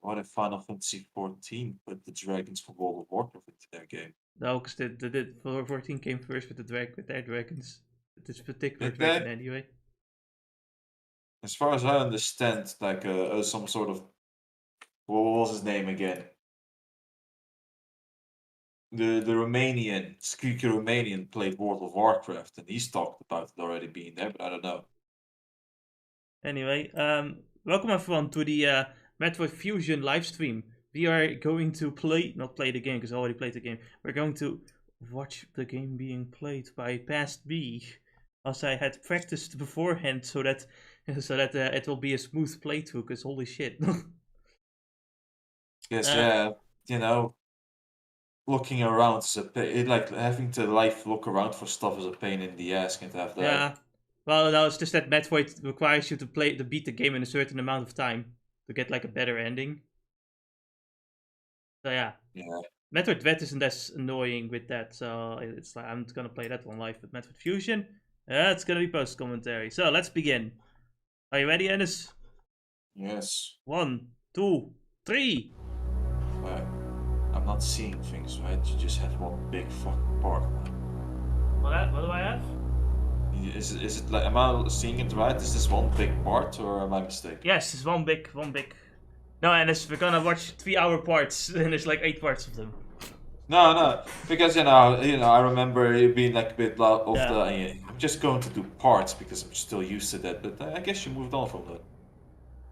what if Final Fantasy 14 put the dragons from World of Warcraft into their game? No, because the 14 came first with their dragons. This particular Did dragon, they? anyway. As far as I understand, like some sort of what was his name again? The Romanian, squeaky Romanian played World of Warcraft, and he's talked about it already being there, but I don't know. Anyway, welcome everyone to the Metroid Fusion live stream. We are going to not play the game because I already played the game. We're going to watch the game being played by past me, as I had practiced beforehand, so that it will be a smooth playthrough. Because holy shit. Yes, yeah, you know, looking around is like having to look around for stuff is a pain in the ass. Can't have that. Yeah. Well, no, it's just that Metroid requires you to beat the game in a certain amount of time to get like a better ending. So yeah. Yeah. Metroid Dread isn't as annoying with that, so it's like I'm gonna play that one live. But Metroid Fusion, it's gonna be post commentary. So let's begin. Are you ready, Ennis? Yes. 1, 2, 3. Uh, I'm not seeing things, right? You just have one big fucking part. What do I have? Is it like, am I seeing it right? Is this one big part, or am I mistaken? Yes, it's one big. No, Ennis, we're gonna watch 3-hour parts, and there's like 8 parts of them. No, because I remember it being like a bit loud of Yeah. I'm just going to do parts because I'm still used to that. But I guess you moved on from that.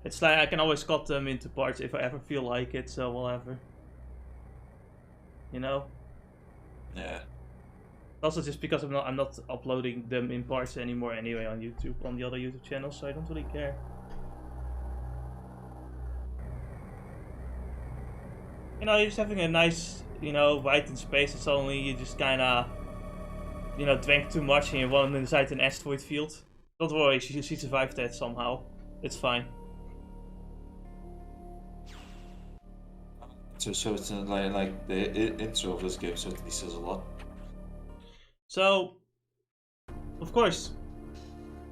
It's like I can always cut them into parts if I ever feel like it, so whatever. You know? Yeah. Also, just because I'm not uploading them in parts anymore anyway on YouTube, on the other YouTube channels, so I don't really care. You know, you're just having a nice, white in space, and suddenly you just kinda, drank too much and you went inside an asteroid field. Don't worry, she survived that somehow. It's fine. So it's like the intro of this game certainly says a lot. So, of course,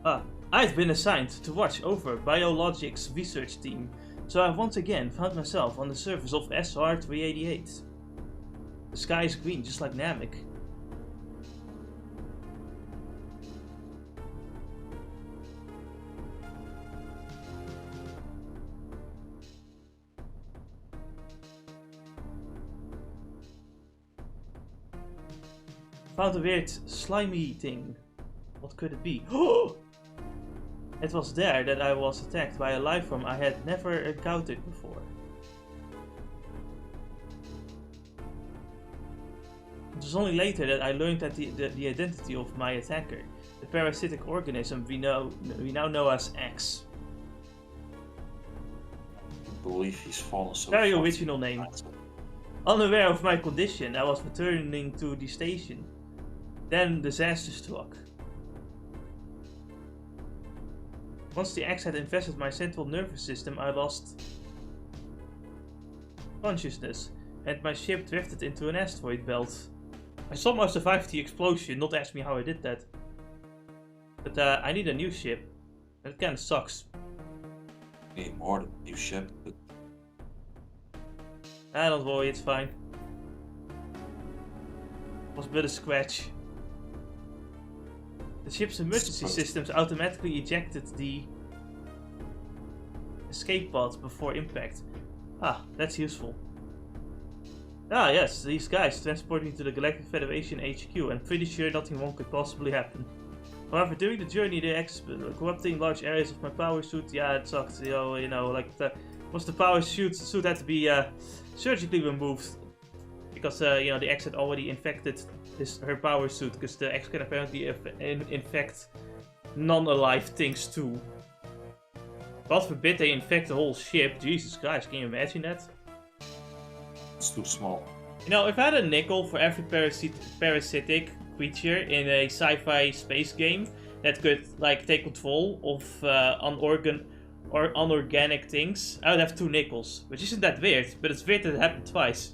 I've been assigned to watch over Biologics research team, so I've once again found myself on the surface of SR-388. The sky is green, just like Namek. Found a weird slimy thing. What could it be? It was there that I was attacked by a life form I had never encountered before. It was only later that I learned that the identity of my attacker, the parasitic organism we now know as X. I believe he's fallen so Very far. original name. Unaware of my condition, I was returning to the station. Then disaster struck. Once the X had infested my central nervous system, I lost consciousness, and my ship drifted into an asteroid belt. I somehow survived the explosion, not ask me how I did that. But I need a new ship. That kinda sucks. Need more than a new ship, but Don't worry, it's fine. It was but a scratch. The ship's emergency systems automatically ejected the escape pod before impact. That's useful. Yes, these guys transport me to the Galactic Federation HQ, and I'm pretty sure nothing wrong could possibly happen. However, during the journey, they corrupting large areas of my power suit. Yeah, it sucked. Once the power suit had to be surgically removed because the X had already infected her power suit, because the X can apparently infect non-alive things too. God forbid they infect the whole ship. Jesus Christ, can you imagine that? it's too small. If I had a nickel for every parasitic creature in a sci-fi space game that could take control of unorganic things, I would have 2 nickels. Which isn't that weird, but it's weird that it happened twice.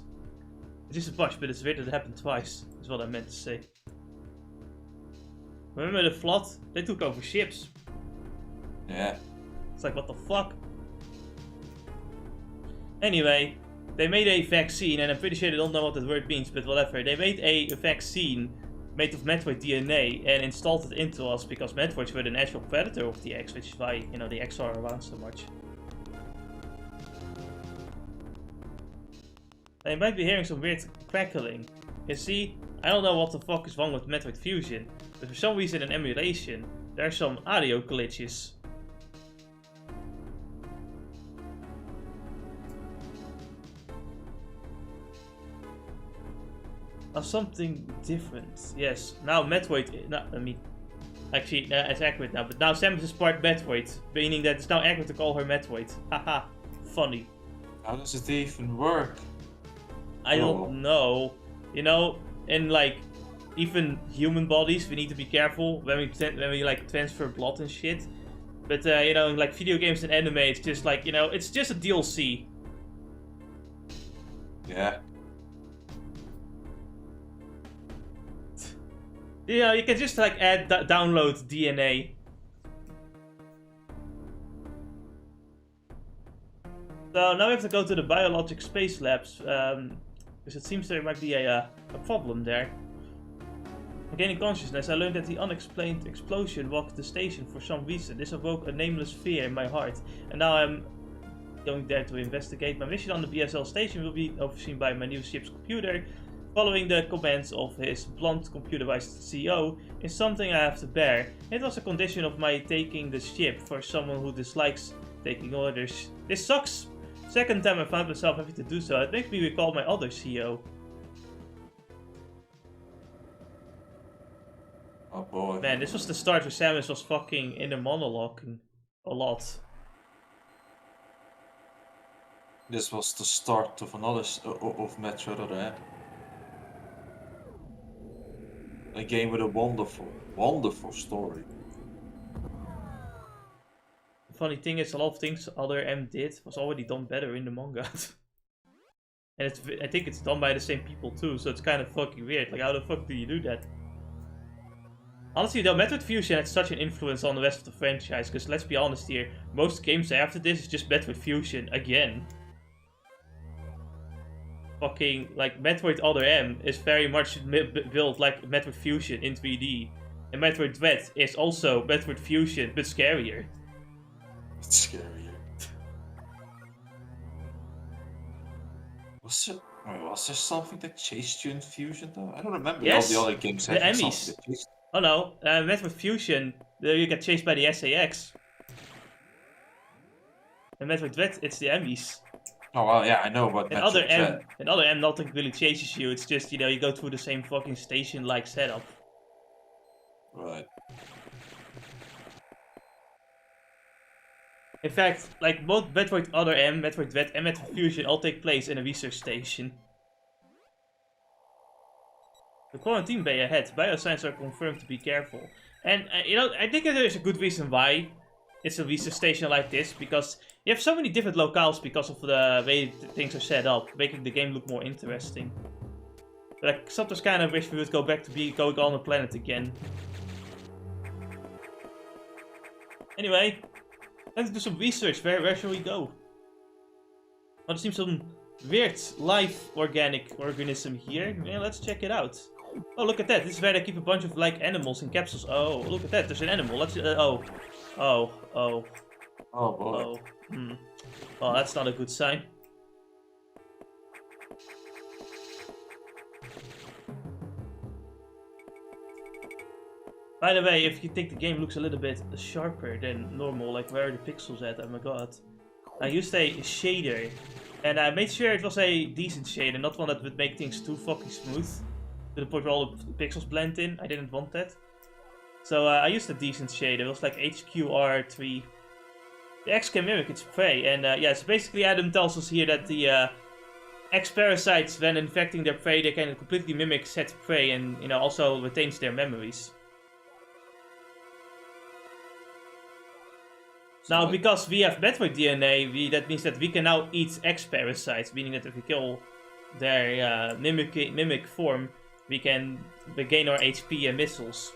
It is a botch, but it's weird that it happened twice, is what I meant to say. Remember the Flood? They took over ships. Yeah. It's like, what the fuck? Anyway, they made a vaccine, and I'm pretty sure they don't know what that word means, but whatever. They made a vaccine made of Metroid DNA and installed it into us because Metroids were the natural predator of the X, which is why, you know, the X are around so much. Now, you might be hearing some weird crackling. You see, I don't know what the fuck is wrong with Metroid Fusion, but for some reason in emulation, there are some audio glitches. Of something different. Yes, now Metroid. No, I mean, actually, it's accurate now. But now Samus is part Metroid, meaning that it's now accurate to call her Metroid. Haha, funny. How does it even work? I don't know. You know, in like even human bodies, we need to be careful when we like transfer blood and shit. But you know, in like video games and anime, it's just like, you know, it's just a DLC. Yeah. You know, you can just like download DNA. So now we have to go to the biologic space labs, because it seems there might be a problem there. Gaining consciousness, I learned that the unexplained explosion rocked the station for some reason. This awoke a nameless fear in my heart, and now I'm going there to investigate. My mission on the BSL station will be overseen by my new ship's computer. Following the commands of his blunt computerized CEO is something I have to bear. It was a condition of my taking the ship for someone who dislikes taking orders. This sucks! Second time I found myself having to do so, it makes me recall my other CEO. Oh boy. Man, this was the start where Samus was fucking inner monologuing a lot. This was the start of another of Metroid Other M. A game with a wonderful, wonderful story. The funny thing is, a lot of things Other M did was already done better in the manga. And I think it's done by the same people too, so it's kind of fucking weird. Like, how the fuck do you do that? Honestly though, Metroid Fusion had such an influence on the rest of the franchise, because let's be honest here, most games after this is just Metroid Fusion again. Fucking, like, Metroid Other M is very much built like Metroid Fusion in 3D. And Metroid Dread is also Metroid Fusion, but scarier. It's scarier. Was there something that chased you in Fusion though? I don't remember Yes, all the other games the having Emmys. something that chased. Oh no, Metroid Fusion, you get chased by the SAX. And Metroid Dread, it's the Emmys. Oh well, yeah, I know about Metroid Dread. In Other M, nothing really chases you. It's just, you know, you go through the same fucking station-like setup. Right. In fact, like, both Metroid Other M, Metroid Dread, and Metroid Fusion all take place in a research station. The quarantine bay ahead. Biosigns are confirmed to be careful. And, you know, I think there's a good reason why it's a research station like this, because you have so many different locales because of the way things are set up, making the game look more interesting. But I sometimes kind of wish we would go back to going on the planet again. Anyway, let's do some research. Where shall we go? Well, there seems some weird life organic organism here. Yeah, let's check it out. Oh, look at that. This is where they keep a bunch of, like, animals in capsules. Oh, look at that. There's an animal. Let's, oh, boy. Oh. Well, that's not a good sign. By the way, if you think the game looks a little bit sharper than normal, like, where are the pixels at? Oh my god. I used a shader, and I made sure it was a decent shader, not one that would make things too fucking smooth, to the point where all the pixels blend in. I didn't want that. So I used a decent shader. It was like HQR3. The X can mimic its prey, and yeah, so basically Adam tells us here that the X parasites, when infecting their prey, they can completely mimic said prey, and, you know, also retains their memories. Now, because we have Metroid DNA, that means that we can now eat X parasites, meaning that if we kill their mimic form, we can regain our HP and missiles.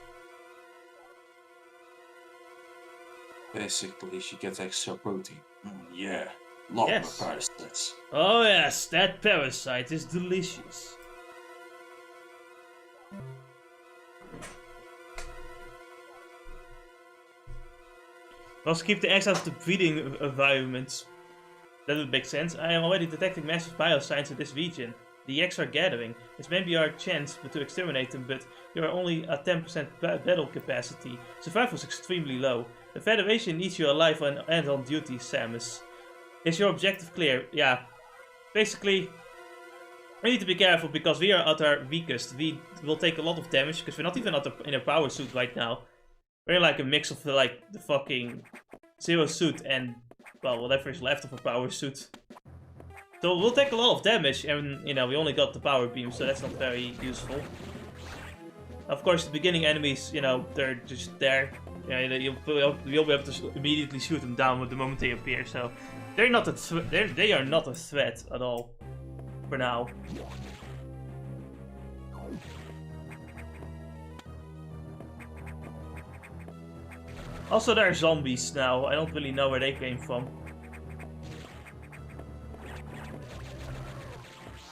Basically, she gets extra protein. Yeah. Love Yes. parasites. Oh yes, that parasite is delicious. Let's keep the eggs out of the breeding environments. That would make sense. I am already detecting massive biosigns in this region. The eggs are gathering. It's maybe our chance to exterminate them, but you are only at 10% battle capacity. Survival is extremely low. The Federation needs you alive and on duty, Samus. Is your objective clear? Yeah. Basically, we need to be careful because we are at our weakest. We will take a lot of damage because we're not even in a power suit right now. We're like a mix of the fucking Zero suit and, well, whatever is left of a power suit. So we'll take a lot of damage, and, you know, we only got the power beam, so that's not very useful. Of course, the beginning enemies, you know, they're just there. Yeah, you'll be able to immediately shoot them down with the moment they appear, so they're not they are not a threat at all. For now. Also, there are zombies now. I don't really know where they came from.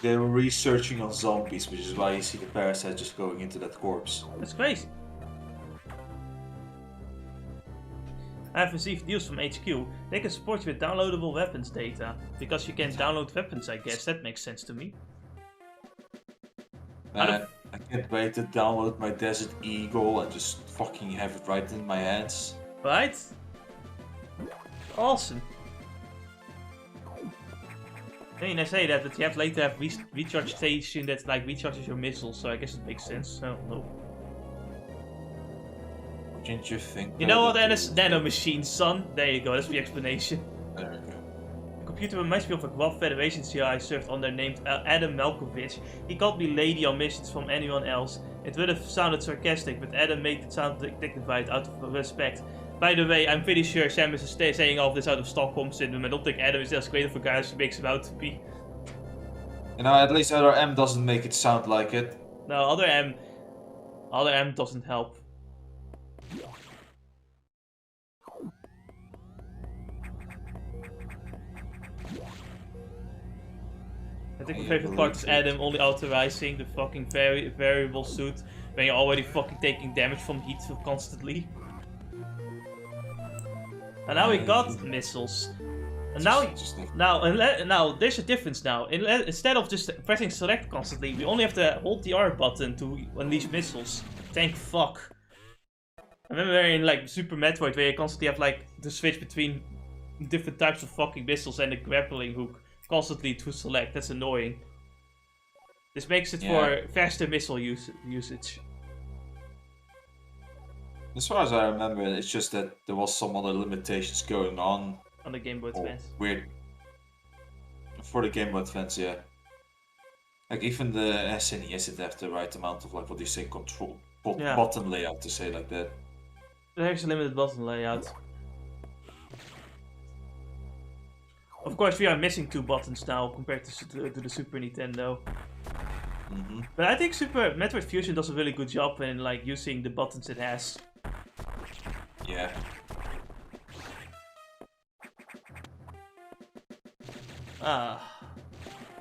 They were researching on zombies, which is why you see the parasite just going into that corpse. That's crazy. I have received news from HQ. They can support you with downloadable weapons data. Because you can download weapons, I guess. That makes sense to me. Man, I can't wait to download my Desert Eagle and just fucking have it right in my hands. Right? Awesome. I mean, I say that, but you have later have recharge station that like recharges your missiles, so I guess it makes sense. I don't know. Didn't you think? You know what, Ennis? Nano machine, son. There you go. That's the explanation. There we go. The computer reminds me of a Guelph Federation CI I served under named Adam Malkovich. He called me lady on missions from anyone else. It would have sounded sarcastic, but Adam made it sound dignified out of respect. By the way, I'm pretty sure Samus is saying all of this out of Stockholm Syndrome. I don't think Adam is as great of a guy as he makes him out to be. You know, at least other M doesn't make it sound like it. No, other M doesn't help. I think my favorite part is Adam only authorizing the fucking variable suit when you're already fucking taking damage from heat constantly. And now we got missiles. And now there's a difference now. Instead of just pressing select constantly, we only have to hold the R button to unleash missiles. Thank fuck. I remember in like Super Metroid where you constantly have like the switch between different types of fucking missiles and the grappling hook constantly to select. That's annoying. This makes it for faster missile usage. As far as I remember, it's just that there was some other limitations going on the Game Boy Advance. Weird. For the Game Boy Advance, yeah. Like even the SNES didn't have the right amount of like what do you say control button layout to say like that. There's a limited button layout. Of course, we are missing 2 buttons now compared to the Super Nintendo. But I think Super Metroid Fusion does a really good job in like using the buttons it has. Yeah.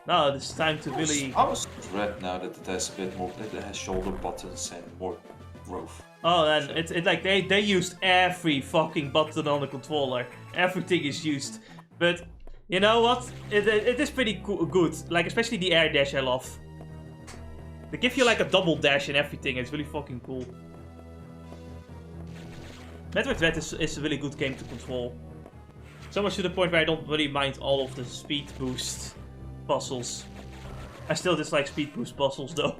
Now it's time to really. I was glad now that it has a bit more. That it has shoulder buttons and more growth. Oh, and it's like they used every fucking button on the controller. Everything is used, but you know what? It is pretty good. Like especially the air dash, I love. They give you like a double dash and everything. It's really fucking cool. Metroid Dread is a really good game to control. So much to the point where I don't really mind all of the speed boost puzzles. I still dislike speed boost puzzles though.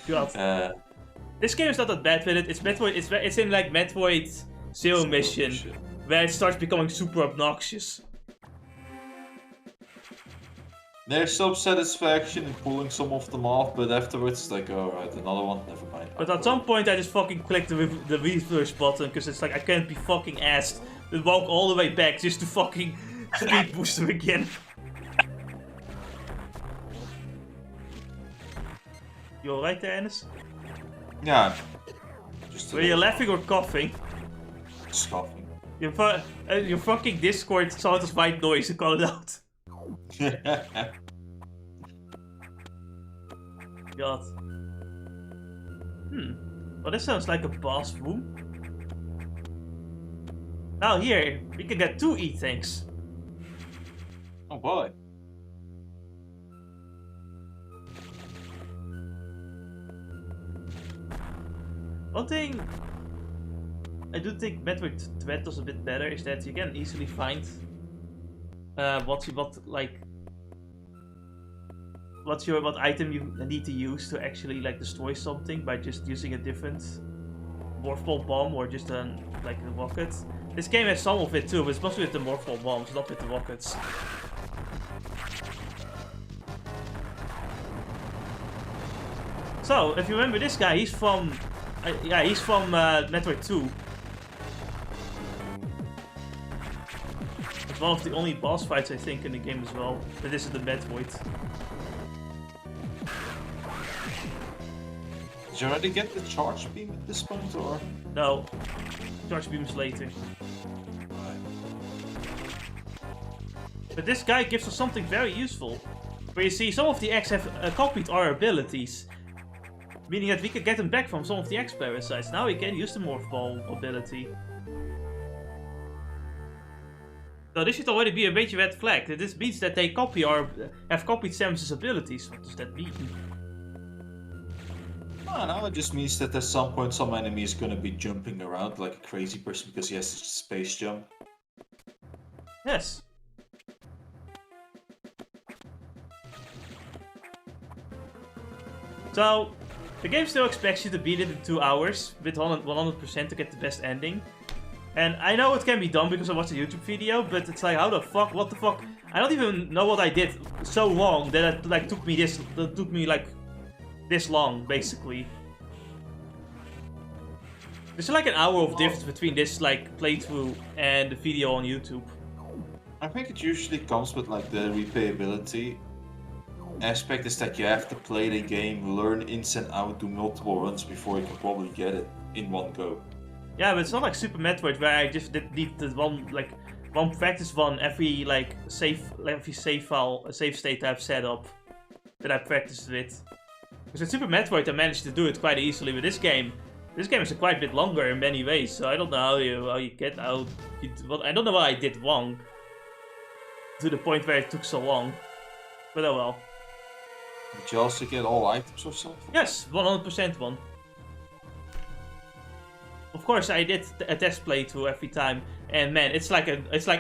God. This game is not that bad with it. It's Metroid. It's in like Metroid Zero Mission, where it starts becoming super obnoxious. There's some satisfaction in pulling some of them off, but afterwards it's like, alright, another one, never mind. But at some point I just fucking clicked the reverse button, because it's like I can't be fucking asked to walk all the way back just to fucking speed boost them again. You alright there, Ennis? Yeah. Were you laughing or coughing? Just coughing. Your fucking Discord sound as white noise, call it out. God. Well, this sounds like a boss room. Now here, we can get 2 E-tanks. Oh boy. One thing I do think Metroid Dread was a bit better is that you can easily find what item you need to use to actually like destroy something by just using a different morph ball bomb or just like a rocket. This game has some of it too, but it's mostly with the morph ball bombs, not with the rockets. So, if you remember this guy, he's from Metroid 2. It's one of the only boss fights I think in the game as well. But this is the Metroid. Did you already get the charge beam at this point, or? No. Charge beams later. But this guy gives us something very useful. Where you see some of the X have copied our abilities. Meaning that we can get them back from some of the X parasites. Now we can use the Morph Ball ability. So this should already be a major red flag. This means that they have copied Samus's abilities. What does that mean? Oh, no, it just means that at some point some enemy is gonna be jumping around like a crazy person because he has a space jump. Yes. So, the game still expects you to beat it in 2 hours with 100% to get the best ending. And I know it can be done because I watched a YouTube video, but it's like, how the fuck, what the fuck? I don't even know what I did so long that it like took me this long, basically. There's like an hour of difference between this like playthrough and the video on YouTube. I think it usually comes with like the replayability aspect is that you have to play the game, learn ins and out, do multiple runs before you can probably get it in one go. Yeah, but it's not like Super Metroid where I just need the one practice run every like save state I've set up that I practiced with. Because in Super Metroid I managed to do it quite easily, but this game is quite a bit longer in many ways, so I don't know how you get out. I don't know what I did wrong to the point where it took so long, but oh well. Did you also get all items or something? Yes, 100% one. Of course, I did a test playthrough every time, and man, it's like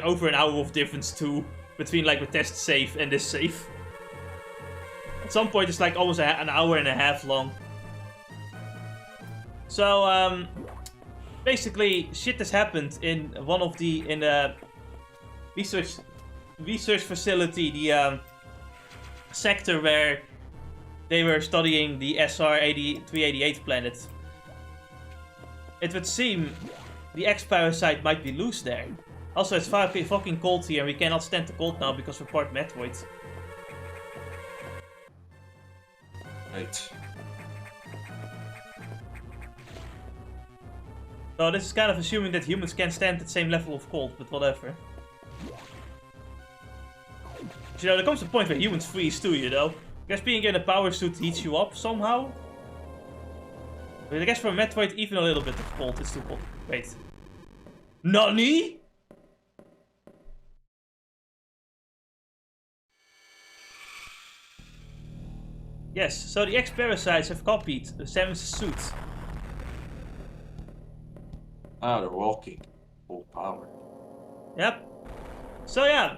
over an hour of difference too between like the test save and this save. At some point, it's like almost an hour and a half long. So basically, shit has happened in the research facility, the sector where they were studying the SR-388 planet. It would seem the X-parasite might be loose there. Also, it's fucking cold here and we cannot stand the cold now because we're part Metroid. Right. So this is kind of assuming that humans can't stand the same level of cold, but whatever. But, you know, there comes a point where humans freeze too, you know? I guess being in a power suit heats you up somehow. But I guess for Metroid, even a little bit of cold is too cold. Wait. NANI?! Yes, so the X-parasites have copied Samus' suit. Ah, they're walking. Full power. Yep. So yeah,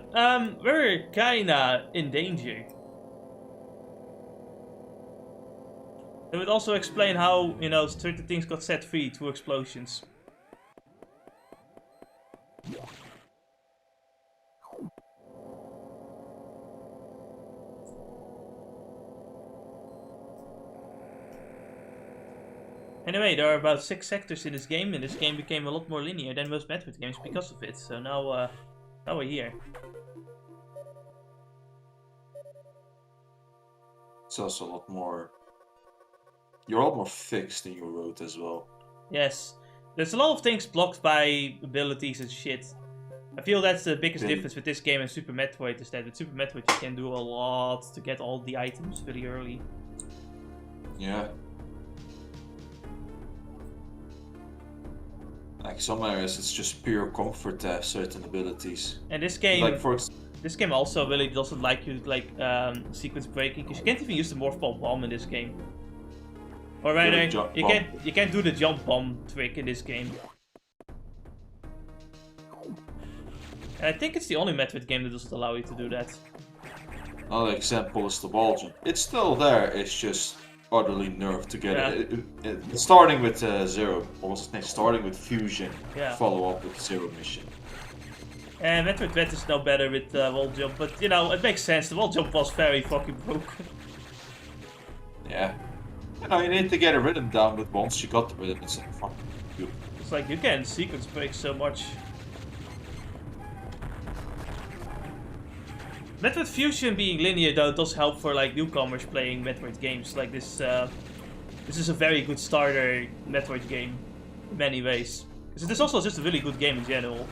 we're kinda in danger. It would also explain how, you know, certain things got set free through explosions. Anyway, there are about 6 sectors in this game, and this game became a lot more linear than most Metroid games because of it. So now we're here. It's also a lot more... You're a lot more fixed in your road as well. Yes. There's a lot of things blocked by abilities and shit. I feel that's the biggest difference with this game and Super Metroid is that with Super Metroid you can do a lot to get all the items very early. Yeah. Like some areas it's just pure comfort to have certain abilities. And this game, like this game also really doesn't like you sequence breaking because you can't even use the morph ball bomb in this game. Or rather, you can't do the jump bomb trick in this game. And I think it's the only Metroid game that doesn't allow you to do that. Another example is the wall jump. It's still there, it's just utterly nerfed to get it. Starting with Zero, or what's its name? Starting with Fusion, follow up with Zero Mission. And Metroid Dread is now better with wall jump, but you know, it makes sense. The wall jump was very fucking broken. Yeah. You know, you need to get a rhythm down, but once you got the rhythm, it's like fucking good. It's like you can sequence break so much. Metroid Fusion being linear though does help for like newcomers playing Metroid games. Like this, this is a very good starter Metroid game in many ways. Because it is also just a really good game in general.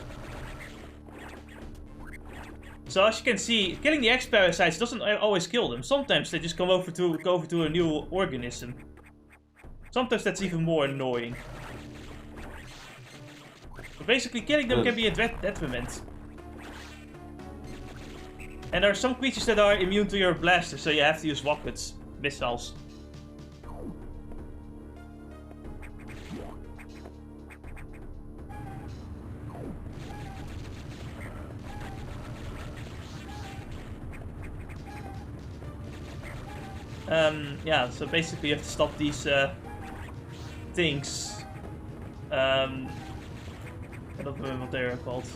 So as you can see, killing the X-parasites doesn't always kill them. Sometimes they just go over to a new organism. Sometimes that's even more annoying. But basically, killing them can be a detriment. And there are some creatures that are immune to your blaster, so you have to use rockets, missiles. Yeah, so basically you have to stop these things. I don't remember what they're called.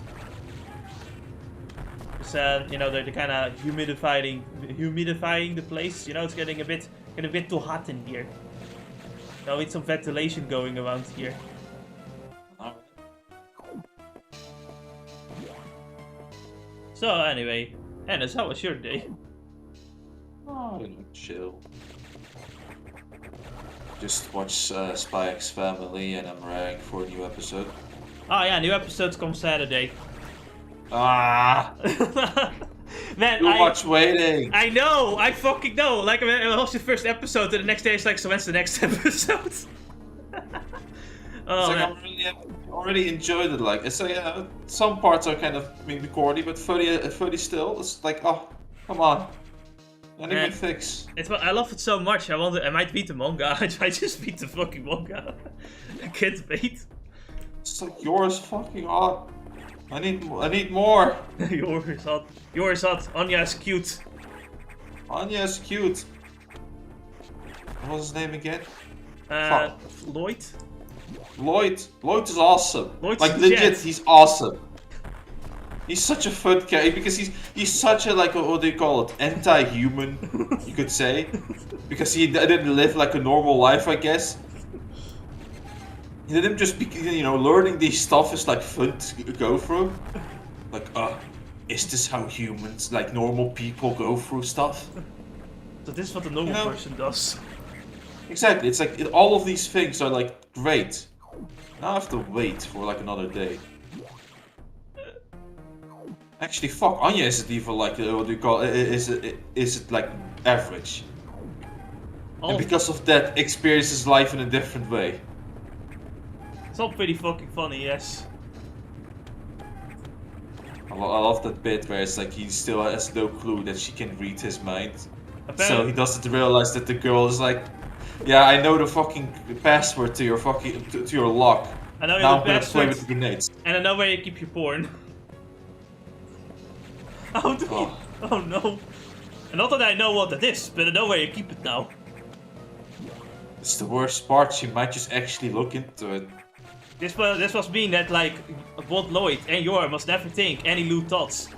You know, they're kind of humidifying the place. You know, it's getting a bit too hot in here. Now we need some ventilation going around here. So anyway, Ennis, how was your day? Oh, chill. Just watch Spy X Family, and I'm raring for a new episode. Oh yeah, new episodes come Saturday. Ah! Man, too much waiting. I know, I fucking know. Like I watched the first episode, and the next day it's like, so when's the next episode? Oh it's like man. I already enjoyed it. Like it's like some parts are kind of maybe corny, but 30 still. It's like, oh, come on. Anything fix. I love it so much. I might beat the manga. I just beat the fucking manga. I can't wait. It's like yours fucking hot. I need more. Yours hot. Yours hot. Anya's cute. Anya's cute. What was his name again? Lloyd. Lloyd is awesome. Lloyd's like legit, he's awesome. He's such a fun character because he's such a like what do you call it? Anti-human, you could say, because he didn't live like a normal life, I guess. He didn't just be, you know, learning these stuff is like fun to go through. Like, is this how humans, like normal people, go through stuff? So this is what a normal person does. Exactly. It's like all of these things are like great. Now I have to wait for like another day. Actually, fuck, Anya isn't even like, what do you call it? Is it like average? And because of that, experiences life in a different way. It's all pretty fucking funny, yes. I love that bit where it's like he still has no clue that she can read his mind. Apparently. So he doesn't realize that the girl is like, yeah, I know the fucking password to your fucking to your lock. I know now your I'm gonna play password, with the grenades. and I know where you keep your porn. How do you? Oh no! And not that I know what it is, but I know where you keep it now. It's the worst part. She might just actually look into it. This must mean that like both Lloyd and Yor must never think any lewd thoughts.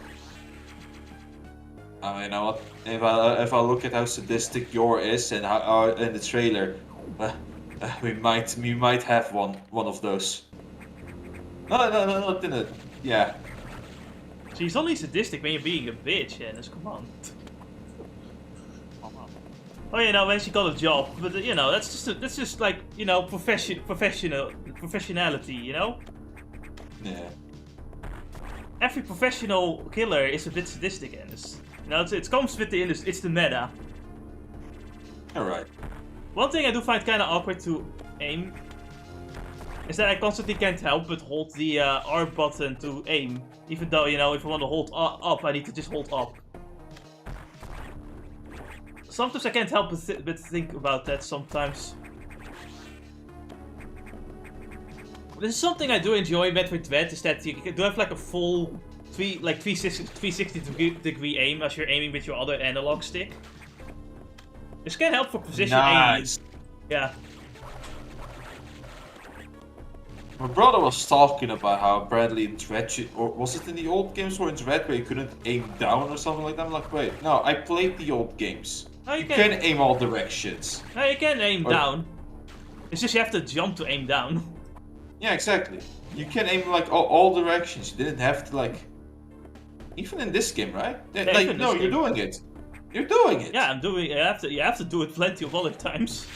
I mean, you know what? If I look at how sadistic Yor is and how in the trailer, we might have one of those. No, yeah. She's only sadistic when you're being a bitch, Ennis. Come on. Oh, when she got a job, but that's just like professionality, Yeah. Every professional killer is a bit sadistic, and it comes with it's the meta. Alright. One thing I do find kind of awkward to aim is that I constantly can't help but hold the R button to aim, even though if I want to hold up, I need to just hold up. Sometimes I can't help but think about that sometimes. This is something I do enjoy in Metroid Dread, is that you do have like a full 360 degree aim as you're aiming with your other analog stick. This can help for position aiming. Yeah. My brother was talking about how Bradley in Dread, or was it in the old games or in Dread where you couldn't aim down or something like that? I'm like, wait, no, I played the old games. No, you can aim all directions. No, you can aim down. It's just you have to jump to aim down. Yeah, exactly. You can aim like all directions. You didn't have to like. Even in this game, right? Yeah, like, no, you're doing it. You're doing it. Yeah, I'm doing. You have to do it plenty of other times.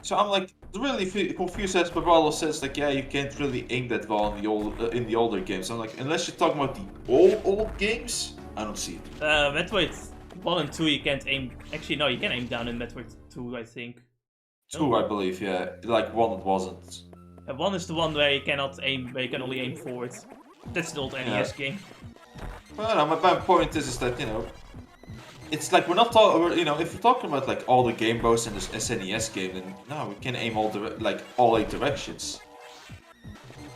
So I'm like really confused as my brother says like, yeah, you can't really aim that well in the older games. I'm like, unless you're talking about the old games, I don't see it. Metroid 1 and 2, you can't aim. Actually, no, you can aim down in Metroid 2, I think. 2, I believe, yeah. Like 1, it wasn't. 1 is the one where you cannot aim, where you can only aim forward. That's the old NES game. Well, no, my point is that it's like we're not talking. If we're talking about like all the Game Boys in this SNES game, then no, we can aim all 8 directions.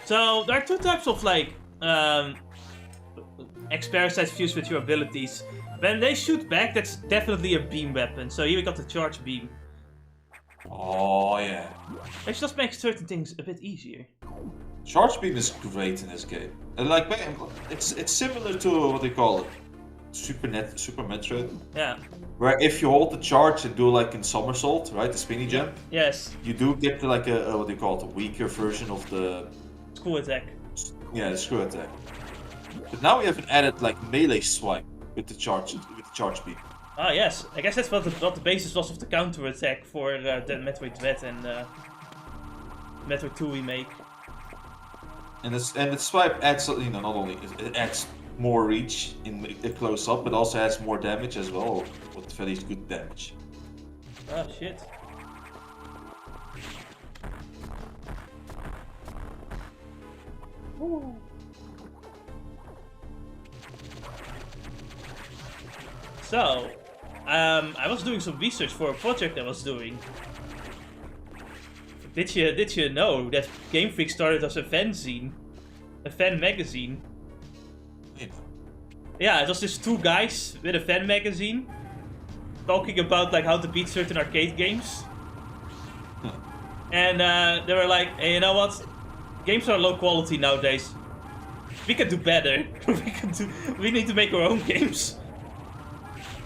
So there are 2 types of like parasites fused with your abilities. When they shoot back, that's definitely a beam weapon. So here we got the charge beam. Oh yeah. Which just makes certain things a bit easier. Charge beam is great in this game. And like it's similar to what they call it, Super Metroid. Yeah. Where if you hold the charge and do like in somersault, right, the spinny jump. Yes. You do get like a what they call it, a weaker version of the screw attack. Yeah, the screw attack. But now we have an added like melee swipe with the charge beam. Ah yes, I guess that's what the basis was of the counter attack for the Metroid Dread and Metroid 2 remake. And the swipe adds, not only it adds more reach in the close up, but also adds more damage as well, with very good damage. Ah shit. Ooh. So, I was doing some research for a project I was doing. Did you know that Game Freak started as a fanzine? A fan magazine? Yeah. Yeah, it was just 2 guys with a fan magazine talking about like how to beat certain arcade games. Huh. And they were like, hey, you know what? Games are low quality nowadays. We can do better. We need to make our own games.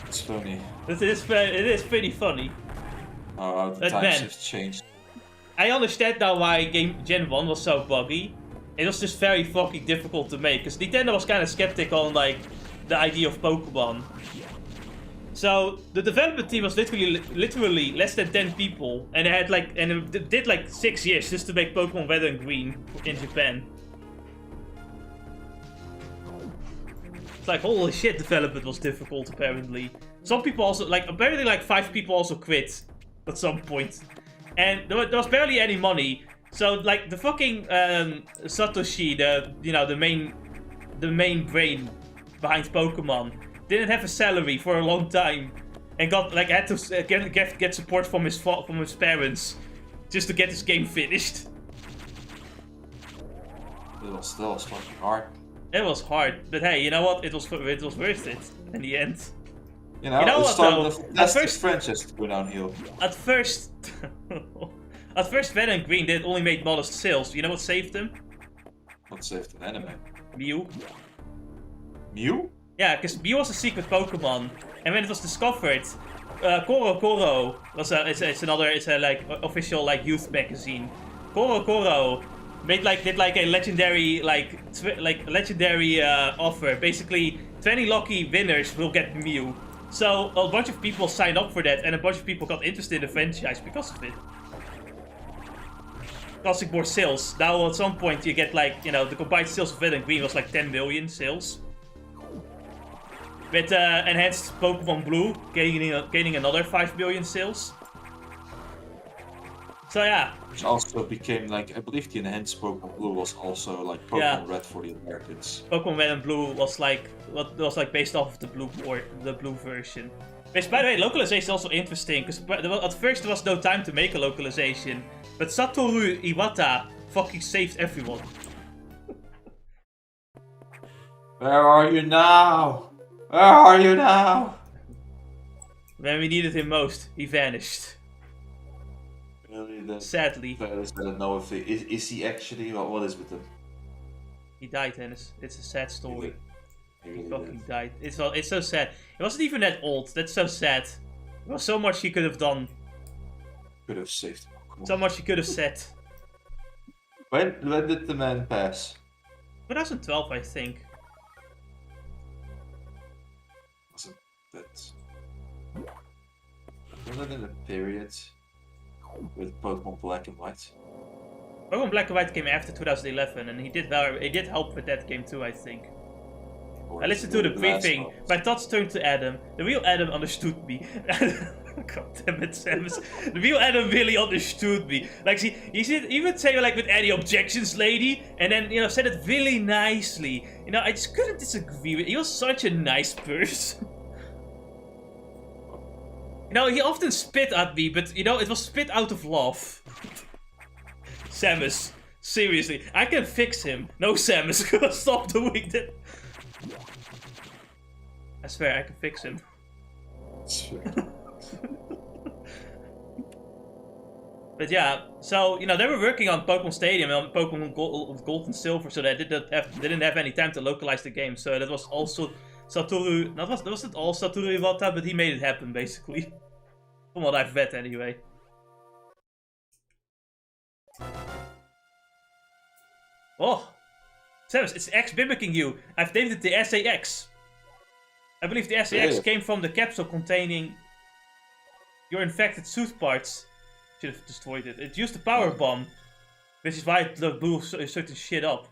It's funny. It is pretty funny. Oh, the times have changed. I understand now why Gen 1 was so buggy. It was just very fucking difficult to make, because Nintendo was kind of skeptical on like the idea of Pokemon. So the development team was literally less than 10 people, and it did like 6 years just to make Pokemon Red and Green in Japan. It's like, holy shit, development was difficult apparently. Some people also, apparently like 5 people also quit at some point. And there was barely any money. So like the fucking Satoshi, the main brain behind Pokemon, didn't have a salary for a long time, and had to get support from his parents just to get his game finished. It was fucking hard. It was hard, but hey, you know what? It was worth it in the end. You know what though? At first, franchise to go downhill. At first, Red and Green did only made modest sales. You know what saved them? What saved an anime? Mew. Mew? Yeah, because Mew was a secret Pokemon, and when it was discovered, Koro was it's a official youth magazine. Koro did a legendary legendary offer. Basically, 20 lucky winners will get Mew. So a bunch of people signed up for that, and a bunch of people got interested in the franchise because of it. Causing more sales. Now at some point you get like, you know, the combined sales of red and green was like 10 million sales. With enhanced Pokemon Blue gaining another 5 million sales. So yeah. Which also became like, I believe the enhanced Pokemon Blue was also like Pokemon Red for the Americans. Pokemon Red and Blue was like based off of the blue version. Which, by the way, localization is also interesting, because at first there was no time to make a localization, but Satoru Iwata fucking saved everyone. Where are you now? Where are you now? When we needed him most, he vanished. Really, sadly. I don't know if is he actually, what is with him? He died, Dennis. It's a sad story. He fucking died. It's so sad. He wasn't even that old. That's so sad. There was so much he could have done. Could have saved him. So much he could have said. When did the man pass? 2012, I think. Wasn't that... Was that in a period with Pokemon Black and White? Pokemon Black and White came after 2011, and he did help with that game too, I think. I listened to the briefing. My thoughts turned to Adam. The real Adam understood me. God damn it, Samus. The real Adam really understood me. Like, he said, even say like with any objections, lady, and then, you know, said it really nicely. You know, I just couldn't disagree with. He was such a nice person. You know, he often spit at me, but you know, it was spit out of love. Samus, seriously, I can fix him. No, Samus, stop doing that. I swear, I can fix him. But yeah, so, you know, they were working on Pokemon Stadium and on Pokemon Gold and Silver, so they didn't have any time to localize the game. So that was also Satoru, wasn't all Satoru Iwata, but he made it happen, basically. From what I've read, anyway. Oh! Samus, it's X mimicking you. I've named it the SAX. I believe the SAX came from the capsule containing your infected suit parts. Should have destroyed it. It used the power bomb, which is why it blew certain shit up.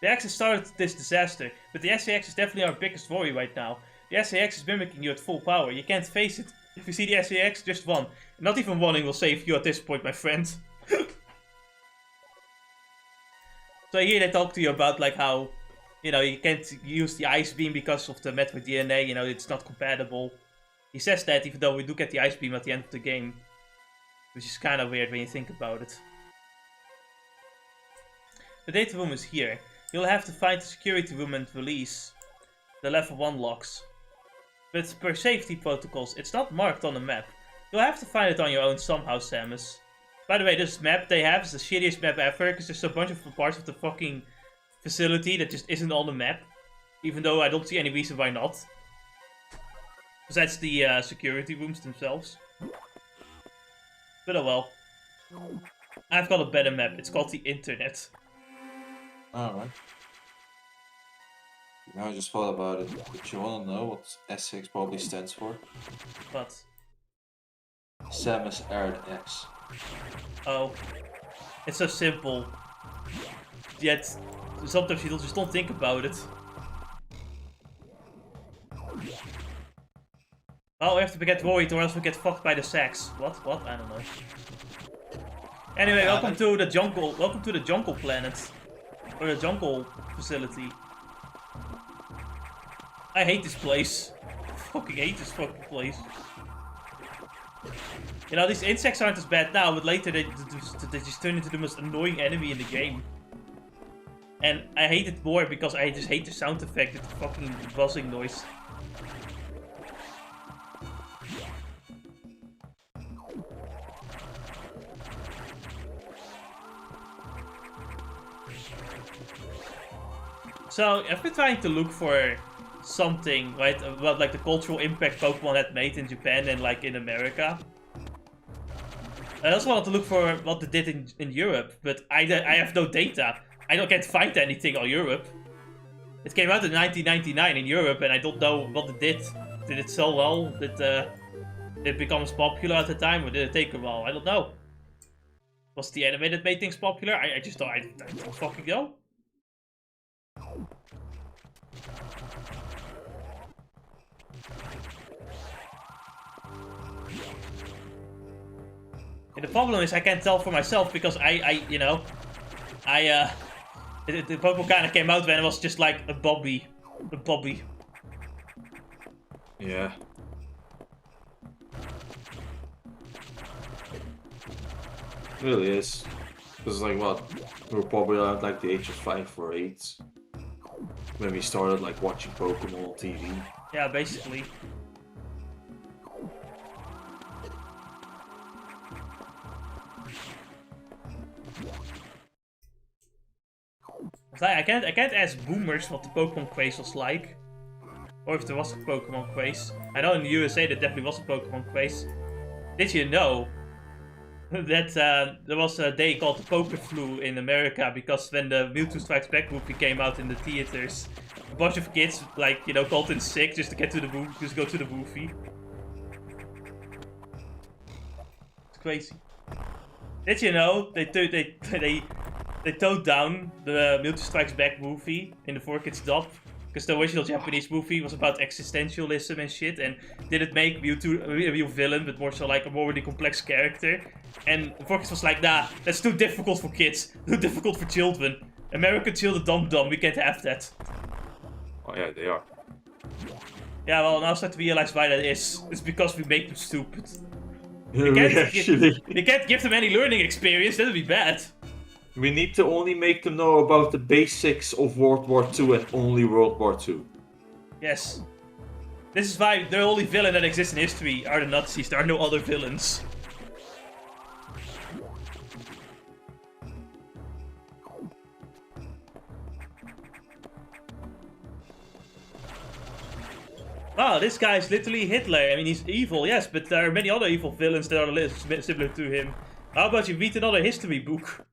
The X has started this disaster, but the SAX is definitely our biggest worry right now. The SAX is mimicking you at full power. You can't face it. If you see the SAX, just one. Not even one will save you at this point, my friend. So here they talk to you about like how, you know, you can't use the Ice Beam because of the Metroid DNA, you know, it's not compatible. He says that even though we do get the Ice Beam at the end of the game. Which is kind of weird when you think about it. The data room is here. You'll have to find the security room and release the level 1 locks. But per safety protocols, it's not marked on the map. You'll have to find it on your own somehow, Samus. By the way, this map they have is the shittiest map ever, because there's a bunch of parts of the fucking facility that just isn't on the map. Even though I don't see any reason why not. Besides the security rooms themselves. But oh well. I've got a better map, it's called the internet. Alright. Now I just thought about it. But you wanna know what S6 probably stands for? What? Samus Arid X. Oh. It's so simple. Yet, sometimes you just don't think about it. Oh, we have to get worried or else we get fucked by the sax. What? I don't know. Anyway, welcome to the jungle. Welcome to the jungle planet. Or the jungle facility. I hate this place. I fucking hate this fucking place. You know, these insects aren't as bad now, but later they just turn into the most annoying enemy in the game. And I hate it more because I just hate the sound effect, the fucking buzzing noise. So, I've been trying to look for something, right, about like the cultural impact Pokemon had made in Japan and like in America. I also wanted to look for what they did in Europe, but I have no data. Can't find anything on Europe. It came out in 1999 in Europe, and I don't know what it did. Did it sell well? Did it become popular at the time, or did it take a while? I don't know. Was the anime that made things popular? I just don't. I don't fucking know. And the problem is I can't tell for myself because the Pokemon kind of came out when it was just like a Bobby. Yeah. It really is. Because like what? We were probably at like the age of 5 or 8 when we started like watching Pokemon on TV. Yeah, basically. I can't ask boomers what the Pokemon craze was like. Or if there was a Pokemon craze. I know in the USA there definitely was a Pokemon craze. Did you know that there was a day called the Poke Flu in America because when the Mewtwo Strikes Back movie came out in the theaters, a bunch of kids like called in sick just to get to the movie, just go to the movie. It's crazy. Did you know they toned down the Mewtwo Strikes Back movie in the 4Kids dub? Because the original Japanese movie was about existentialism and shit, and didn't make Mewtwo a real villain, but more so like a morally complex character. And the 4Kids was like, nah, that's too difficult for kids, too difficult for children. American children dumb, we can't have that. Oh yeah, they are. Yeah, well, now I start to realize why that is. It's because we make them stupid. We can't give them any learning experience, that would be bad. We need to only make them know about the basics of World War II and only World War II. Yes. This is why the only villain that exists in history are the Nazis. There are no other villains. Wow, this guy is literally Hitler. I mean, he's evil, yes, but there are many other evil villains that are similar to him. How about you read another history book?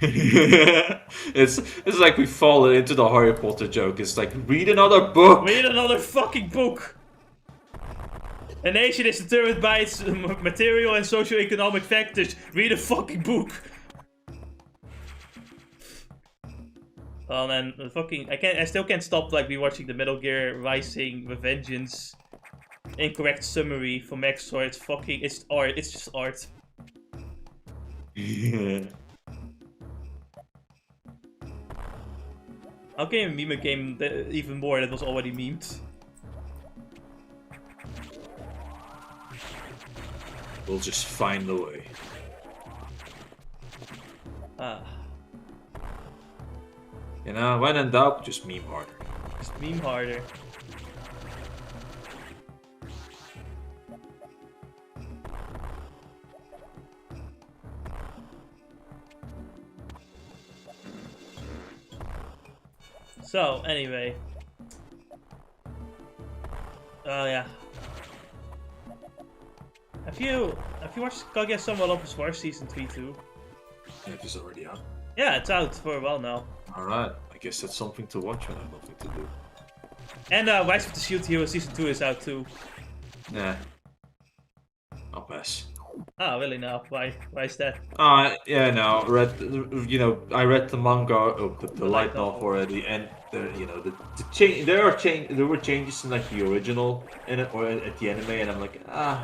it's like we fall into the Harry Potter joke. It's like, read another book! Read another fucking book! A nation is determined by its material and socio-economic factors. Read a fucking book! Oh man, I still can't stop like rewatching the Metal Gear Rising Revengeance incorrect summary for Metroid. It's fucking, it's art, it's just art. Yeah. How can you meme a game even more that was already memed? We'll just find a way. Ah. You know, when in doubt, just meme harder. Just meme harder. So, anyway. Oh, yeah. Have you watched Kaguya-sama Love is War Season 3 too? Yeah, it's already out. Yeah, it's out for a while now. Alright, I guess that's something to watch when I have nothing to do. And Rise of the Shield Hero Season 2 is out too. Nah. I'll pass. Oh, really now? Why is that? Yeah, no, I read the manga, the light novel already, and there were changes in like the original in it or at the anime, and I'm like, nah.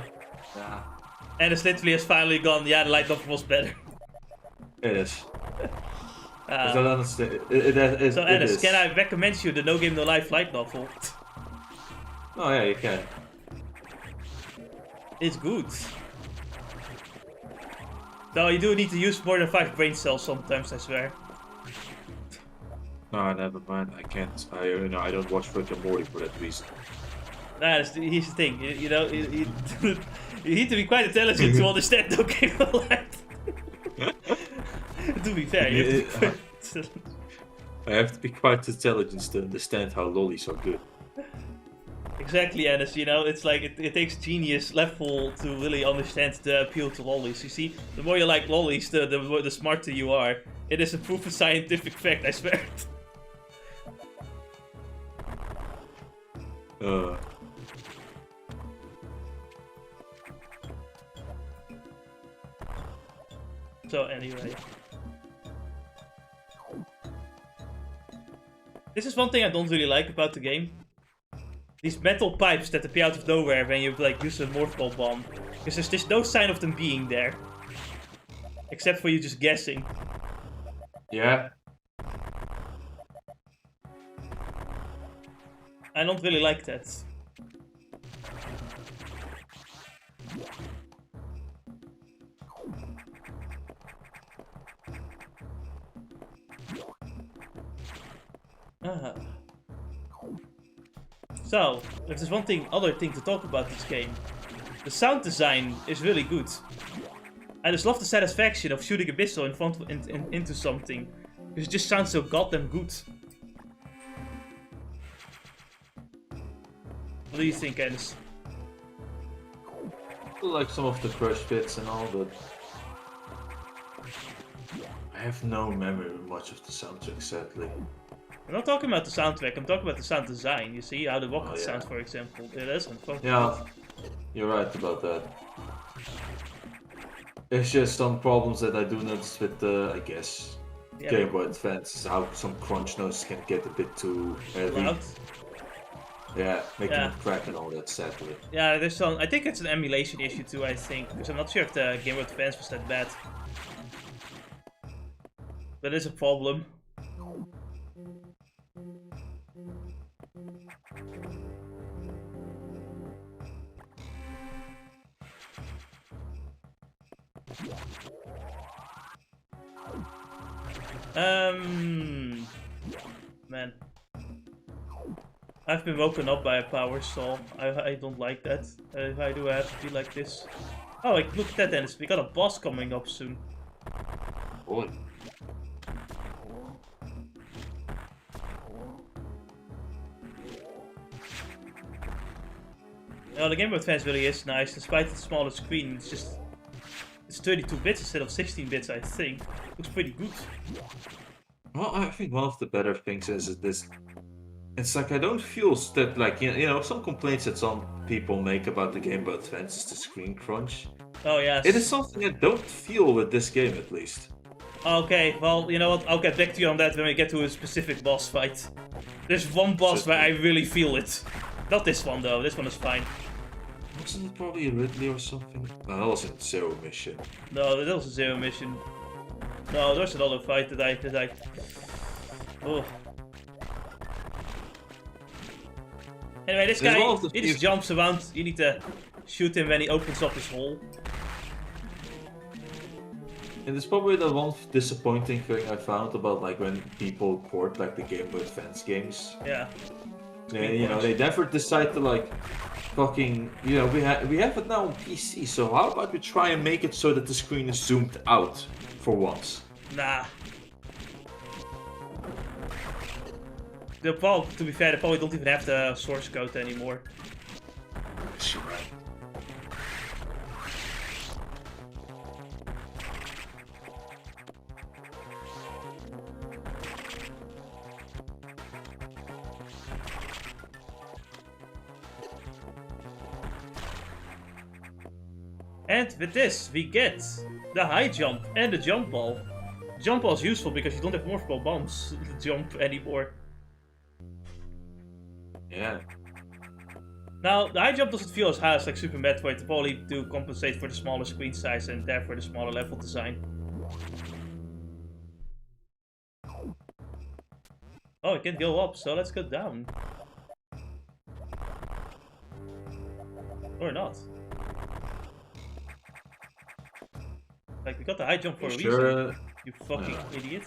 And it's literally has finally gone. Yeah, the light novel was better. It is. So, It Ennis, is. can I recommend you the No Game No Life light novel? Oh yeah, you can. It's good. Though you do need to use more than 5 brain cells sometimes, I swear. No, never mind. I can't. I don't watch Rick and Morty for that reason. Nah, here's the thing. You need to be quite intelligent to understand No Game No Life. To be fair, I have to be quite intelligent to understand how lollies are good. Exactly, Ennis, it's like it takes genius level to really understand the appeal to lollies. You see, the more you like lollies, the smarter you are. It is a proven scientific fact, I swear. Uh, So anyway. This is one thing I don't really like about the game. These metal pipes that appear out of nowhere when you like use a morph ball bomb. Because there's just no sign of them being there. Except for you just guessing. yeah. I don't really like that. So, if there's other thing to talk about this game, the sound design is really good. I just love the satisfaction of shooting a missile into something, because it just sounds so goddamn good. What do you think, Ennis? I like some of the crush bits and all, but I have no memory of much of the soundtrack, sadly. I'm not talking about the soundtrack, I'm talking about the sound design. You see how the rocket yeah. sounds, for example. It isn't fucking Yeah, good. you're right about that. There's just some problems that I do notice with the, I guess, Yeah, Game Boy Advance, how some crunch notes can get a bit too heavy. loud. Yeah, making Yeah. it crack and all that, sadly. Yeah, there's some. I think it's an emulation issue too. I think because I'm not sure if the Game Boy Advance was that bad. That is a problem. Man. I've been woken up by a power saw. I don't like that. Why do I have to be like this? Oh, like, look at that, Dennis. We got a boss coming up soon. Boy. No, the Game Boy Advance really is nice. Despite the smaller screen, it's 32 bits instead of 16 bits, I think. Looks pretty good. Well, I think one of the better things is this. It's like I don't feel that like you know some complaints that some people make about the Game Boy Advance is the screen crunch. Oh yes. It is something I don't feel with this game at least. Okay, well, you know what? I'll get back to you on that when we get to a specific boss fight. There's one boss where I really feel it. Not this one though. This one is fine. Wasn't it probably Ridley or something? No, that wasn't Zero Mission. No, that was a Zero Mission. No, there's another fight that I. Oh. Anyway, this guy, he just jumps around. You need to shoot him when he opens up his hole. And it's probably the one disappointing thing I found about like when people port like the Game Boy Advance games. Yeah. You know, they never decide to like fucking, you know, we have it now on PC, so how about we try and make it so that the screen is zoomed out for once? Nah. To be fair, they probably don't even have the source code anymore. Sure. And with this, we get the high jump and the jump ball. Jump ball is useful because you don't have morph ball bombs to jump anymore. Yeah. Now, the high jump doesn't feel as high as like Super Metroid, probably to compensate for the smaller screen size and therefore the smaller level design. Oh, it can go up, so let's go down. Or not. Like, we got the high jump for a reason. You fucking idiot.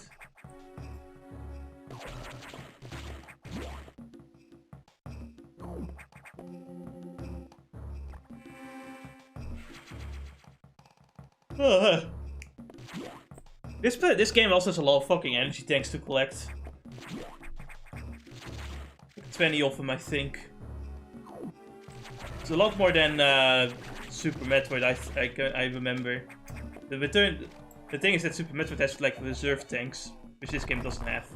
This game also has a lot of fucking energy tanks to collect. 20 of them, I think. It's a lot more than Super Metroid, I remember. The thing is that Super Metroid has like reserve tanks, which this game doesn't have.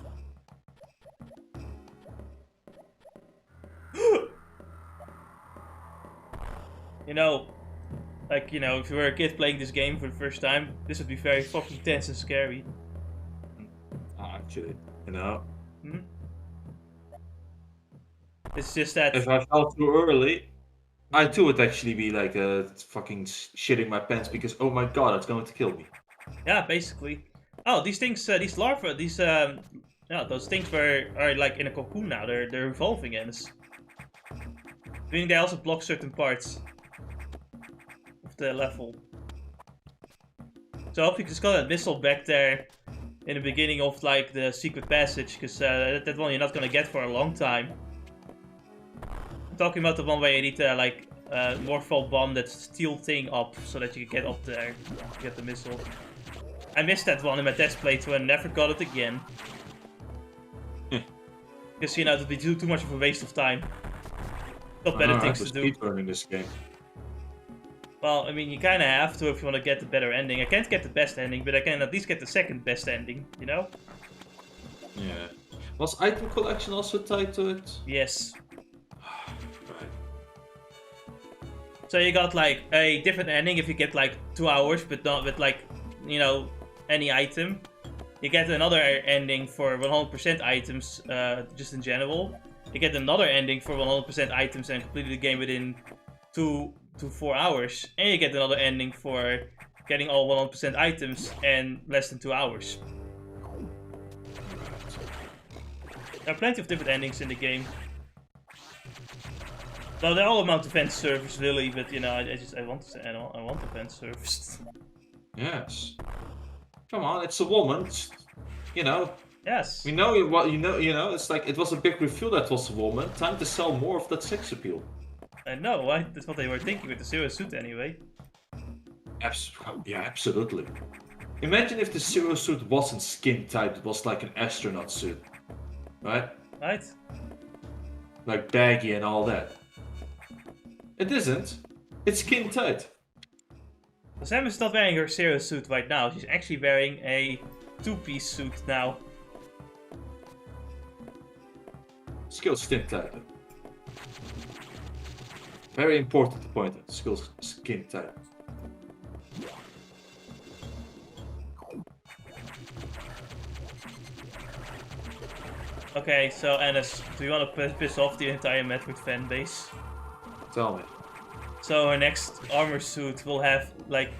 You know, like, you know, if you were a kid playing this game for the first time, this would be very fucking tense and scary. Actually, you know. Hmm? It's just that, If I fell too early, I too would actually be like fucking shitting my pants because oh my god, it's going to kill me. yeah, basically. Oh, these things, these larvae, yeah, those things are like in a cocoon now. They're evolving, and I think they also block certain parts of the level. So I hope you just got that missile back there in the beginning of like the secret passage, because that one you're not gonna get for a long time. I'm talking about the one where you need to like morphle bomb that steel thing up so that you can get up there to get the missile. I missed that one in my test playthrough and never got it again. Because you know, it would be too much of a waste of time. Got better things to do. Speed learning this game. Well, I mean, you kind of have to if you want to get the better ending. I can't get the best ending, but I can at least get the second best ending, you know? Yeah. Was item collection also tied to it? Yes. Right. So you got like a different ending if you get like 2 hours, but not with like, you know, any item. You get another ending for 100% items, just in general. You get another ending for 100% items and complete the game within 2 to 4 hours. And you get another ending for getting all 100% items in less than 2 hours. There are plenty of different endings in the game. Well, they all amount to fan service, really, but you know, I want the fan service. Yes. Come on, it's a woman. You know. Yes. We know what you know. It's like it was a big reveal that was a woman. Time to sell more of that sex appeal. I know. That's what they were thinking with the Zero suit, anyway. Yeah, absolutely. Imagine if the Zero suit wasn't skin tight; it was like an astronaut suit, right? Right. Like baggy and all that. It isn't. It's skin tight. Sam is not wearing her Zero suit right now. She's actually wearing a two-piece suit now. Skills skin tight. Very important to point out. Skills skin tight. Okay, so Annis, do you want to piss off the entire Metroid fan base? Tell me. So her next armor suit will have like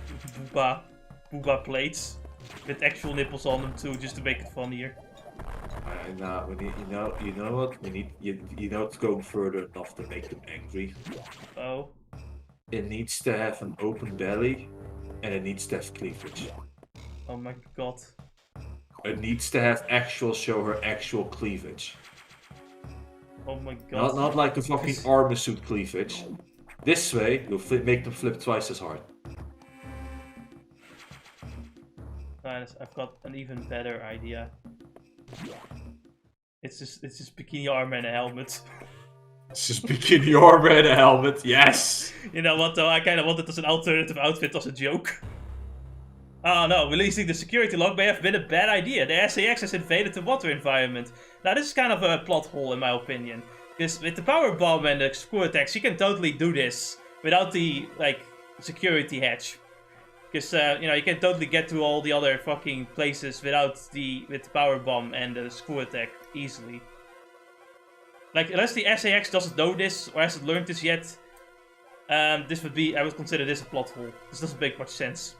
booba plates with actual nipples on them too, just to make it funnier. No, we need, you know what? We need, you know, it's going further enough to make them angry. Oh. It needs to have an open belly, and it needs to have cleavage. Oh my god. It needs to have show her actual cleavage. Oh my god. Not like a fucking armor suit cleavage. This way, you'll make them flip twice as hard. Nice, I've got an even better idea. It's just bikini armor and a helmet. It's just bikini armor and a helmet, yes! You know what though, I kind of want it as an alternative outfit as a joke. Oh no, releasing the security log may have been a bad idea. The SAX has invaded the water environment. Now this is kind of a plot hole in my opinion. Because with the power bomb and the screw attacks, you can totally do this without the, like, security hatch. Because, you know, you can totally get to all the other fucking places with the power bomb and the screw attack easily. Like, unless the SAX doesn't know this or hasn't learned this yet, I would consider this a plot hole. This doesn't make much sense.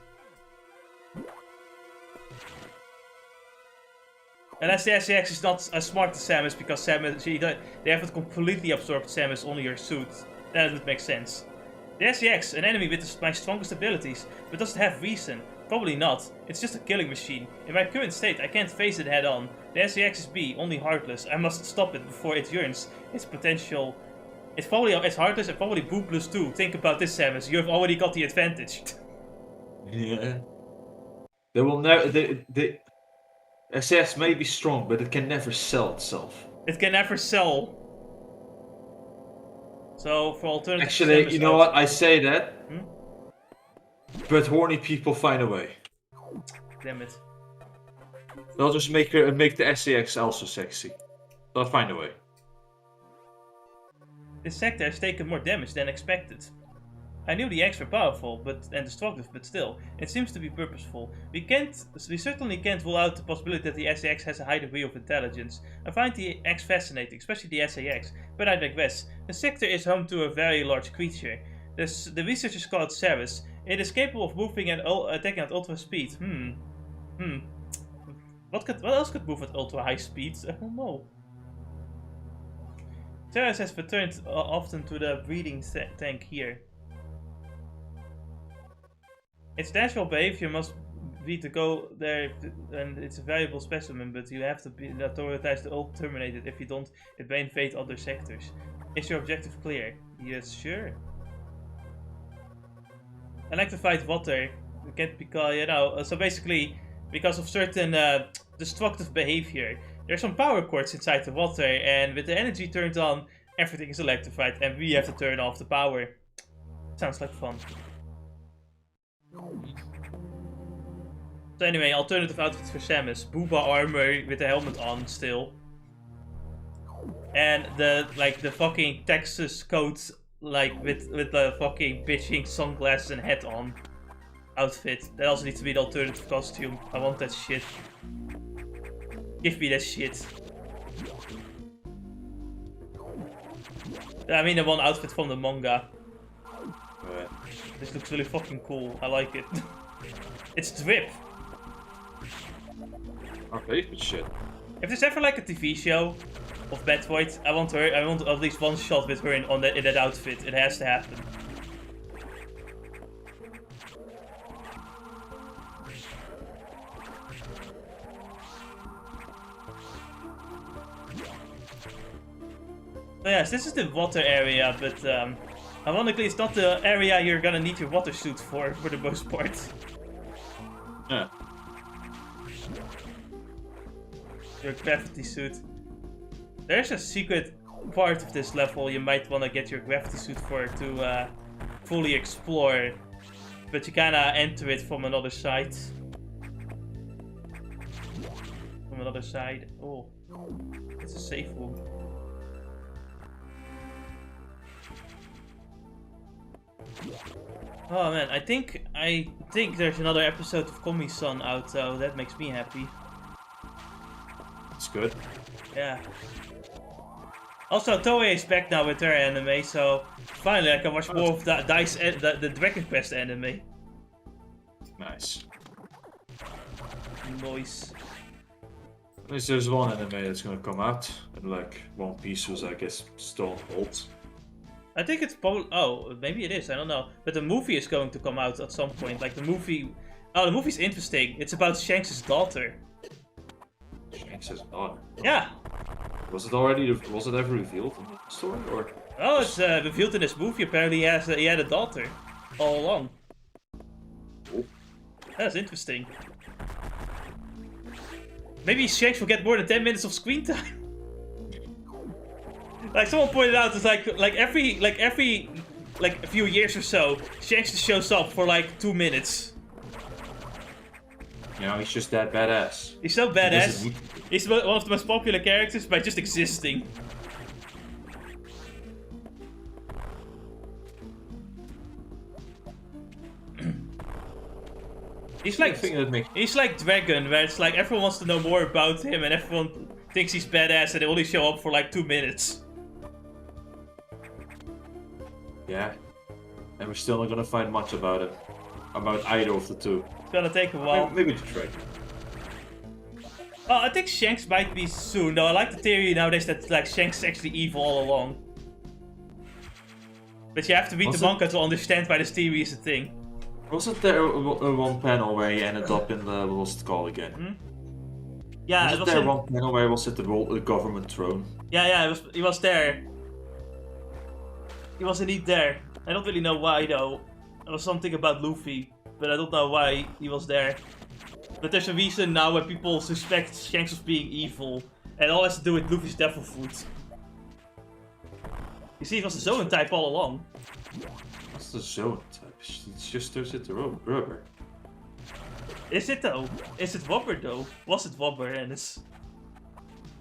Unless the SAX is not as smart as Samus, because they haven't completely absorbed Samus only her suit, then it would make sense. The SAX, an enemy with my strongest abilities, but does it have reason? Probably not. It's just a killing machine. In my current state, I can't face it head on. The SAX is B, only heartless. I must stop it before it yearns its potential. It's heartless and probably boobless too. Think about this, Samus. You have already got the advantage. Yeah. They will never. SAS may be strong, but it can never sell itself. It can never sell. So, for alternative... Actually, you know what? I say that, but horny people find a way. Damn it. They'll just make the SAX also sexy. They'll find a way. This sector has taken more damage than expected. I knew the eggs were powerful and destructive, but still, it seems to be purposeful. We certainly can't rule out the possibility that the SAX has a high degree of intelligence. I find the eggs fascinating, especially the SAX, but I digress. The sector is home to a very large creature. The researchers call it Ceres. It is capable of moving and attacking at ultra speed. What else could move at ultra high speeds? I don't know. Ceres has returned often to the breeding tank here. Its natural behavior must be to go there, and it's a valuable specimen, but you have to prioritize the ult terminated. If you don't, it may invade other sectors. Is your objective clear? Yes, sure. I like to fight water. It can't because, you know, so basically, because of certain destructive behavior, there's some power cords inside the water, and with the energy turned on, everything is electrified, and we have to turn off the power. Sounds like fun. So anyway, alternative outfits for Samus. Booba armor with the helmet on still. And the fucking Texas coat with the fucking bitching sunglasses and hat on outfit. That also needs to be the alternative costume. I want that shit. Give me that shit. I mean the one outfit from the manga. This looks really fucking cool. I like it. It's Drip. Okay, good shit. If there's ever like a TV show of Metroid, I want at least one shot with her in that outfit. It has to happen. So yes, this is the water area, but ironically it's not the area you're gonna need your water suit for the most part. Yeah. Your gravity suit. There's a secret part of this level you might want to get your gravity suit for to fully explore, but you kinda enter it from another side. Oh, it's a safe room. Oh man, I think there's another episode of Komi-san out, so that makes me happy. That's good. Yeah. Also, Toei is back now with their anime, so finally I can watch more of the Dragon Quest anime. Nice. Nice. At least there's one anime that's gonna come out, and like One Piece was, I guess, still on hold. I think it's probably. Oh, maybe it is. I don't know. But the movie is going to come out at some point. Like the movie. Oh, the movie's interesting. It's about Shanks' daughter. Shanks' daughter? Yeah. Was it ever revealed in the story, or? Oh, it's revealed in this movie. Apparently, he had a daughter all along. Oh. That's interesting. Maybe Shanks will get more than 10 minutes of screen time. Like someone pointed out, it's like every a few years or so, Shanks just shows up for like 2 minutes. You know, he's just that badass. He's so badass. He's one of the most popular characters by just existing. He's like Dragon, where it's like everyone wants to know more about him and everyone thinks he's badass and they only show up for like 2 minutes. Yeah, and we're still not gonna find much about it. About either of the two. It's gonna take a while. Maybe the trick. Oh, I think Shanks might be soon, though. I like the theory nowadays that like Shanks is actually evil all along. But you have to read the manga to understand why this theory is a thing. Wasn't there one panel where he ended up in the, what was it called again? Hmm? Yeah, wasn't there one panel where he was at the government throne? Yeah, he was there. He was indeed there. I don't really know why though. It was something about Luffy, but I don't know why he was there. But there's a reason now where people suspect Shanks of being evil, and all has to do with Luffy's devil fruit. You see, he was the Zoan type all along. What's the Zoan type? It just turns into rubber. Is it though? Is it rubber though? Was it rubber and it's...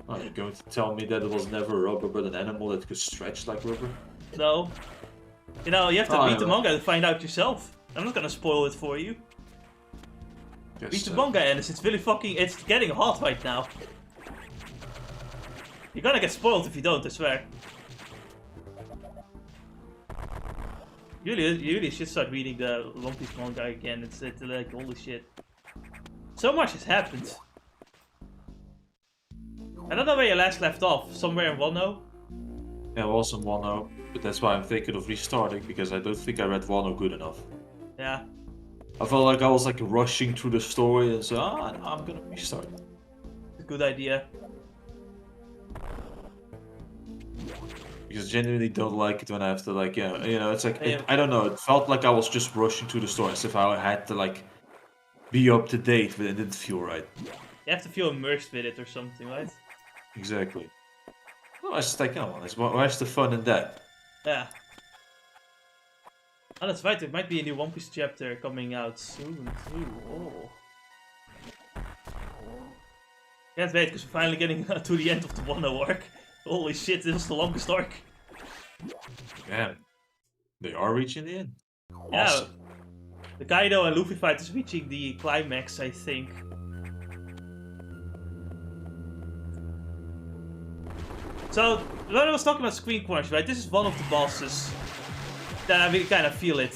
Oh, you're going to tell me that it was never rubber but an animal that could stretch like rubber? No. You know, you have to Oh, read yeah, the well. manga to find out yourself. I'm not gonna spoil it for you. Guess Read the so. manga, and it's really fucking... It's getting hot right now. You're gonna get spoiled if you don't, I swear. You really should start reading the One Piece manga again. It's like, holy shit. So much has happened. I don't know where you last left off. Somewhere in Wano? Yeah, well, some Wano, but that's why I'm thinking of restarting, because I don't think I read Wano good enough. Yeah. I felt like I was like rushing through the story, and so I'm gonna restart. It's a good idea. Because I genuinely don't like it when I have to like, it's like, Yeah. I don't know, it felt like I was just rushing through the story as if I had to like be up to date, but it didn't feel right. You have to feel immersed with it or something, right? Exactly. Well, I just like, where's the fun in that? Yeah. Oh, that's right, there might be a new One Piece chapter coming out soon, too. Oh. Can't wait, because we're finally getting to the end of the Wano arc. Holy shit, this is the longest arc. Man, they are reaching the end. Yeah. Awesome. The Kaido and Luffy fight is reaching the climax, I think. So, when I was talking about screen crunch, right, this is one of the bosses that I really kind of feel it.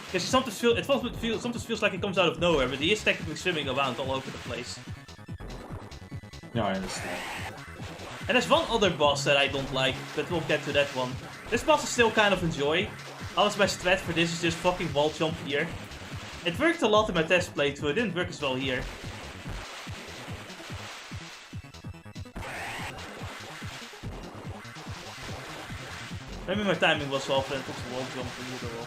Because sometimes sometimes feels like it comes out of nowhere, but he is technically swimming around all over the place. No, I understand. And there's one other boss that I don't like, but we'll get to that one. This boss I still kind of enjoy. Honestly, my strat for this is just fucking wall jump here. It worked a lot in my test playthrough, it didn't work as well here. Maybe my timing was off and it was a wall jump in the middle.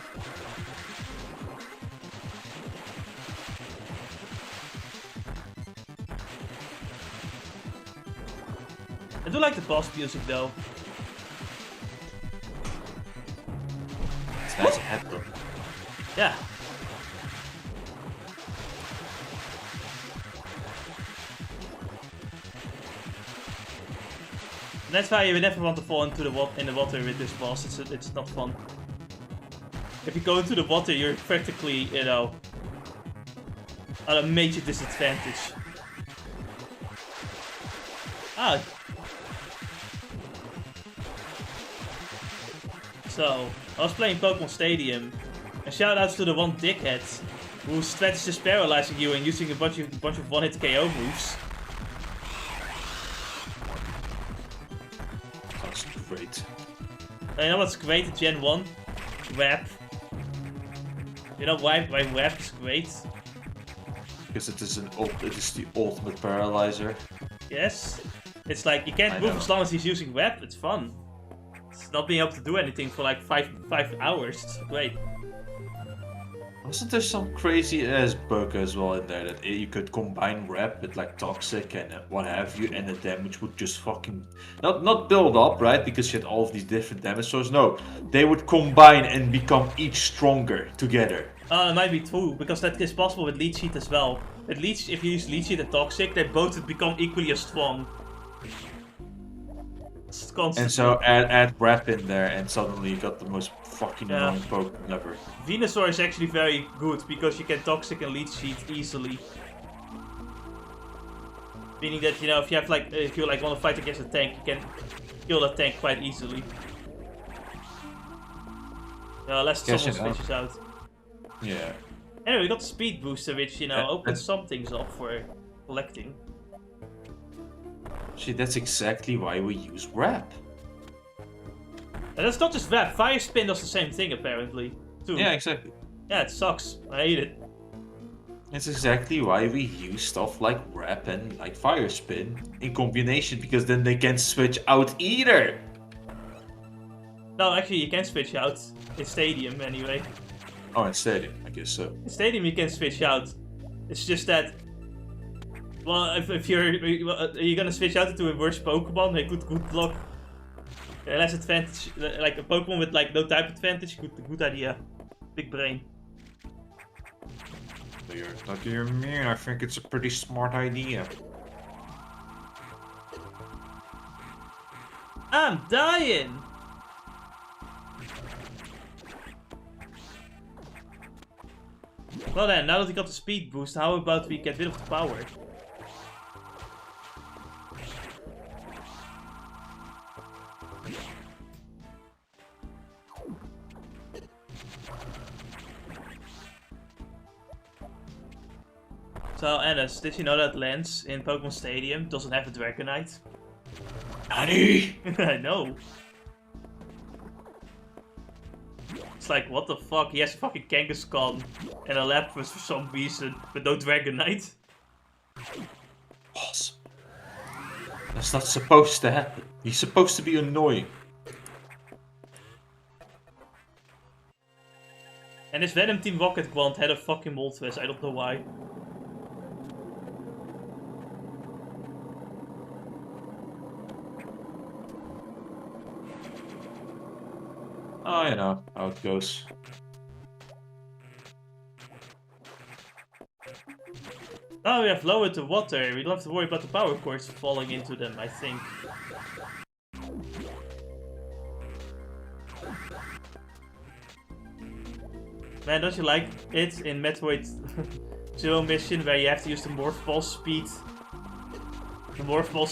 I do like the boss music though. It's nice head though. Yeah. And that's why you never want to fall into the water with this boss. It's not fun. If you go into the water, you're practically, you know, at a major disadvantage. Ah. So, I was playing Pokemon Stadium, and shoutouts to the one dickhead whose strat is just paralyzing you and using a bunch of one-hit KO moves. That's great. And you know what's great at Gen 1? Web. You know why Web is great? Because it is the ultimate paralyzer. Yes. It's like, you can't move as long as he's using Web, it's fun. It's not being able to do anything for like 5 hours, it's great. Wasn't there some crazy ass bug as well in there that you could combine rep with like toxic and what have you, and the damage would just fucking not build up, right? Because you had all of these different damage sources. No, they would combine and become each stronger together. It might be true, because that is possible with Leech Seed as well. With Leech, if you use Leech Seed and Toxic, they both would become equally as strong. It's constant. And so add rep in there, and suddenly you got the most fucking annoying Pokemon ever. Venusaur is actually very good because you can Toxic and Leech Seed easily. Meaning that, you know, if you want to fight against a tank, you can kill that tank quite easily. Unless someone switches out. Yeah. Anyway, we got the speed booster, which, you know, opens some things up for collecting. See, that's exactly why we use rep. And that's not just that. Fire Spin does the same thing, apparently, too. Yeah, exactly. Yeah, it sucks. I hate it. That's exactly why we use stuff like rep and like fire spin in combination, because then they can't switch out either. No, actually, you can switch out in Stadium, anyway. Oh, in Stadium, I guess so. In Stadium, you can switch out. It's just that, well, if you're gonna switch out into a worse Pokemon, hey, good luck. Less advantage, like a Pokemon with like no type advantage, good idea. Big brain. What do you mean? I think it's a pretty smart idea. I'm dying! Well then, now that we got the speed boost, how about we get rid of the power? So, Annis, did you know that Lance in Pokemon Stadium doesn't have a Dragonite? Nani? I know. It's like, what the fuck? He has a fucking Kangaskhan and a Lapras for some reason, but no Dragonite. Awesome. That's not supposed to happen. He's supposed to be annoying. And his Venom Team Rocket Wand had a fucking Moltres, I don't know why. Oh, you know how it goes. Now we have lowered the water, we don't have to worry about the power cords falling into them, I think. Man, don't you like it in Metroid Zero Mission where you have to use the Morph Ball speed? The Morph Ball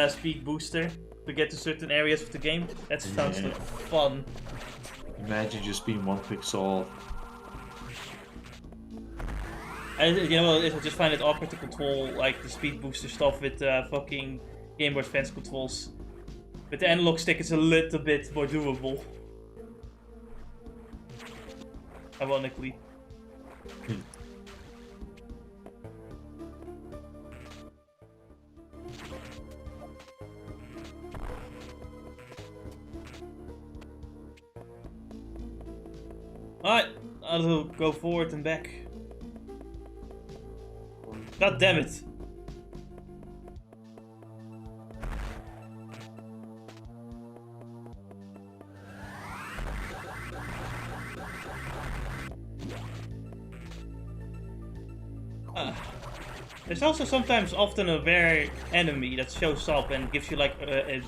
speed booster to get to certain areas of the game? That sounds like fun. Imagine just being one pixel. You know, I just find it awkward to control like the speed booster stuff with fucking Game Boy Advance controls. With the analog stick, it's a little bit more doable. Ironically. Alright, I'll go forward and back. God damn it. There's also sometimes often a rare enemy that shows up and gives you like a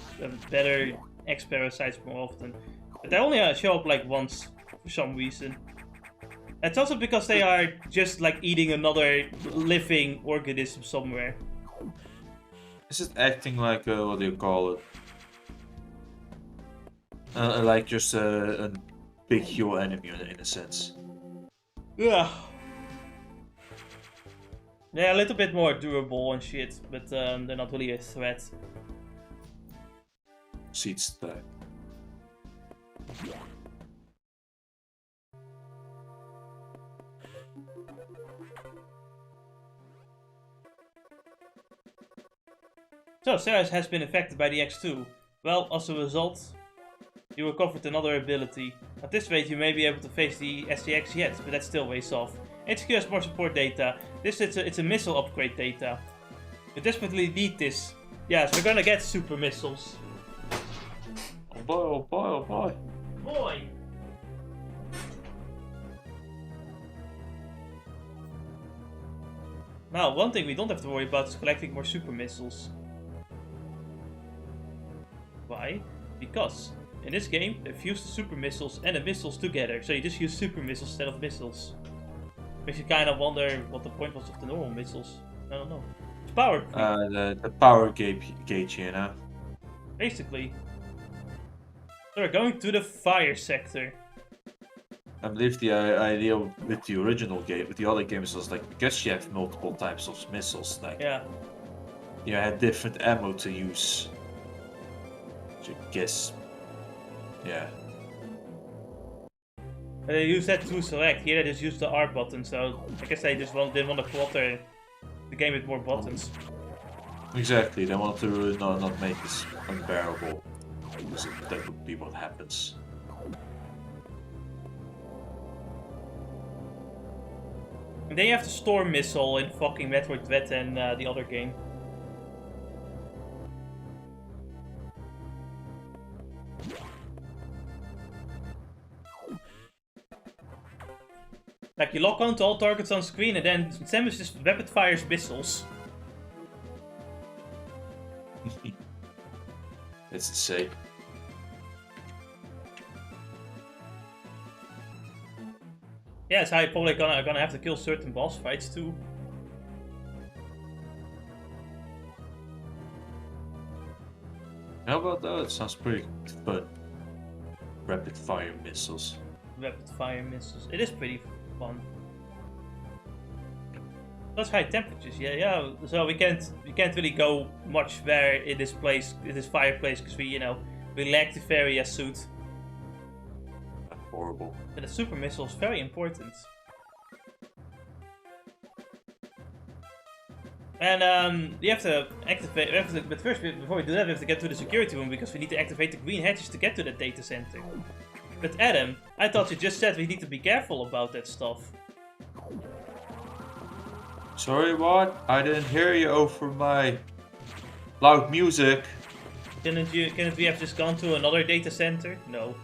better X-Parasites more often. But they only show up like once for some reason. It's also because they are just like eating another living organism somewhere. Is it acting like, what do you call it? Like just a big hero enemy in a sense. Yeah. Yeah, a little bit more durable and shit, but they're not really a threat. Seed stack. So, Ceres has been affected by the X2. Well, as a result, you recovered another ability. At this rate, you may be able to face the STX yet, but that's still ways off. HQ has more support data. It's a missile upgrade data. We desperately need this. Yes, we're gonna get super missiles. Oh boy, oh boy, oh boy. Boy! Now, one thing we don't have to worry about is collecting more super missiles. Why? Because in this game, they fuse the super missiles and the missiles together, so you just use super missiles instead of missiles. Makes you kind of wonder what the point was of the normal missiles. I don't know. It's power creep. The power gauge, you know. Basically. So we're going to the fire sector. I believe the idea with the original game, with the other games, was like because you have multiple types of missiles, like Yeah. you had different ammo to use. Which I guess, yeah. They use that to select. Here they just use the R button, so I guess they just didn't want to clutter the game with more buttons. Exactly, they want to not make this unbearable, because that would be what happens. And then you have the Storm Missile in fucking Metroid Dread and the other game. Like, you lock onto all targets on screen and then Samus just rapid fires missiles. It's insane. Yeah, so I'm probably gonna have to kill certain boss fights too. How about that? It sounds pretty fun. Rapid fire missiles. Rapid fire missiles. It is pretty fun. Those high temperatures, yeah. So we can't really go much further in this fireplace, because we lack the Varia suit. Horrible. But the super missile is very important. And we have to activate. But first, before we do that, we have to get to the security room, because we need to activate the green hatches to get to the data center. But Adam, I thought you just said we need to be careful about that stuff. Sorry, what? I didn't hear you over my loud music. Couldn't we have just gone to another data center? No.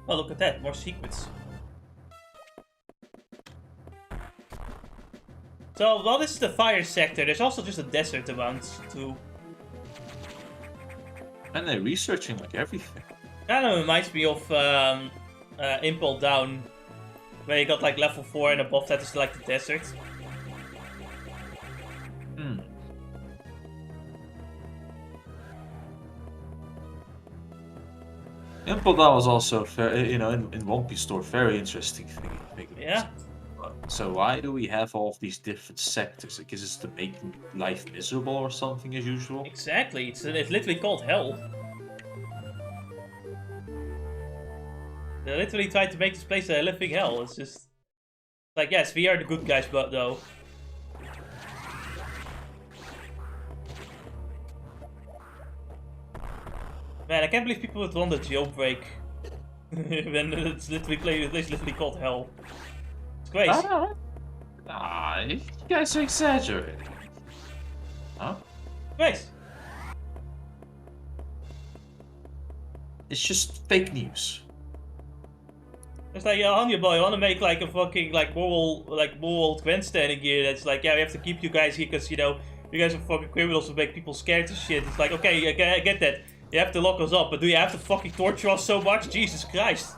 Oh, look at that, more secrets. So, while this is the fire sector, there's also just a desert around, too. And they're researching like everything. Kind of reminds me of Impel Down, where you got like level 4 and above that is like the desert. Hmm. Impel Down was also, in One Piece Store, very interesting thing. Yeah. So why do we have all of these different sectors? I guess it's to make life miserable or something as usual. Exactly. It's literally called hell. They literally tried to make this place a living hell. It's just like, yes, we are the good guys, but though. Man, I can't believe people would want the jailbreak when it's literally called hell. It's crazy. You guys are exaggerating. Huh? Crazy. It's just fake news. It's like, yeah, Hanya boy, I want to make like a fucking moral grandstanding here. That's like, yeah, we have to keep you guys here because you guys are fucking criminals who make people scared of shit. It's like, okay, I get that. You have to lock us up, but do you have to fucking torture us so much? Jesus Christ.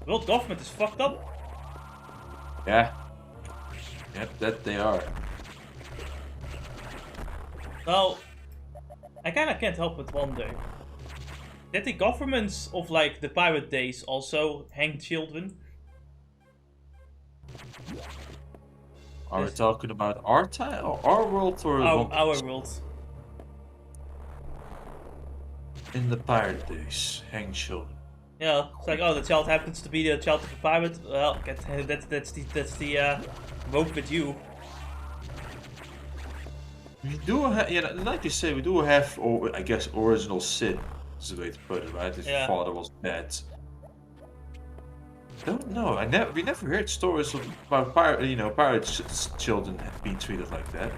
The world government is fucked up. Yeah. Yep, that they are. Well, I kinda can't help but wonder. Did the governments of like the pirate days also hang children? Are we talking about our time or our world or our world? In the pirate days, hang children. Yeah, it's like, oh, the child happens to be the child of a pirate. Well, that's the vote with you. We do have, like you say, we do have, I guess, original sin. Is the way to put it, right? His father was dead. Don't know. We never heard stories about pirate children being treated like that.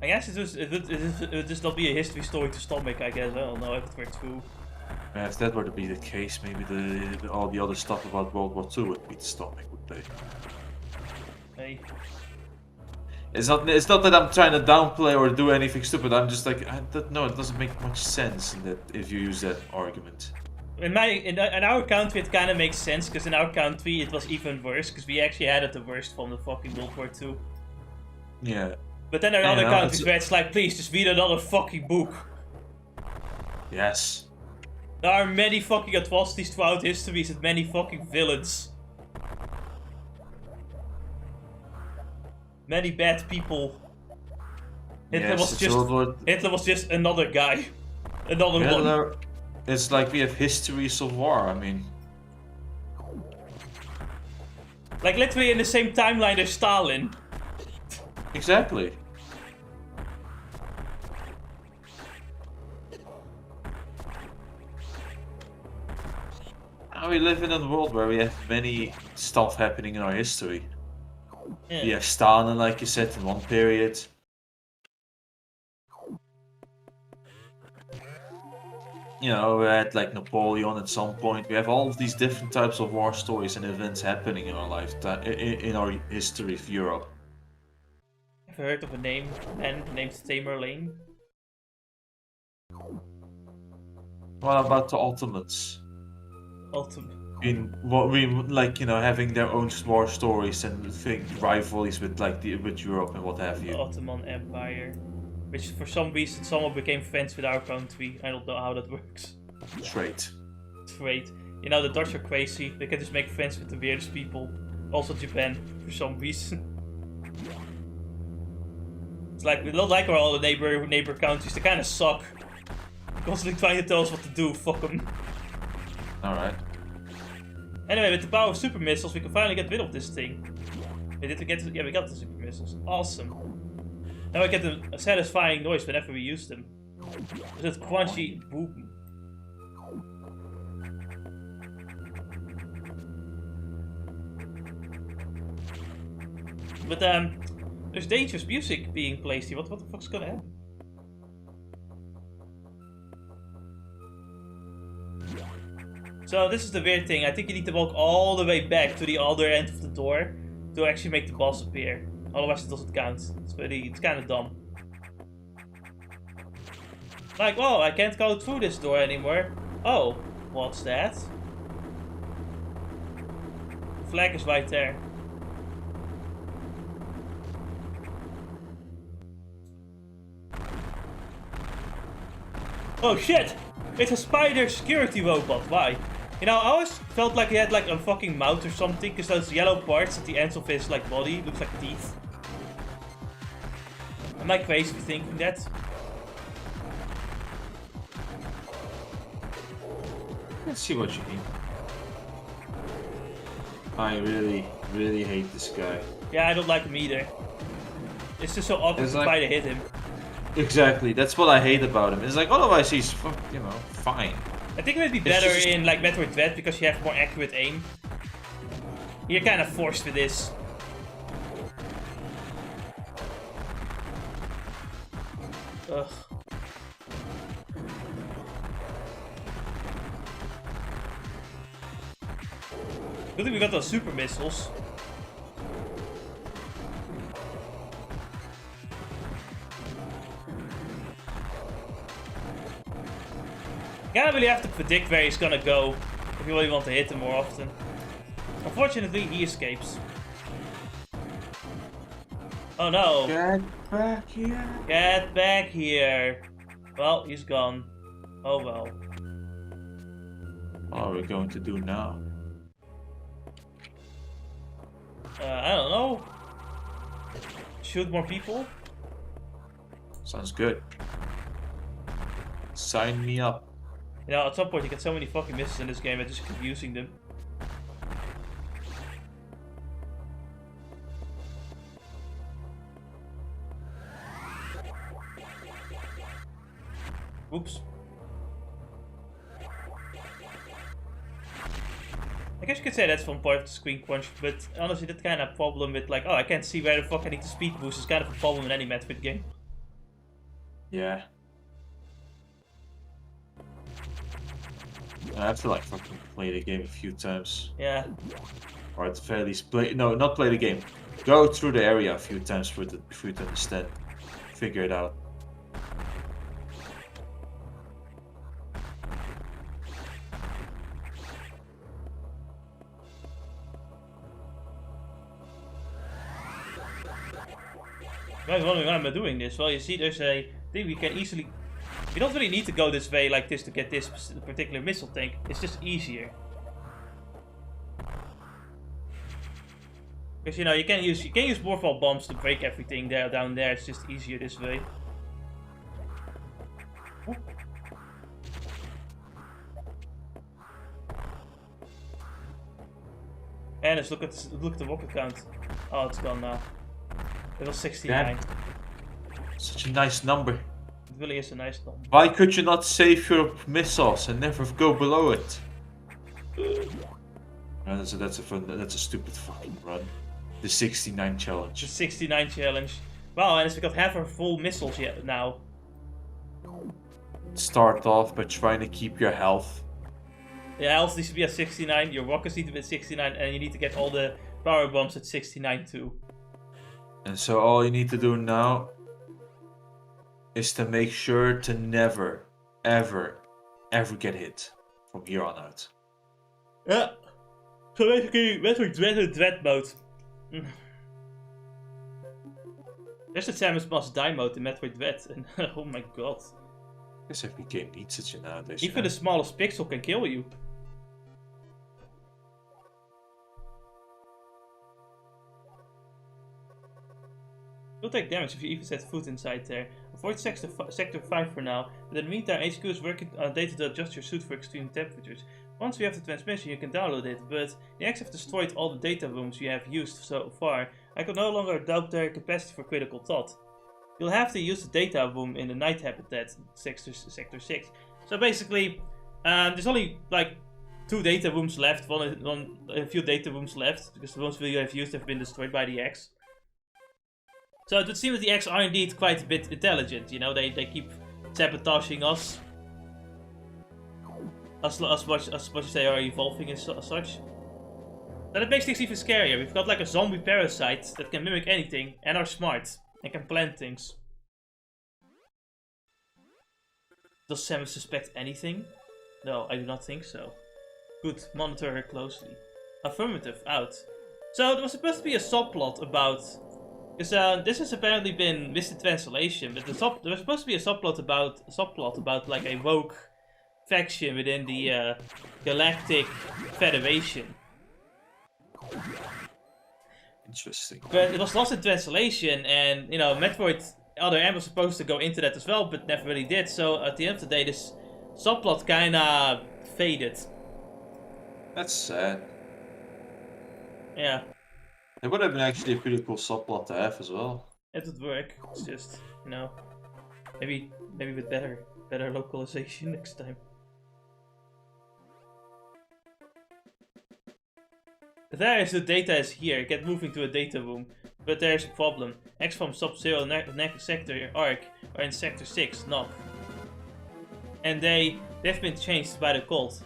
I guess it would just not be a history story to stomach. I guess I don't know if it were true. If that were to be the case, maybe all the other stuff about World War II would be the stomach, would they? Hey. It's not that I'm trying to downplay or do anything stupid. I'm just like, no, it doesn't make much sense in that if you use that argument. In our country, it kind of makes sense because in our country it was even worse because we actually had it the worst from the fucking World War II. Yeah. But then there are other countries where it's like, please, just read another fucking book. Yes. There are many fucking atrocities throughout history and many fucking villains. Many bad people. Hitler was just another guy. Another one. It's like we have histories of war, I mean. Like literally in the same timeline as Stalin. Exactly. We live in a world where we have many stuff happening in our history. Yeah. We have Stalin, like you said, in one period. You know, we had like Napoleon at some point. We have all of these different types of war stories and events happening in our lifetime, in our history of Europe. I've heard of a man named Tamerlane. What about the Ottomans? In what we like, you know, having their own war stories and rivalries with with Europe and what have you. The Ottoman Empire, which for some reason someone became friends with our country. I don't know how that works. Trade. Trade. You know, the Dutch are crazy. They can just make friends with the weirdest people. Also Japan, for some reason. It's like, we don't like all the neighbor countries. They kind of suck. Constantly trying to tell us what to do. Fuck them. Alright. Anyway, with the power of super missiles, we can finally get rid of this thing. Wait, did we get? Yeah, we got the super missiles. Awesome. Now we get a satisfying noise whenever we use them. It's that crunchy boom. But there's dangerous music being placed here. What the fuck's gonna happen? So this is the weird thing. I think you need to walk all the way back to the other end of the door to actually make the boss appear. Otherwise it doesn't count. It's kind of dumb. Like, whoa, I can't go through this door anymore. Oh, what's that? The flag is right there. Oh shit! It's a spider security robot. Why? You know, I always felt like he had like a fucking mouth or something, because those yellow parts at the ends of his like body looks like teeth. Am I crazy for thinking that? Let's see what you mean. I really hate this guy. Yeah, I don't like him either. It's just so awkward to try to hit him. Exactly, that's what I hate about him. It's like, otherwise he's, you know, fine. I think it would be better in like Metroid Dread because you have more accurate aim. You're kind of forced with this. Ugh. Good thing we got those super missiles. You kind of really have to predict where he's gonna go if you really want to hit him more often. Unfortunately, he escapes. Oh no! Get back here! Get back here! Well, he's gone. Oh well. What are we going to do now? I don't know. Shoot more people? Sounds good. Sign me up. You know, at some point you get so many fucking misses in this game, I just keep using them. Oops. I guess you could say that's from part of the screen crunch, but honestly that kind of problem with like, oh, I can't see where the fuck I need to speed boost is kind of a problem in any Metroid game. Yeah. I have to like fucking play the game a few times. Yeah. Or at the very least play, no, not play the game. Go through the area a few times for you to understand. Figure it out. I was wondering why am I doing this? Well, you see, there's a thing we can easily. You don't really need to go this way like this to get this particular missile tank. It's just easier. Because you know you can use morphal bombs to break everything down there. It's just easier this way. Ooh. And let's look at the rocket count. Oh, it's gone now. It was 69. Damn. Such a nice number. It really is a nice number. Why could you not save your missiles and never go below it? That's a stupid fucking run. The 69 challenge. The 69 challenge. Wow, and we got half our full missiles yet now. Start off by trying to keep your health. Yeah, health needs to be at 69, your rockets need to be at 69, and you need to get all the power bombs at 69 too. And so all you need to do now is to make sure to never, ever, ever get hit from here on out. Yeah. So basically, Metroid Dread mode. There's the Samus Must Die mode in Metroid Dread, and oh my god. I guess every game needs it nowadays. Even the smallest pixel can kill you. You'll take damage if you even set foot inside there. Avoid sector 5 for now, but in the meantime HQ is working on data to adjust your suit for extreme temperatures. Once we have the transmission you can download it, but the X have destroyed all the data rooms you have used so far. I can no longer doubt their capacity for critical thought. You'll have to use the data room in the night habitat, sector 6. So basically, there's only like 2 data rooms left, a few data rooms left, because the ones you have used have been destroyed by the X. So it would seem that the X are indeed quite a bit intelligent, you know, they keep sabotaging us. As much as they are evolving and such. But it makes things even scarier. We've got like a zombie parasite that can mimic anything and are smart and can plan things. Does Samus suspect anything? No, I do not think so. Good, monitor her closely. Affirmative, out. So there was supposed to be a subplot about... Because this has apparently been missed in translation, but there was supposed to be a subplot about like a rogue faction within the Galactic Federation. Interesting. But it was lost in translation, and you know, Metroid Other M was supposed to go into that as well, but never really did. So at the end of the day, this subplot kinda faded. That's sad. Yeah. It would have been actually a pretty cool subplot to have as well. It would work. It's just, you know, maybe with better localization next time. There is the data is here. Get moving to a data room. But there's a problem. X from Sub-Zero sector Arc are in sector 6, Knock. And they've been changed by the cult.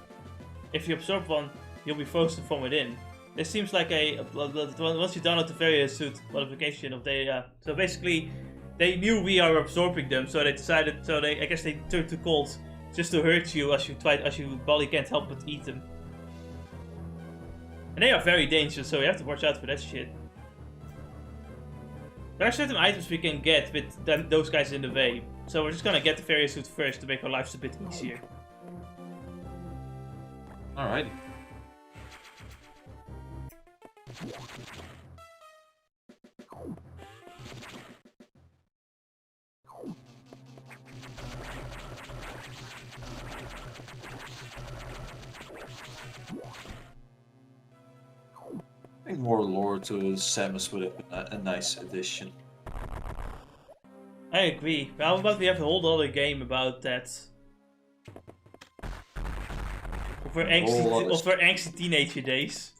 If you absorb one, you'll be frozen from within. This seems like once you download the various suit modification of the so basically they knew we are absorbing them, so they decided, I guess they turned to cult just to hurt you as you body can't help but eat them. And they are very dangerous, so you have to watch out for that shit. There are certain items we can get with those guys in the way, so we're just gonna get the various suit first to make our lives a bit easier. Alrighty. I think more lore to Samus would have been a nice addition. I agree. How about we have a whole other game about that? Of her angsty teenager days.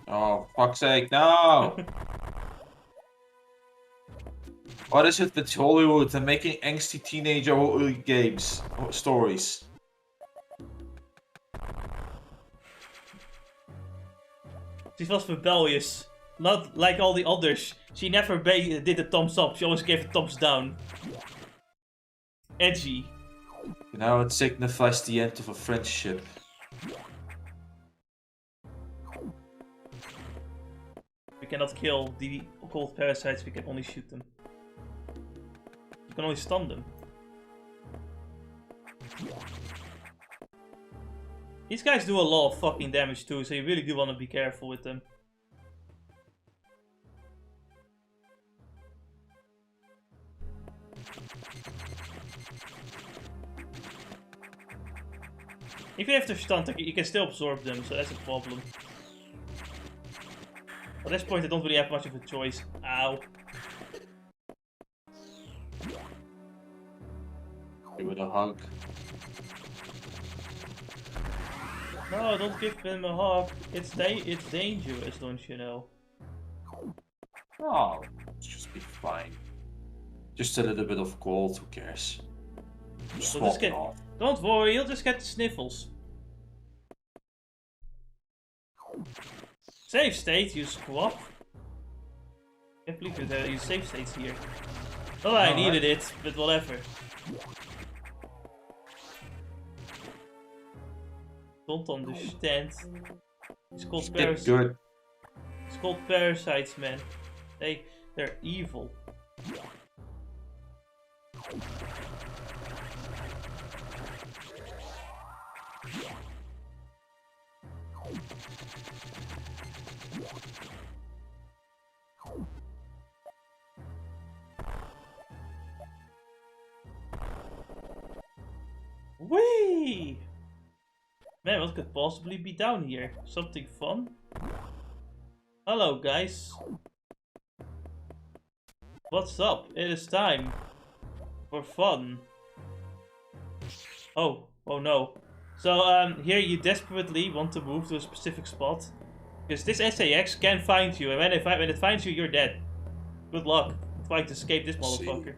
Oh, fuck's sake, no! What is it with Hollywood and making angsty teenager games, stories? She was rebellious. Not like all the others. She never did a thumbs up, she always gave a thumbs down. Edgy. Now it signifies the end of a friendship. We cannot kill the occult parasites, we can only shoot them. You can only stun them. These guys do a lot of fucking damage too, so you really do want to be careful with them. If you have to stun, you can still absorb them, so that's a problem. At this point I don't really have much of a choice. Ow. Give it a hug. No, don't give him a hug. It's dangerous, don't you know? Oh, it's just be fine. Just a little bit of cold, who cares? Just We'll just walk it get... off. Don't worry, he'll just get the sniffles. Save state, you squab. Can't believe that you save states here. Well, I needed it, but whatever. Don't understand. It's called parasites. Good. It's called parasites, man. They're evil. Whee! Man, what could possibly be down here? Something fun? Hello, guys. What's up? It is time for fun. Oh no. So, here you desperately want to move to a specific spot. Because this SAX can find you, and when it finds you, you're dead. Good luck trying to escape this motherfucker.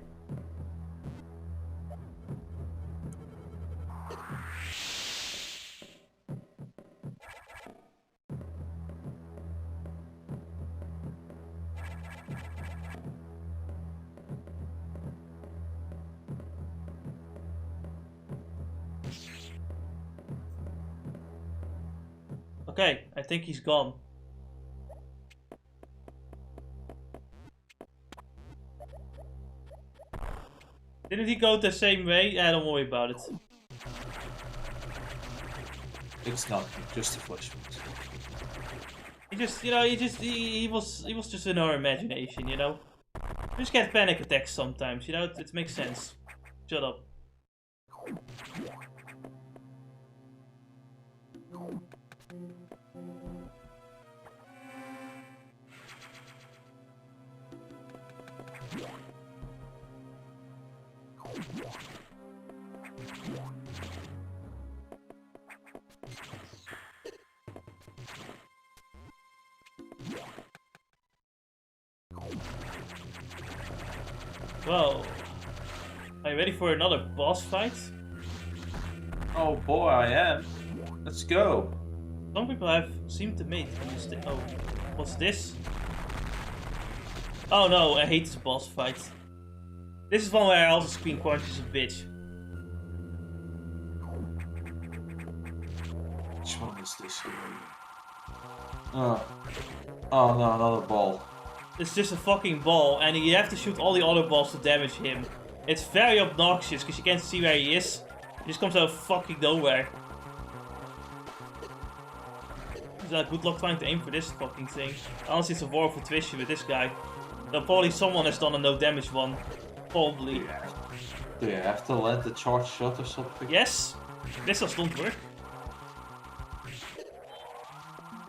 Okay, I think he's gone. Didn't he go the same way? Yeah, don't worry about it. It's not just a flash. He just, you know, he was just in our imagination, you know. We just get panic attacks sometimes, you know. It makes sense. Shut up. Well, are you ready for another boss fight? Oh boy, I am. Let's go. Some people have seemed to mate on this. Oh, what's this? Oh no, I hate this boss fight. This is one where I also scream Quanch is a bitch. Which one is this here? Oh no, another ball. It's just a fucking ball, and you have to shoot all the other balls to damage him. It's very obnoxious because you can't see where he is. He just comes out of fucking nowhere. Good luck trying to aim for this fucking thing. Honestly, it's a war of attrition with this guy. Though probably someone has done a no damage one. Probably. Do you have to land the charge shot or something? Yes! Missiles don't work.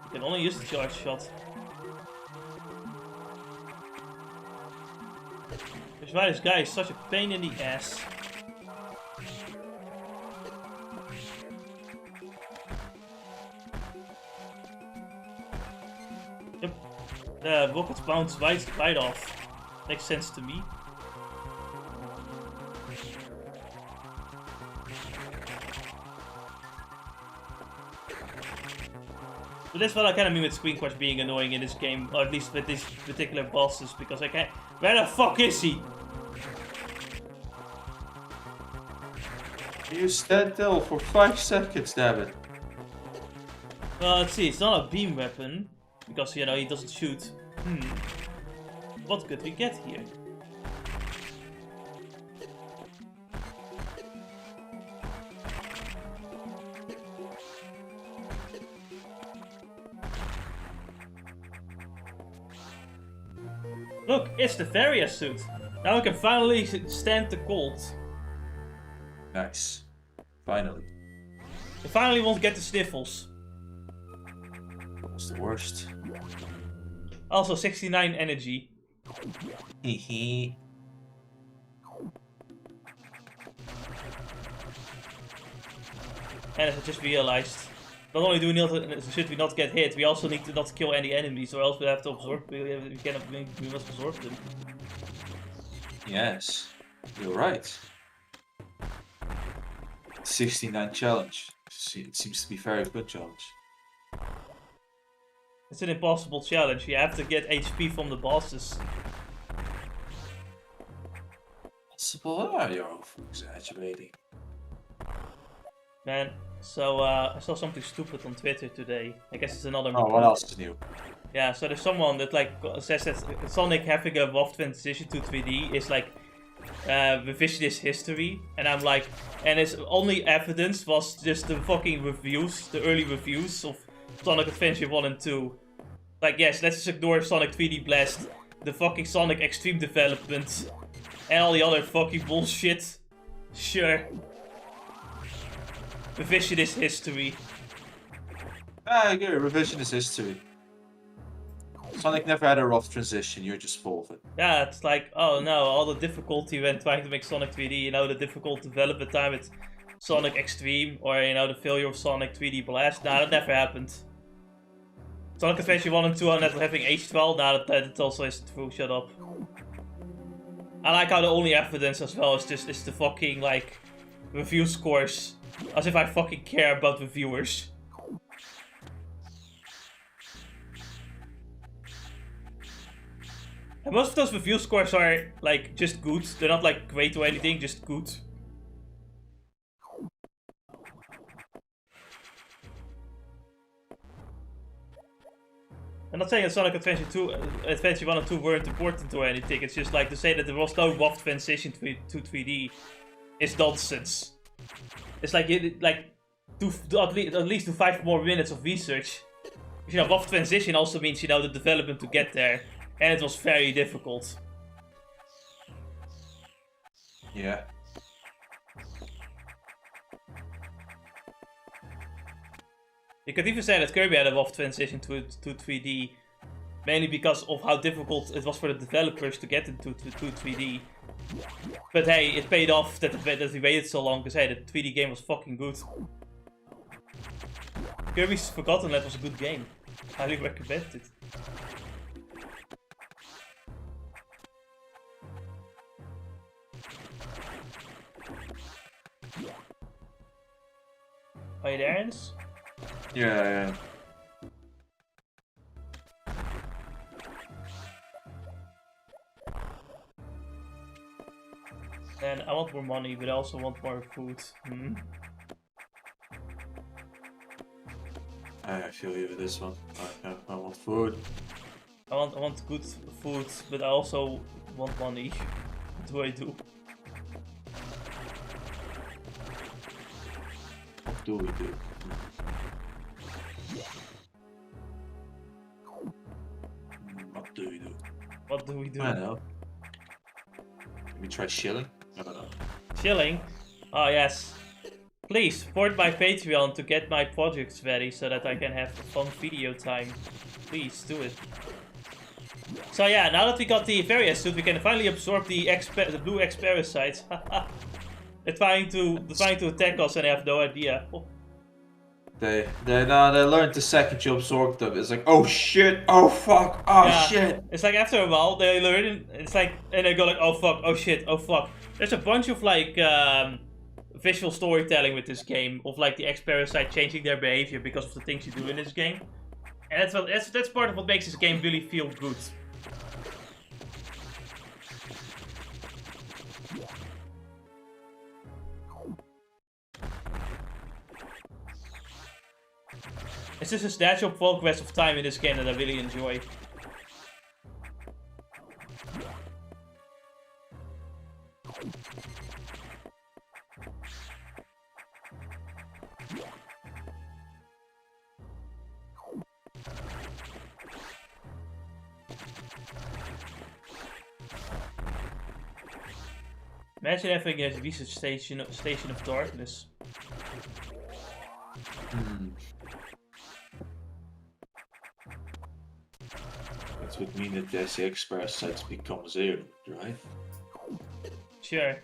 You can only use the charge shot. That's why this guy is such a pain in the ass. Yep. The rockets bounce right off. Makes sense to me. So that's what I kind of mean with Screen Crush being annoying in this game, or at least with these particular bosses, because I can't... Where the fuck is he? You stand still for 5 seconds, damn it. Well, let's see, it's not a beam weapon, because, you know, he doesn't shoot. What could we get here? Look, it's the Varia suit. Now we can finally stand the cold. Nice. Finally. We finally won't get the sniffles. That was the worst. Also 69 energy. Hehe. And as I just realized, not only do we not should we not get hit, we also need to not kill any enemies, or else we have to absorb. We must absorb them. Yes, you're right. 69 challenge. It seems to be a very good challenge. It's an impossible challenge. You have to get HP from the bosses. Possible? You're over-exaggerating. Man, so I saw something stupid on Twitter today. I guess it's another. Oh, what else is new? Yeah, so there's someone that like says that Sonic having a WoW transition to 3D is like revisionist history, and I'm like, and his only evidence was just the fucking reviews, the early reviews of Sonic Adventure 1 and 2. Like, yes, let's just ignore Sonic 3D Blast, the fucking Sonic Extreme development, and all the other fucking bullshit. Sure. Revisionist history. I agree, revisionist history. Sonic never had a rough transition, you're just full of it. Yeah, it's like, oh no, all the difficulty when trying to make Sonic 3D, you know, the difficult development time with Sonic Extreme, or, you know, the failure of Sonic 3D Blast. Nah, that never happened. Sonic Adventure 1 and 2 are never having aged well. Nah, that also isn't true, shut up. I like how the only evidence as well is the fucking, like, review scores. As if I fucking care about reviewers. And most of those review scores are, like, just good. They're not, like, great or anything, just good. I'm not saying that Sonic Adventure 1 and 2 weren't important or anything. It's just, like, to say that there was no WoW transition to 3D is nonsense. It's like, at least do 5 more minutes of research. You know, WoW transition also means, you know, the development to get there. And it was very difficult. Yeah. You could even say that Kirby had a rough transition to 3D. Mainly because of how difficult it was for the developers to get into 3D. But hey, it paid off that we waited so long, because hey, the 3D game was fucking good. Kirby's Forgotten Land was a good game. Highly recommend it. Are you there, Ernst? Yeah. And I want more money, but I also want more food. I feel you with this one. I want food. I want good food, but I also want money. What do I do? What do we do? What do we do? What do we do? I don't know. Maybe try shilling? I don't know. Chilling? Oh yes. Please support my Patreon to get my projects ready so that I can have fun video time. Please do it. So yeah, now that we got the various suit, we can finally absorb the blue X-parasites. They're trying to attack us and I have no idea. Oh. They learned the second you absorb them. It's like, oh shit, oh fuck, oh yeah, shit. It's like after a while they learn. It's like, and they go like, oh fuck, oh shit, oh fuck. There's a bunch of like visual storytelling with this game of like the X-parasite changing their behavior because of the things you do in this game, and that's part of what makes this game really feel good. It's just this natural progress of time in this game that I really enjoy. Imagine having a research station of darkness. That would mean that the X-parasites become zero, right? Sure.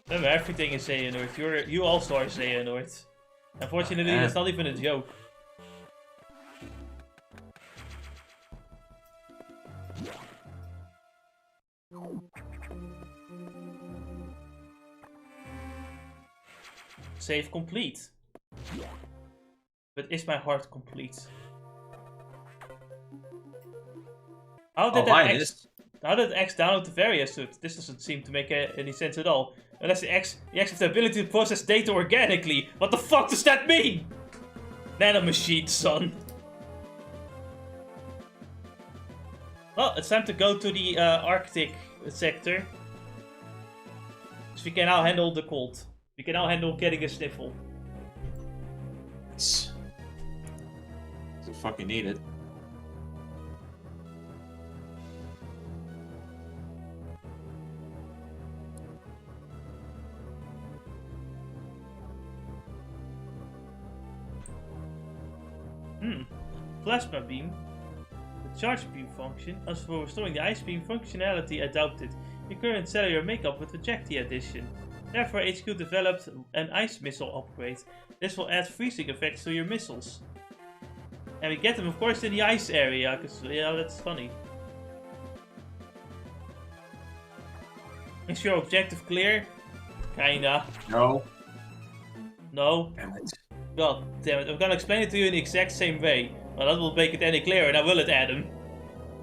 Remember, everything is Xehanort. You also are Xehanort. Unfortunately, that's not even a joke. Save complete. But is my heart complete? How did the X download the Varia suit? This doesn't seem to make any sense at all. Unless the X has the ability to process data organically. What the fuck does that mean? Nanomachine, son. Well, it's time to go to the Arctic sector. So we can now handle the cold. We can now handle getting a sniffle. It's fucking needed. Plasma beam. The charge beam function. As for restoring the ice beam functionality adopted, your current cellular makeup with the Jacti addition. Therefore, HQ developed an ice missile upgrade. This will add freezing effects to your missiles. And we get them, of course, in the ice area, because, yeah, that's funny. Is your objective clear? Kinda. No. No? Damn it. God damn it, I'm gonna explain it to you in the exact same way. Well, that will make it any clearer, now will it, Adam?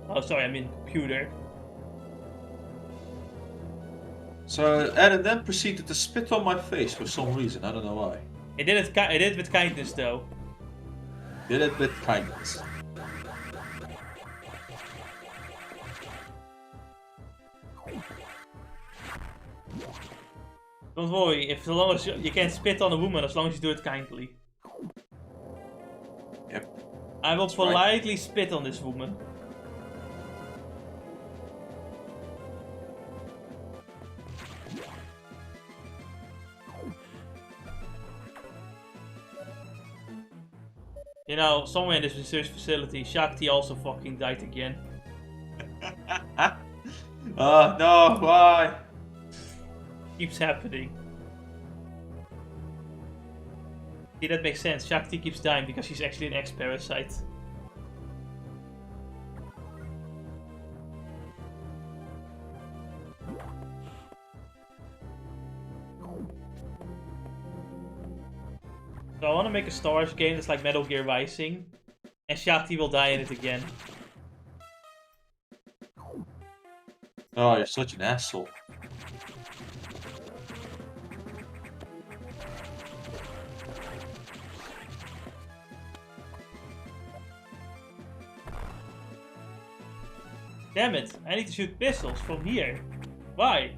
Oh, sorry, I mean computer. So Adam then proceeded to spit on my face for some reason, I don't know why. It did it with kindness, though. Did it with kindness. Don't worry, if so long as you can spit on a woman as long as you do it kindly. Yep. I will politely spit on this woman. You know, somewhere in this research facility, Shakti also fucking died again. Oh no, why? Keeps happening. See, that makes sense. Shakti keeps dying because she's actually an ex-parasite. So I want to make a Star Wars game that's like Metal Gear Rising, and Shakti will die in it again. Oh, you're such an asshole. Damn it, I need to shoot missiles from here. Why?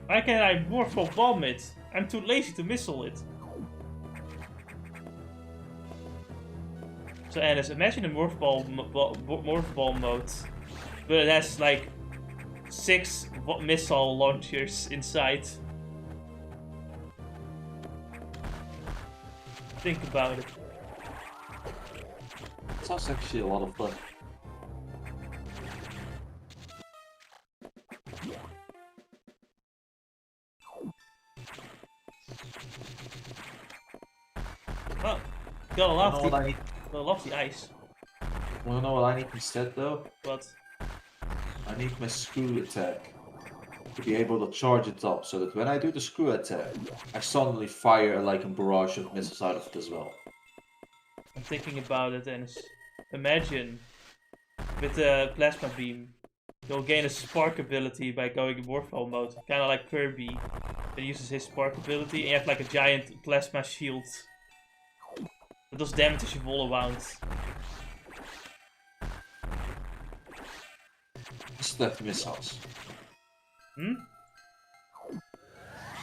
Why can't I morpho bomb it? I'm too lazy to missile it. So Alice, imagine a morph ball mode, but it has like 6 missile launchers inside. Think about it. Sounds actually a lot of fun. Oh, gotta love the ice. Wanna know what I need instead though? What? I need my screw attack to be able to charge it up so that when I do the screw attack, I suddenly fire like a barrage of missiles out of it as well. I'm thinking about it, and imagine with the plasma beam, you'll gain a spark ability by going in morpho mode, kind of like Kirby that uses his spark ability, and you have like a giant plasma shield that does damage as you roll around. Just left missiles.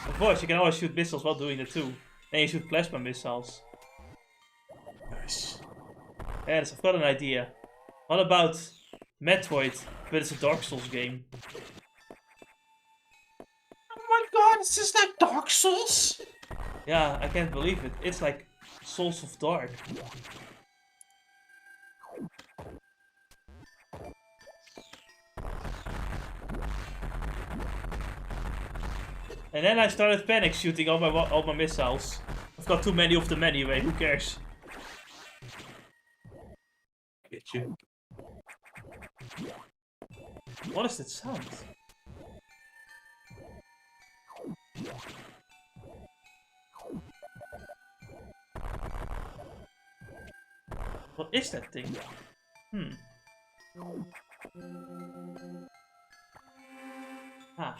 Of course, you can always shoot missiles while doing it too. Then you shoot plasma missiles. Nice. Yes, I've got an idea. What about Metroid, but it's a Dark Souls game? Oh my god, is this like Dark Souls? Yeah, I can't believe it. It's like Souls of Dark. And then I started panic shooting all my missiles. Of got too many of them anyway, who cares? Get you. What is that sound? What is that thing? Ah.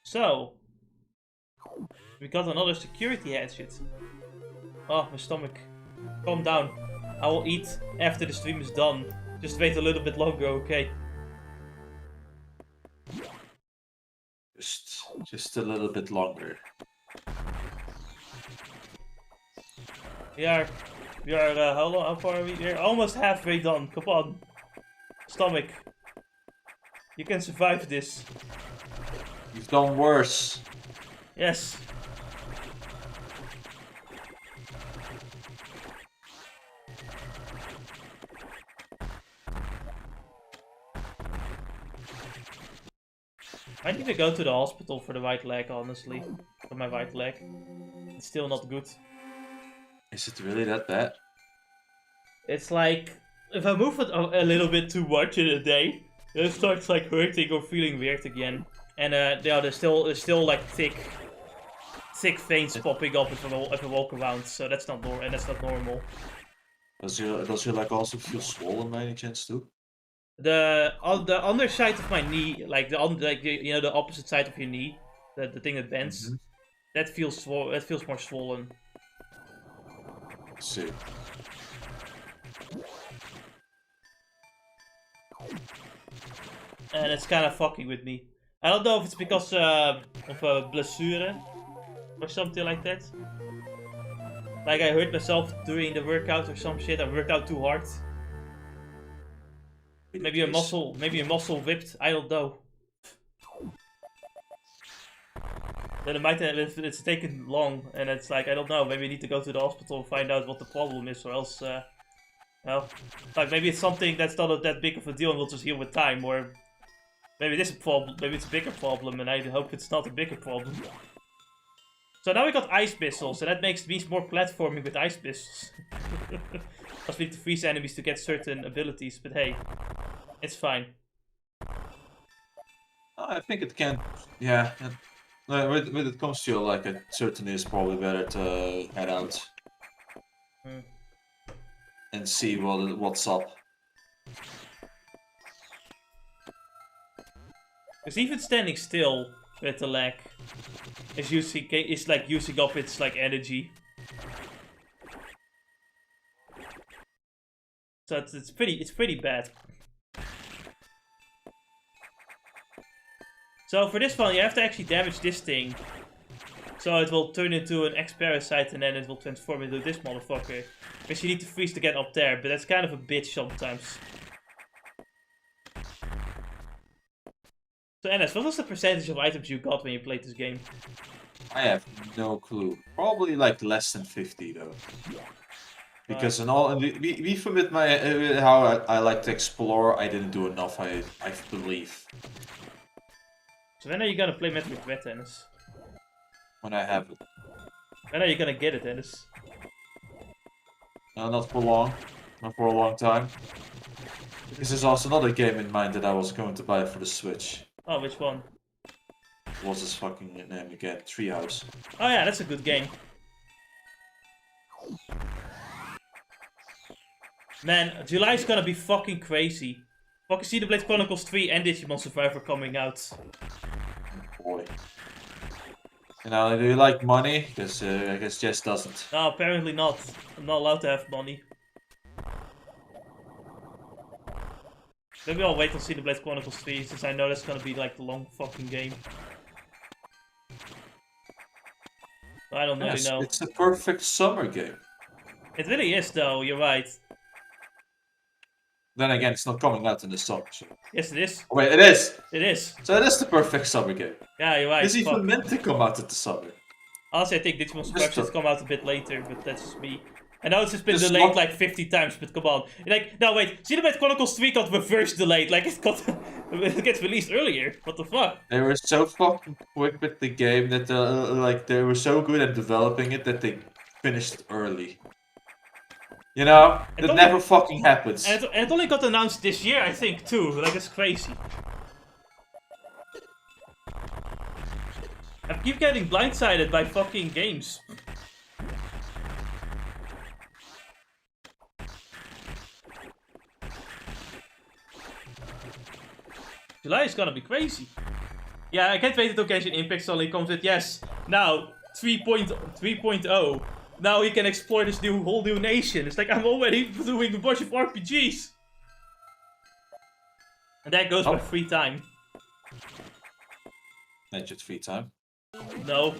So, we got another security hatchet. Oh, my stomach. Calm down. I will eat after the stream is done. Just wait a little bit longer, okay? Just a little bit longer. We are how far are we? We're almost halfway done. Come on. Stomach. You can survive this. You've done worse. Yes. I need to go to the hospital for the right leg, honestly. For my right leg. It's still not good. Is it really that bad? It's like, if I move it a little bit too much in a day, it starts like hurting or feeling weird again. And yeah, there's still like thick veins popping up if I walk around, so that's not normal. Does your leg also feel swollen by any chance too? On the underside of my knee, like the opposite side of your knee, the thing that bends, that feels more swollen. Let's see. And it's kind of fucking with me. I don't know if it's because of a blessure or something like that. Like I hurt myself during the workout or some shit. I worked out too hard. Maybe a muscle whipped. I don't know. Then it might have, it's taken long, and it's like I don't know. Maybe I need to go to the hospital and find out what the problem is, or else, well, like maybe it's something that's not that big of a deal and we'll just heal with time, or maybe this is a problem. Maybe it's a bigger problem, and I hope it's not a bigger problem. So now we got ice missiles, and that means more platforming with ice missiles. Because we need to freeze enemies to get certain abilities, but hey, it's fine. I think it can, yeah. When it comes to like, it certainly is probably better to head out and see what's up. Because even standing still with the leg is like using up its like energy. So it's pretty bad. So for this one, you have to actually damage this thing. So it will turn into an X-Parasite and then it will transform into this motherfucker. Because you need to freeze to get up there, but that's kind of a bitch sometimes. So Ennis, what was the percentage of items you got when you played this game? I have no clue. Probably like less than 50 though. Because in all, even with my how I like to explore, I didn't do enough. I believe. So when are you gonna play Metroid Red, Ennis? When I have it. When are you gonna get it, Ennis? No, not for long. Not for a long time. Because there's also another game in mind that I was going to buy for the Switch. Oh, which one? What's his fucking name again? Treehouse. Oh yeah, that's a good game. Man, July's gonna be fucking crazy. Fucking Xenoblade Chronicles 3 and Digimon Survivor coming out. Boy. You know, do you like money? Because I guess Jess doesn't. No, apparently not. I'm not allowed to have money. Maybe I'll wait till Xenoblade Chronicles 3 since I know that's gonna be like the long fucking game. I don't really know. It's the perfect summer game. It really is though, you're right. Then again, it's not coming out in the summer. So. Yes, it is. Oh, wait, it is! It is. So it is the perfect summer game. Yeah, you're right. It's even meant to come out in the summer. Honestly, I think Digimon Survivor should come out a bit later, but that's just me. I know it's just been delayed like 50 times, but come on. Like, no, wait. Xenoblade Chronicles 3 got reverse delayed. Like, it gets released earlier. What the fuck? They were so fucking quick with the game that like they were so good at developing it that they finished early. You know, that never fucking happens. And it only got announced this year, I think, too. Like, it's crazy. I keep getting blindsided by fucking games. July is gonna be crazy. Yeah, I can't wait until Genshin Impact suddenly comes with, yes, now 3.0. Now he can explore this whole new nation. It's like, I'm already doing a bunch of RPGs. And that goes by free time. Not just free time. No.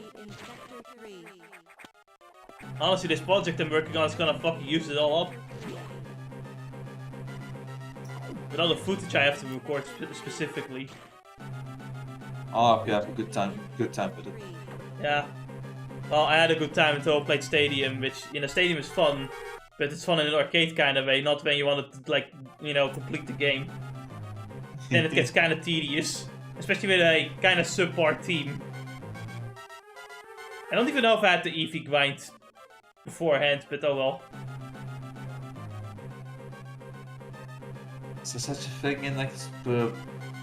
Honestly, this project I'm working on is gonna fucking use it all up. With all the footage I have to record specifically. Oh, you have a good time with it. Yeah. Well, I had a good time until I played Stadium, which, you know, Stadium is fun, but it's fun in an arcade kind of way, not when you want to, like, you know, complete the game. Then it gets kind of tedious, especially with a kind of subpar team. I don't even know if I had the Eevee grind beforehand, but oh well. Is there such a thing in like the...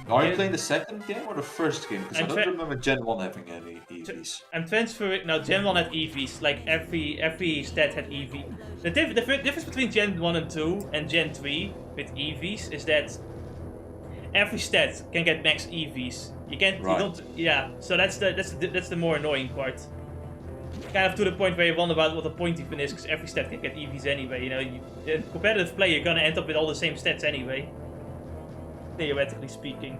Are you playing the second game or the first game? Because I don't remember Gen 1 having any Eevees. I'm transferring... No, Gen 1 had Eevees. Like, every stat had Eevee. The difference between Gen 1 and 2 and Gen 3 with Eevees is that every stat can get max Eevees. You can't... Right. You don't... Yeah, so that's the more annoying part. Kind of to the point where you wonder about what the point even is, because every stat can get Eevees anyway. You know, in competitive play, you're gonna end up with all the same stats anyway. Theoretically speaking.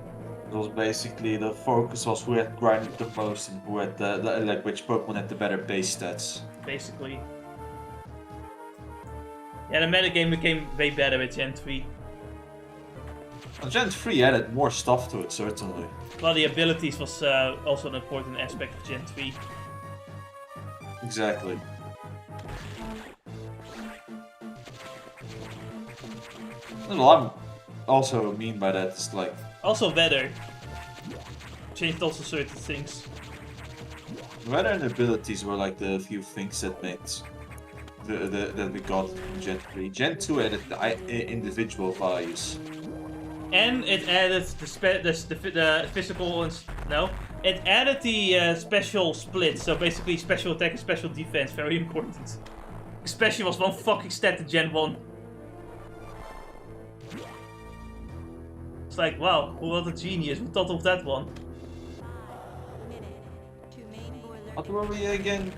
It was basically the focus was who had grinded the most and who had like which Pokemon had the better base stats. Basically. Yeah, the metagame became way better with Gen 3. Well, Gen 3 added more stuff to it, certainly. Well, the abilities was also an important aspect of Gen 3. Exactly. Well, I'm also mean by that is like... Also weather. Changed also certain things. Weather and abilities were like the few things that made... that we got in Gen 3. Gen 2 added the individual values. And it added the physical... No. It added the special split, so basically special attack and special defense, very important. Special was one fucking stat in Gen 1. It's like, wow, what a genius, who thought of that one? What were we again?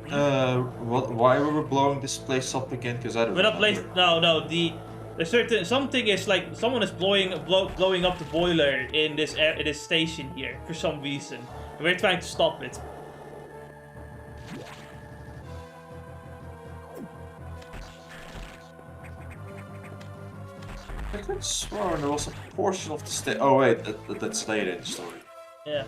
Why were we blowing this place up again? Because I don't know. Something is like, someone is blowing up the boiler in this station here, for some reason. And we're trying to stop it. I could have sworn there was a portion of the state. Oh wait, that's later in the story. Yeah.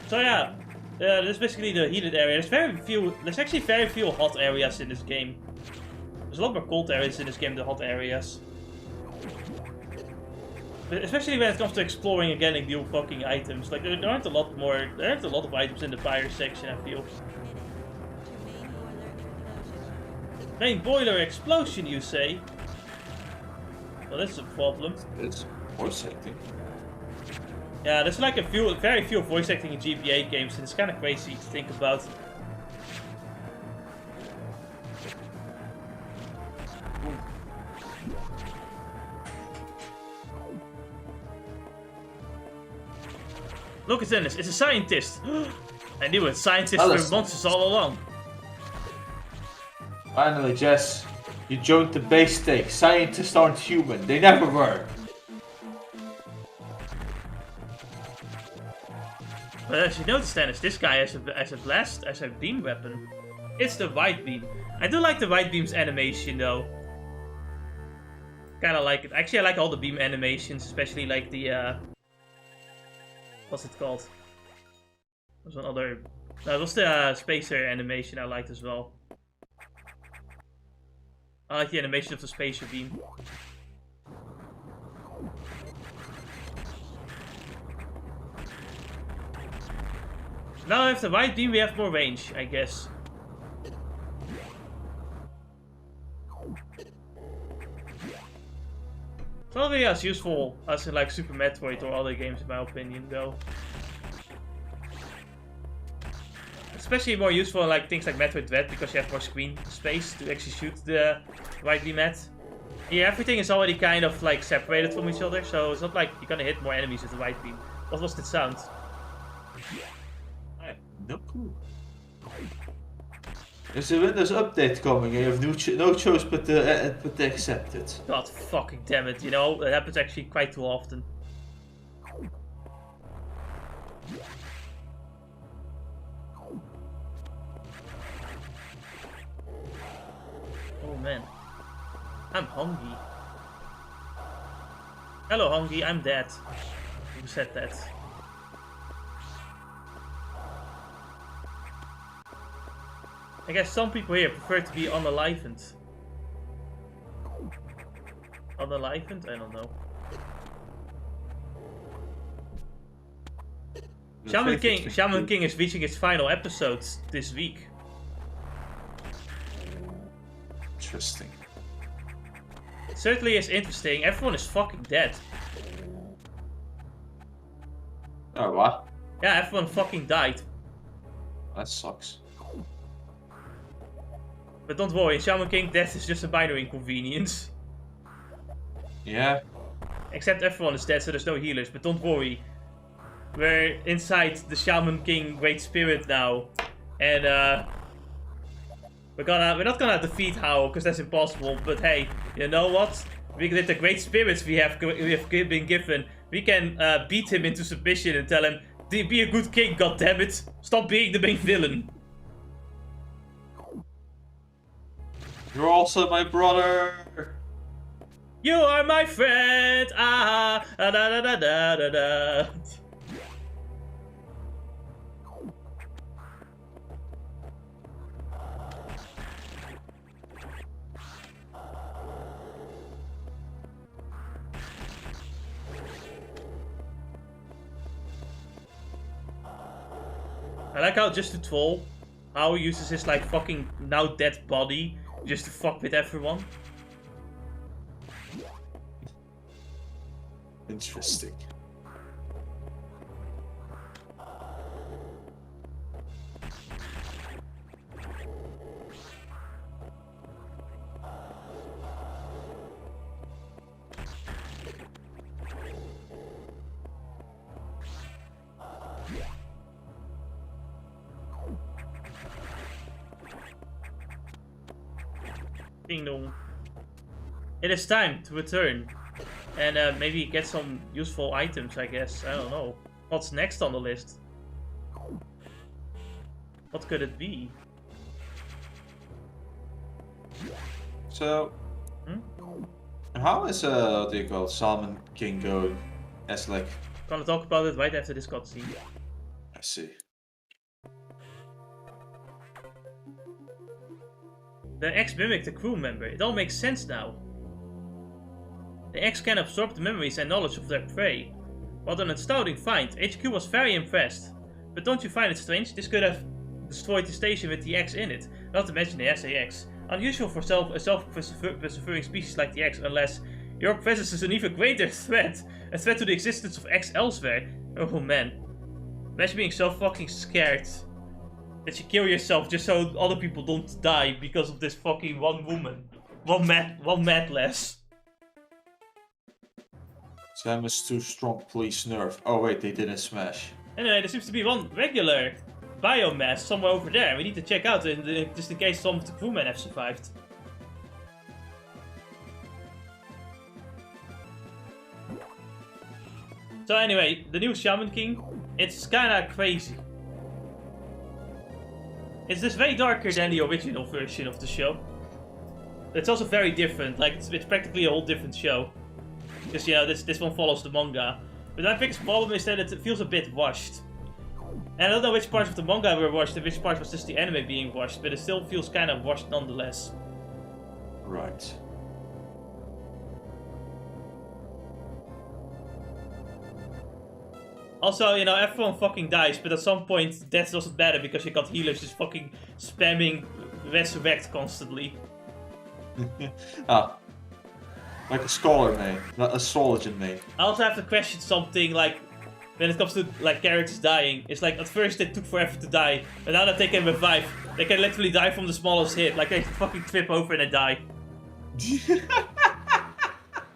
So yeah, this is basically the heated area. There's actually very few hot areas in this game. There's a lot more cold areas in this game than hot areas. But especially when it comes to exploring and getting new fucking items. Like there aren't a lot of items in the fire section, I feel. Main boiler explosion, you say? Well, that's a problem. It's voice acting. Yeah, there's like very few voice acting in GBA games, and it's kind of crazy to think about. Look, it's Dennis. It's a scientist. I knew it. Scientists were monsters all along. Finally, Jess. You joined the base take. Scientists aren't human. They never were. But as you notice, Dennis, this guy has a beam weapon. It's the white beam. I do like the white beam's animation though. Kinda like it. Actually, I like all the beam animations, especially like the what's it called? There's one other. No, it was the spacer animation I liked as well. I like the animation of the spacer beam. Now with the white beam we have more range, I guess. It's not really as useful as in like Super Metroid or other games in my opinion though. Especially more useful in like things like Metroid Dread because you have more screen space to actually shoot the white beam at. Here everything is already kind of like separated from each other, so it's not like you're gonna hit more enemies with the white beam. What was the sound? No clue. There's a Windows update coming and you have no choice but to accept it. God fucking damn it, you know, that happens actually quite too often. Oh man. I'm hungry. Hello hungry, I'm dead. Who said that? I guess some people here prefer to be unenlivened. Unenlivened? I don't know. Shaman King is reaching its final episodes this week. Interesting. It certainly is interesting. Everyone is fucking dead. Oh, what? Yeah, everyone fucking died. That sucks. But don't worry, in Shaman King, death is just a binary inconvenience. Yeah. Except everyone is dead, so there's no healers. But don't worry, we're inside the Shaman King Great Spirit now, and we're not gonna defeat Howl because that's impossible. But hey, you know what? With the Great Spirits we have been given, we can beat him into submission and tell him, "Be a good king, goddammit! Stop being the main villain." You're also my brother. You are my friend. Ah, da da da da da da. I like how just to troll, how he uses his like fucking now dead body just to fuck with everyone. Interesting. Ding dong. It is time to return and maybe get some useful items, I guess. I don't know. What's next on the list? What could it be? So, how is what do you call it, Shaman King going? As like, Gonna talk about it right after this cutscene. I see. The X mimicked a crew member. It all makes sense now. The X can absorb the memories and knowledge of their prey. What an astounding find. HQ was very impressed. But don't you find it strange? This could have destroyed the station with the X in it. Not to mention the SAS. Unusual for a self-preserving species like the X, unless your presence is an even greater threat. A threat to the existence of X elsewhere. Oh man. Imagine being so fucking scared that you kill yourself just so other people don't die because of this fucking one woman. One mad less. Sam is too strong, please nerf. Oh wait, they didn't smash. Anyway, there seems to be one regular biomass somewhere over there. We need to check out just in case some of the crewmen have survived. So anyway, the new Shaman King, it's kinda crazy. It's just way darker than the original version of the show. It's also very different, like it's practically a whole different show. Because, you know, this one follows the manga. But my biggest problem is that it feels a bit washed. And I don't know which parts of the manga were washed and which part was just the anime being washed, but it still feels kind of washed nonetheless. Right. Also, you know, everyone fucking dies, but at some point death doesn't matter because you got healers just fucking spamming resurrect constantly. Ah. Like a scholar may, not a Soligen may. I also have to question something, like, when it comes to, like, characters dying. It's like, at first they took forever to die, but now that they can revive, they can literally die from the smallest hit. Like, they fucking trip over and they die.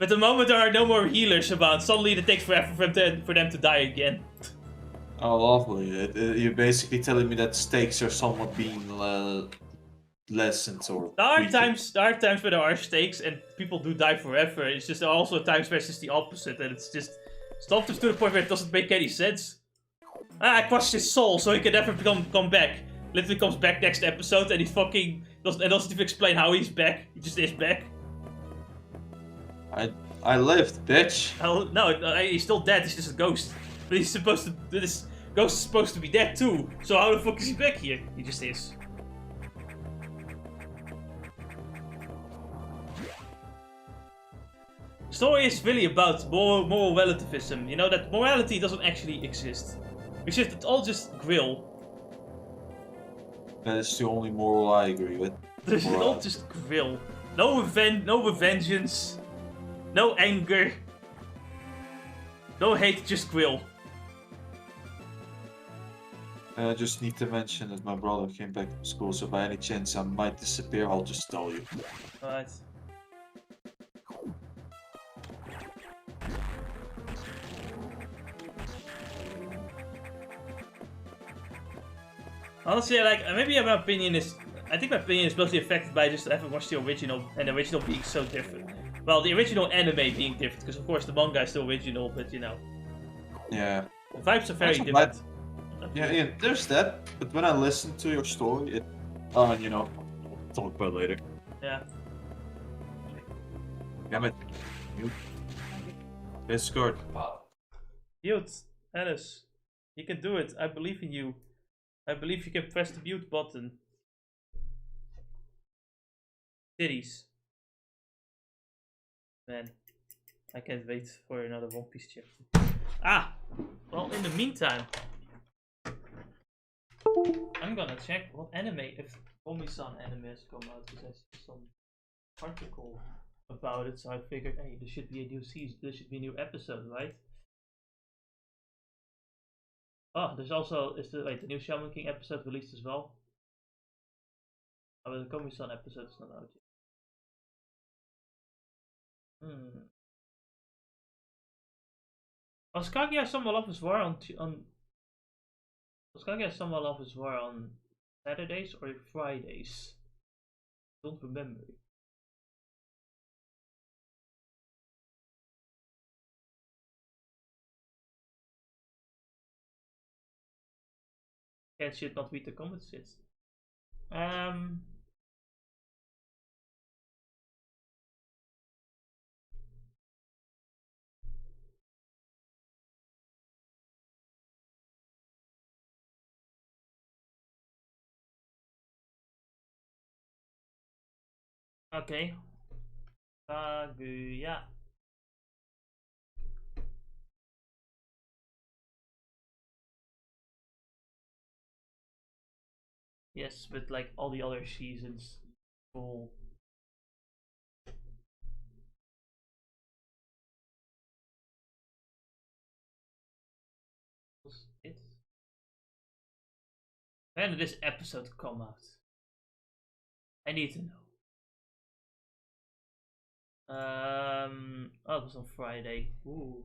But the moment there are no more healers about, suddenly it takes forever for them to die again. Oh, lovely. You're basically telling me that stakes are somewhat being lessened or... There are times where there are stakes and people do die forever. It's just there are also times where it's just the opposite, and it's just stopped to the point where it doesn't make any sense. I crushed his soul so he can never come back. Literally comes back next episode and he fucking doesn't even explain how he's back. He just is back. I lived, bitch. No, he's still dead. He's just a ghost. But he's supposed to. This ghost is supposed to be dead too. So how the fuck is he back here? He just is. The story is really about moral relativism. You know that morality doesn't actually exist. It's all just grill. That is the only moral I agree with. It's all just grill. No revengeance. No anger. No hate, just grill. I just need to mention that my brother came back from school, so by any chance I might disappear, I'll just tell you. Alright. Honestly, like, maybe my opinion is... I think my opinion is mostly affected by just having watched the original, and the original being so different. Well, the original anime being different, because of course the manga is still original, but you know. Yeah. The vibes are very Also, different. Yeah, there's that, but when I listen to your story, it... you know, we'll talk about it later. Yeah. Damn it. Mute. Discord. Mute, Alice. You can do it. I believe in you. I believe you can press the mute button. Titties. Man, I can't wait for another One Piece chapter. Ah! Well, in the meantime, I'm gonna check what anime, if Omi-san anime has come out, because I see some article about it, so I figured, hey, there should be a new season, there should be a new episode, right? Oh, there's also, the new Shaman King episode released as well? Oh, but the Komi-san episode is not out yet. Was Kaguya-sama Love is War on was Kaguya-sama Love is War on Saturdays or Fridays? I don't remember. Cat should not read the comments yet. Okay. Kaguya. Yes, but like all the other seasons. Cool. It? When did this episode come out? I need to know. Oh, it was on Friday. Ooh.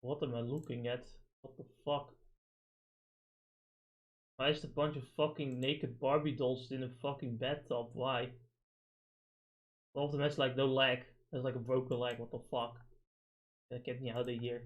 What am I looking at? What the fuck? Why is there a bunch of fucking naked Barbie dolls in a fucking bathtub? Why? One of them has like no leg. Has like a broken leg. What the fuck? Get me out of here.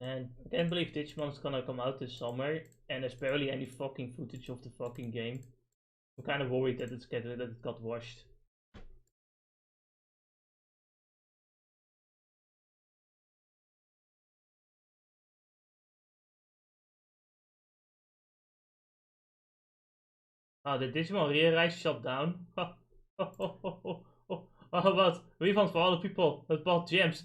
And I can't believe Digimo's gonna come out this summer, and there's barely any fucking footage of the fucking game. I'm kind of worried that it got washed. Ah, de Digimon Rear shut down. How about refund for all the people that bought gems?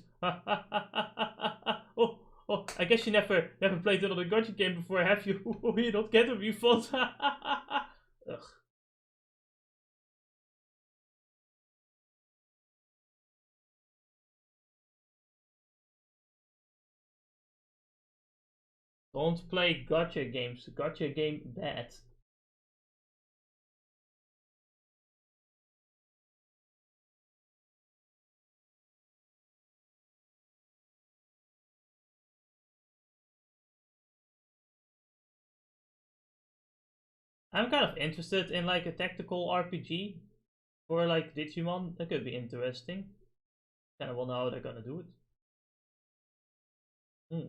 I guess you never played another Gotcha game before, have you? You don't get a refund. Ugh. Don't play Gotcha games. Gotcha game bad. I'm kind of interested in like a tactical RPG for like Digimon. That could be interesting. Kind of want to know how they're gonna do it. Hmm.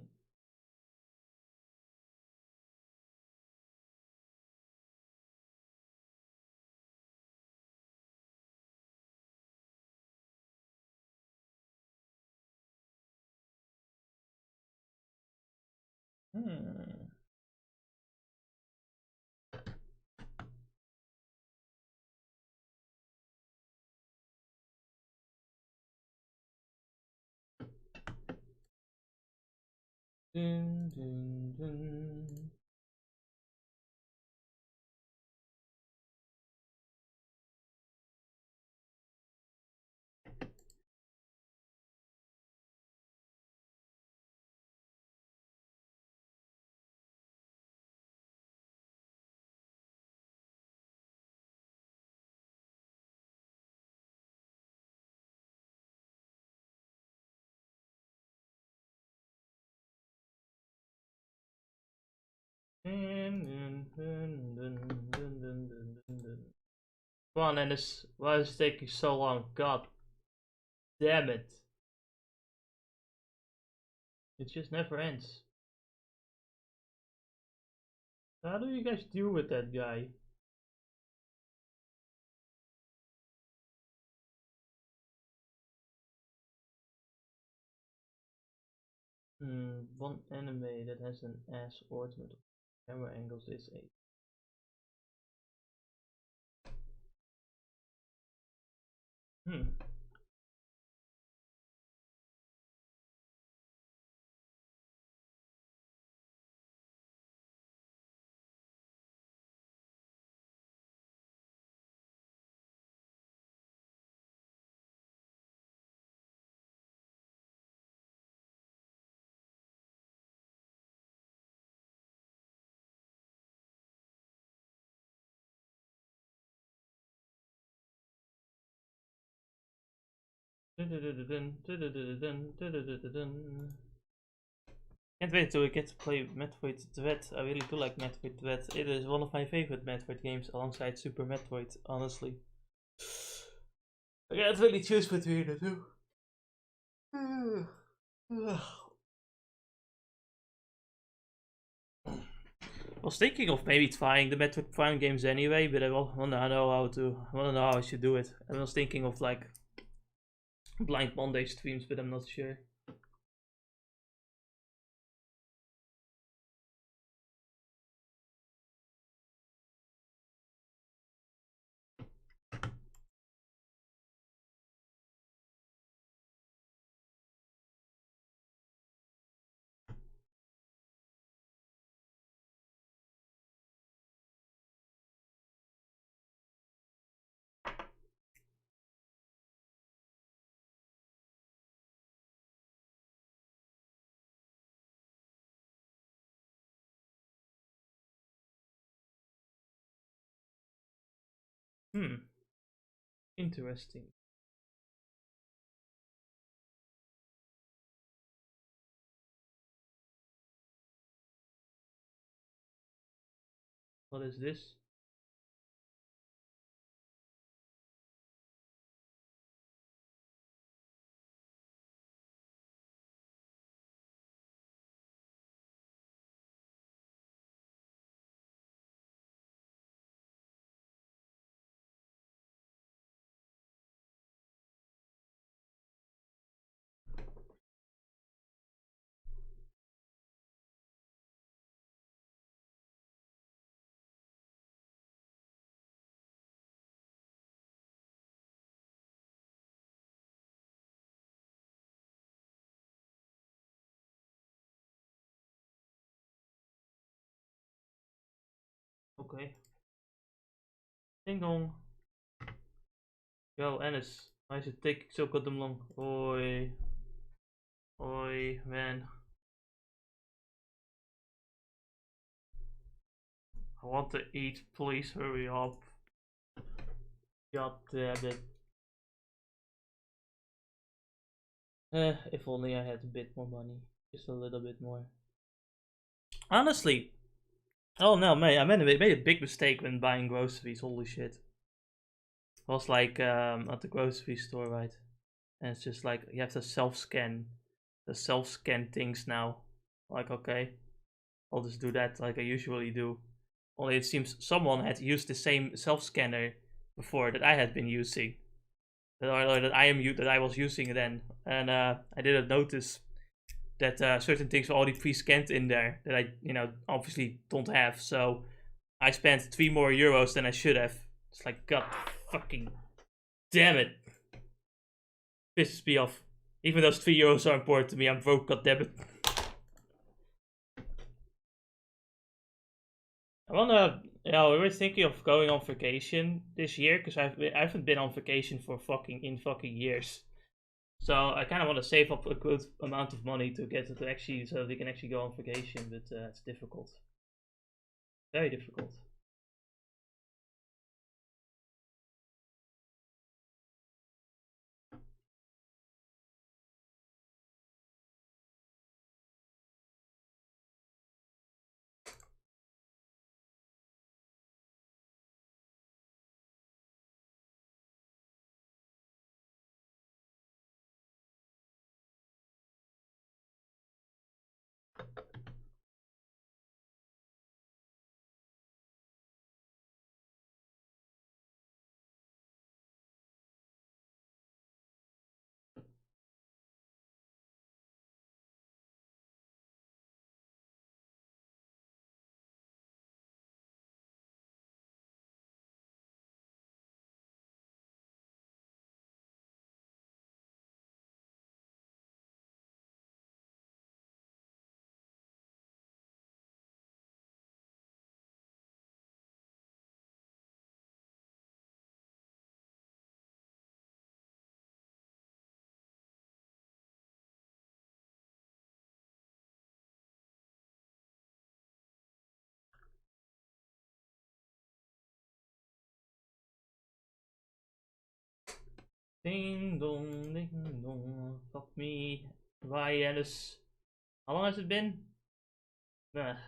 Hmm. Dun, dun, dun. Come on, Ennis. Why is it taking so long? God damn it. It just never ends. How do you guys deal with that guy? One anime that has an ass ornament of camera angles is a. Hmm. Can't wait till we get to play Metroid Dread. I really do like Metroid Dread. It is one of my favorite Metroid games alongside Super Metroid, honestly. I can't really choose between the two. was thinking of maybe trying the Metroid Prime games anyway, but I wanna know how I should do it. I was thinking of like Blind Monday streams, but I'm not sure. Interesting. What is this? Okay. Ding dong. Yo, Ennis. Why is it taking so goddamn long? Oi. Oi, man. I want to eat. Please hurry up. God damn it. If only I had a bit more money. Just a little bit more. Honestly. Oh no, mate. I made a big mistake when buying groceries. Holy shit. I was like at the grocery store, right? And it's just like you have to self-scan. The self-scan things now. Like, okay. I'll just do that like I usually do. Only it seems someone had used the same self-scanner before that I had been using. That I was using then. And I didn't notice that certain things were already pre-scanned in there that I, obviously don't have. So I spent 3 more euros than I should have. It's like, god fucking damn it. Pisses me off. Even those 3 euros are important to me. I'm broke, god damn it. We were thinking of going on vacation this year because I haven't been on vacation for fucking years. So I kind of want to save up a good amount of money to get it to actually so we can actually go on vacation, but it's difficult, very difficult. Ding dong, ding dong. Fuck me. Why, Alice? How long has it been? Got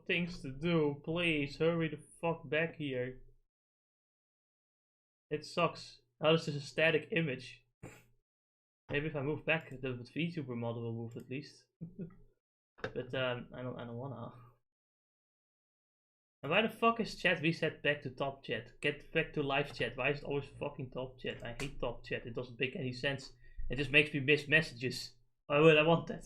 things to do. Please hurry the fuck back here. It sucks. Oh, this is a static image. Maybe if I move back, the Vtuber model will move at least. But I don't wanna. And why the fuck is chat reset back to top chat? Get back to live chat. Why is it always fucking top chat? I hate top chat. It doesn't make any sense. It just makes me miss messages. Why would I want that?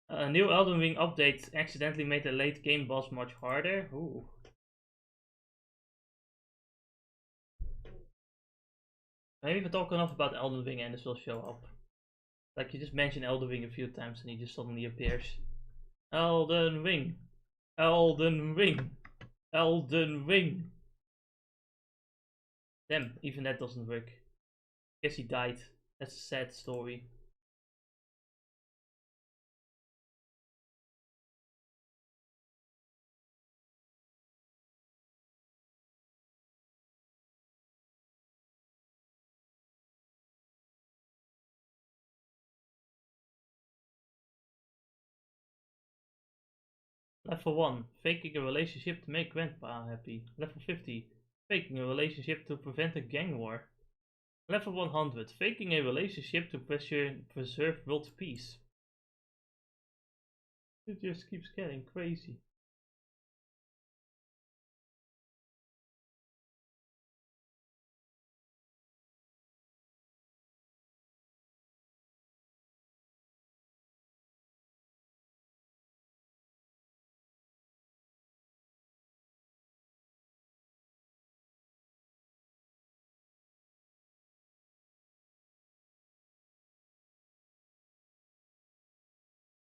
A new Elden Ring update accidentally made the late game boss much harder. Ooh. Maybe if I talk enough about Elden Ring and this will show up. Like you just mentioned Elden Ring a few times and he just suddenly appears. Elden Ring. Elden Ring. Elden Ring. Damn, even that doesn't work. Guess he died. That's a sad story. Level 1. Faking a relationship to make grandpa happy. Level 50. Faking a relationship to prevent a gang war. Level 100. Faking a relationship to preserve world peace. It just keeps getting crazy.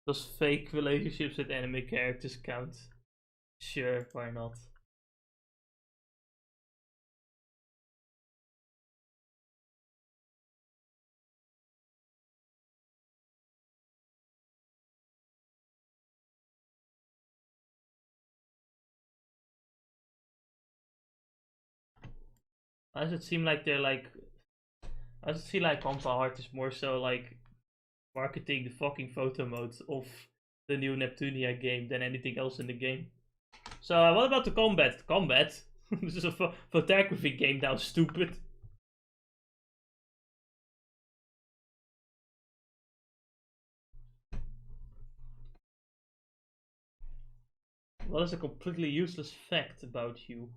Does fake relationships with anime characters count? Sure, why not? Why does it seem like they're like... I just feel like Pampa Art is more so like marketing the fucking photo mode of the new Neptunia game than anything else in the game. So what about the combat? Combat? This is a photography game now, stupid. What is a completely useless fact about you?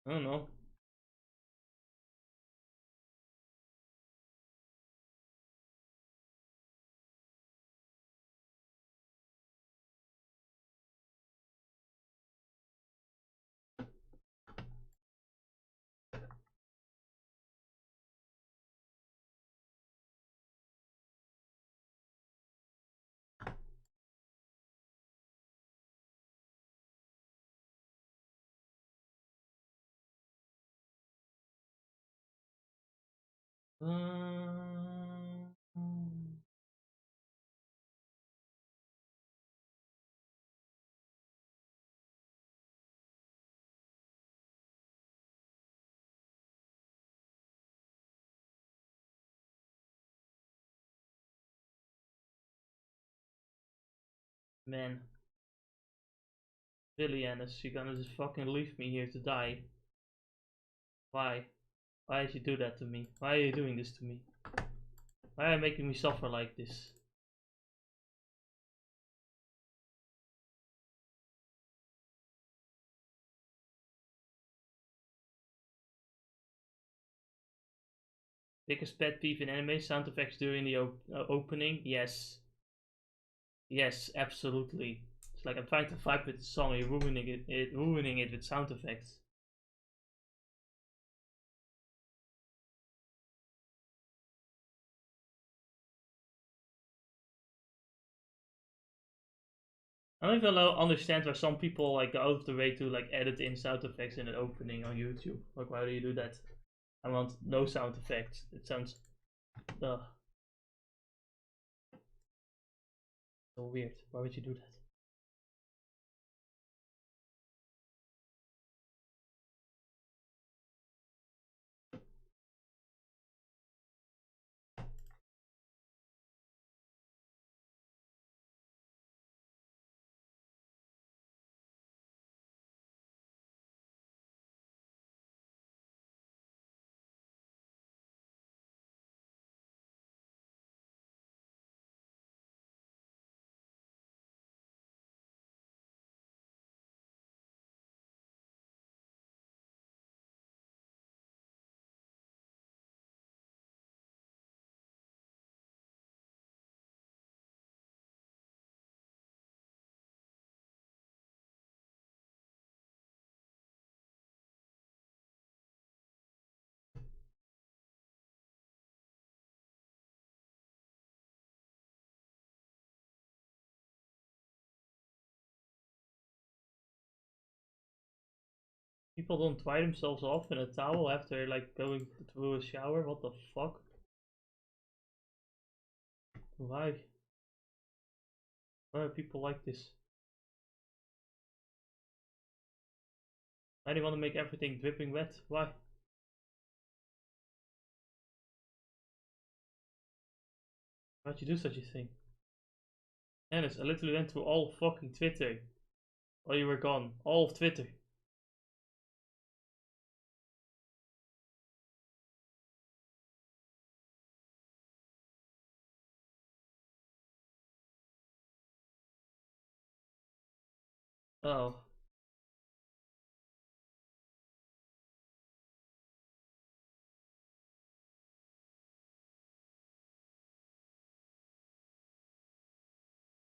I don't know. Um, Man, really, Annis, you're gonna just fucking leave me here to die. Why? Why did you do that to me? Why are you doing this to me? Why are you making me suffer like this? Biggest pet peeve in anime sound effects during the opening? Yes. Yes, absolutely. It's like I'm trying to vibe with the song, you're ruining it with sound effects. I don't even understand why some people like go out of the way to like edit in sound effects in an opening on YouTube. Like, why do you do that? I want no sound effects. It sounds so weird. Why would you do that? People don't dry themselves off in a towel after like going through a shower. What the fuck? Why? Why are people like this? Why do you want to make everything dripping wet? Why? Why'd you do such a thing? Dennis, I literally went through all of fucking Twitter while you were gone. All of Twitter. Oh.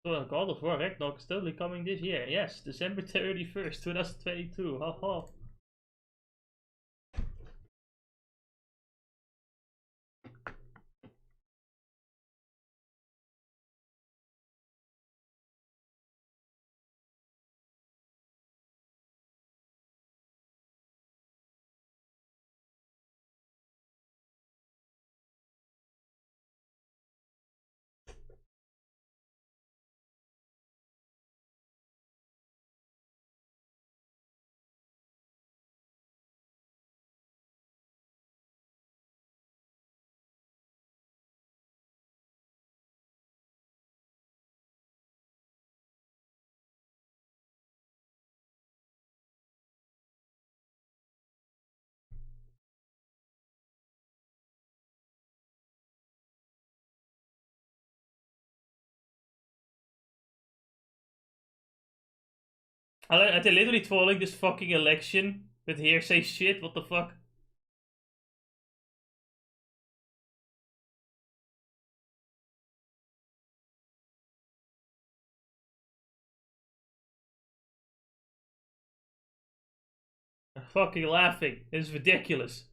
So God of War Ragnarok is totally coming this year. Yes, December 31st, 2022. Haha. Are they literally trolling this fucking election with hearsay shit? What the fuck? I'm fucking laughing. It's ridiculous.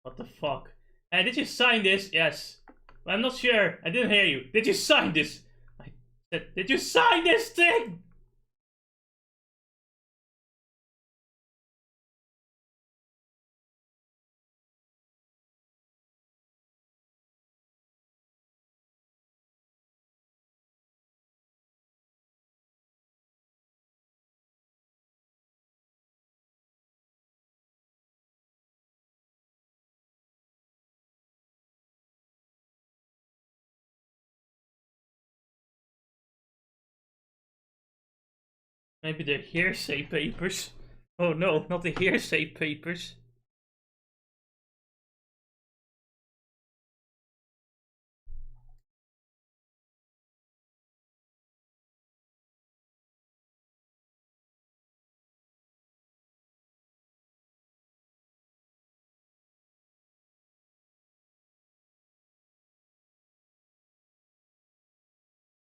What the fuck? Hey, did you sign this? Yes. I'm not sure. I didn't hear you. Did you sign this? I said, did you sign this thing? Maybe they're hearsay papers. Oh no, not the hearsay papers.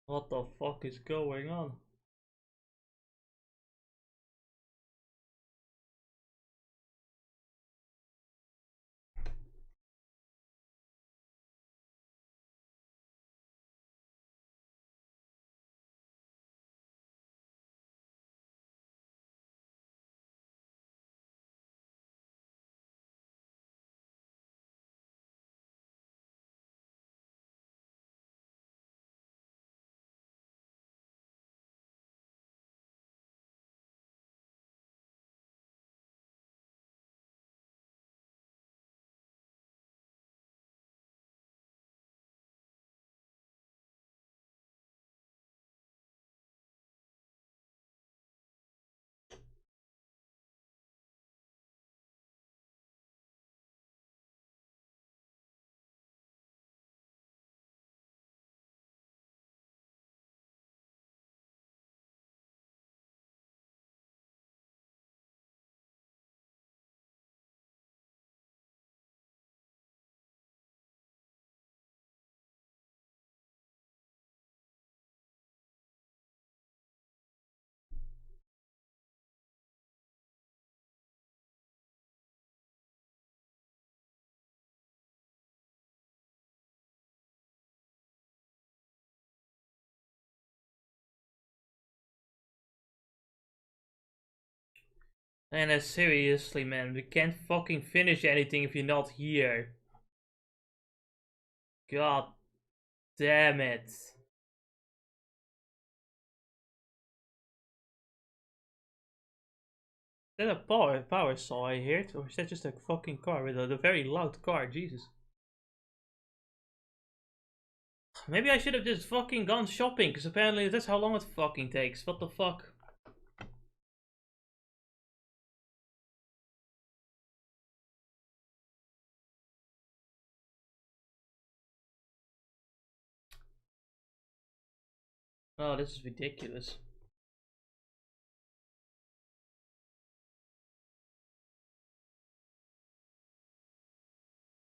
What the fuck is going on? And seriously, man, we can't fucking finish anything if you're not here. God damn it. Is that a power saw I heard? Or is that just a fucking car with a very loud car? Jesus. Maybe I should have just fucking gone shopping, because apparently that's how long it fucking takes. What the fuck? Oh, this is ridiculous.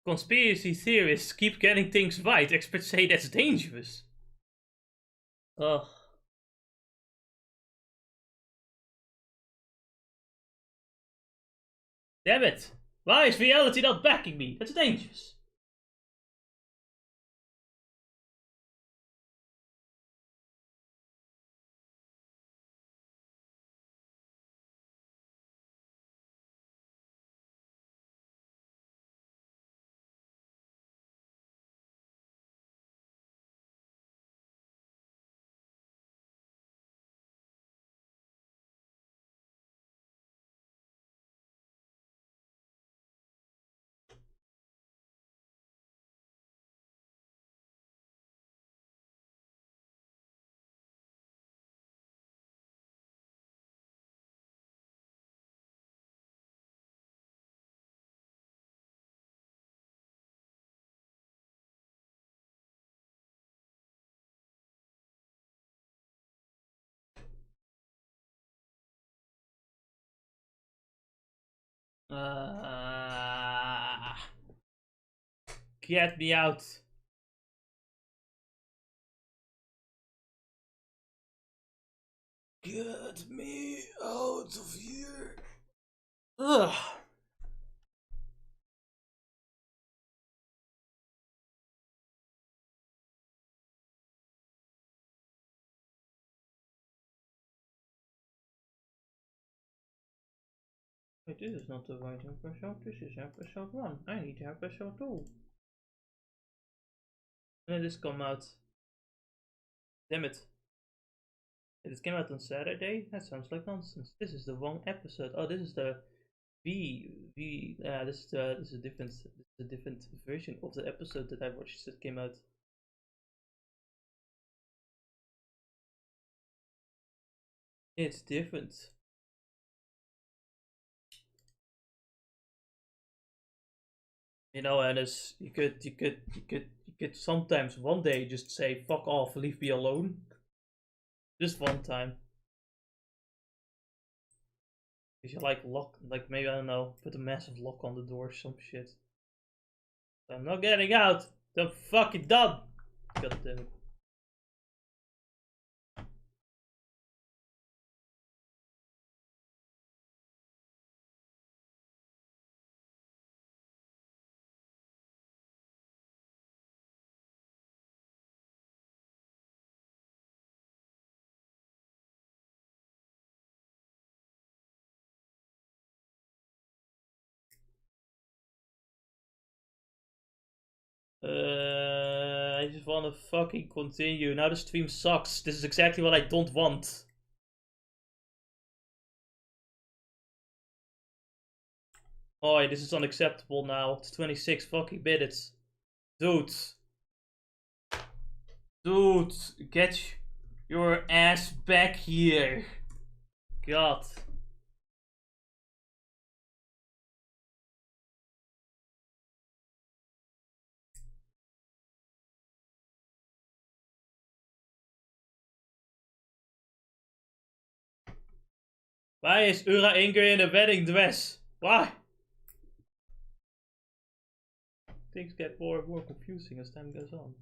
Conspiracy theorists keep getting things right. Experts say that's dangerous. Ugh. Damn it. Why is reality not backing me? That's dangerous. Get me out. Get me out of here. Ugh. Wait, this is not the right episode. This is episode 1. I need episode 2. When did this come out? Damn it. It came out on Saturday? That sounds like nonsense. This is the wrong episode. Oh, this is the this is a different version of the episode that I watched that came out. It's different. You know, and as you could sometimes one day just say fuck off, leave me alone. Just one time. If you like lock, like maybe I don't know, put a massive lock on the door, some shit. I'm not getting out. I'm fucking done. God damn it. I just wanna fucking continue. Now the stream sucks. This is exactly what I don't want. Oh, this is unacceptable now. It's 26 fucking minutes. Dude. Dude, get your ass back here. God. Why is Ura één keer in a wedding dress? Why? Things get more and more confusing as time goes on.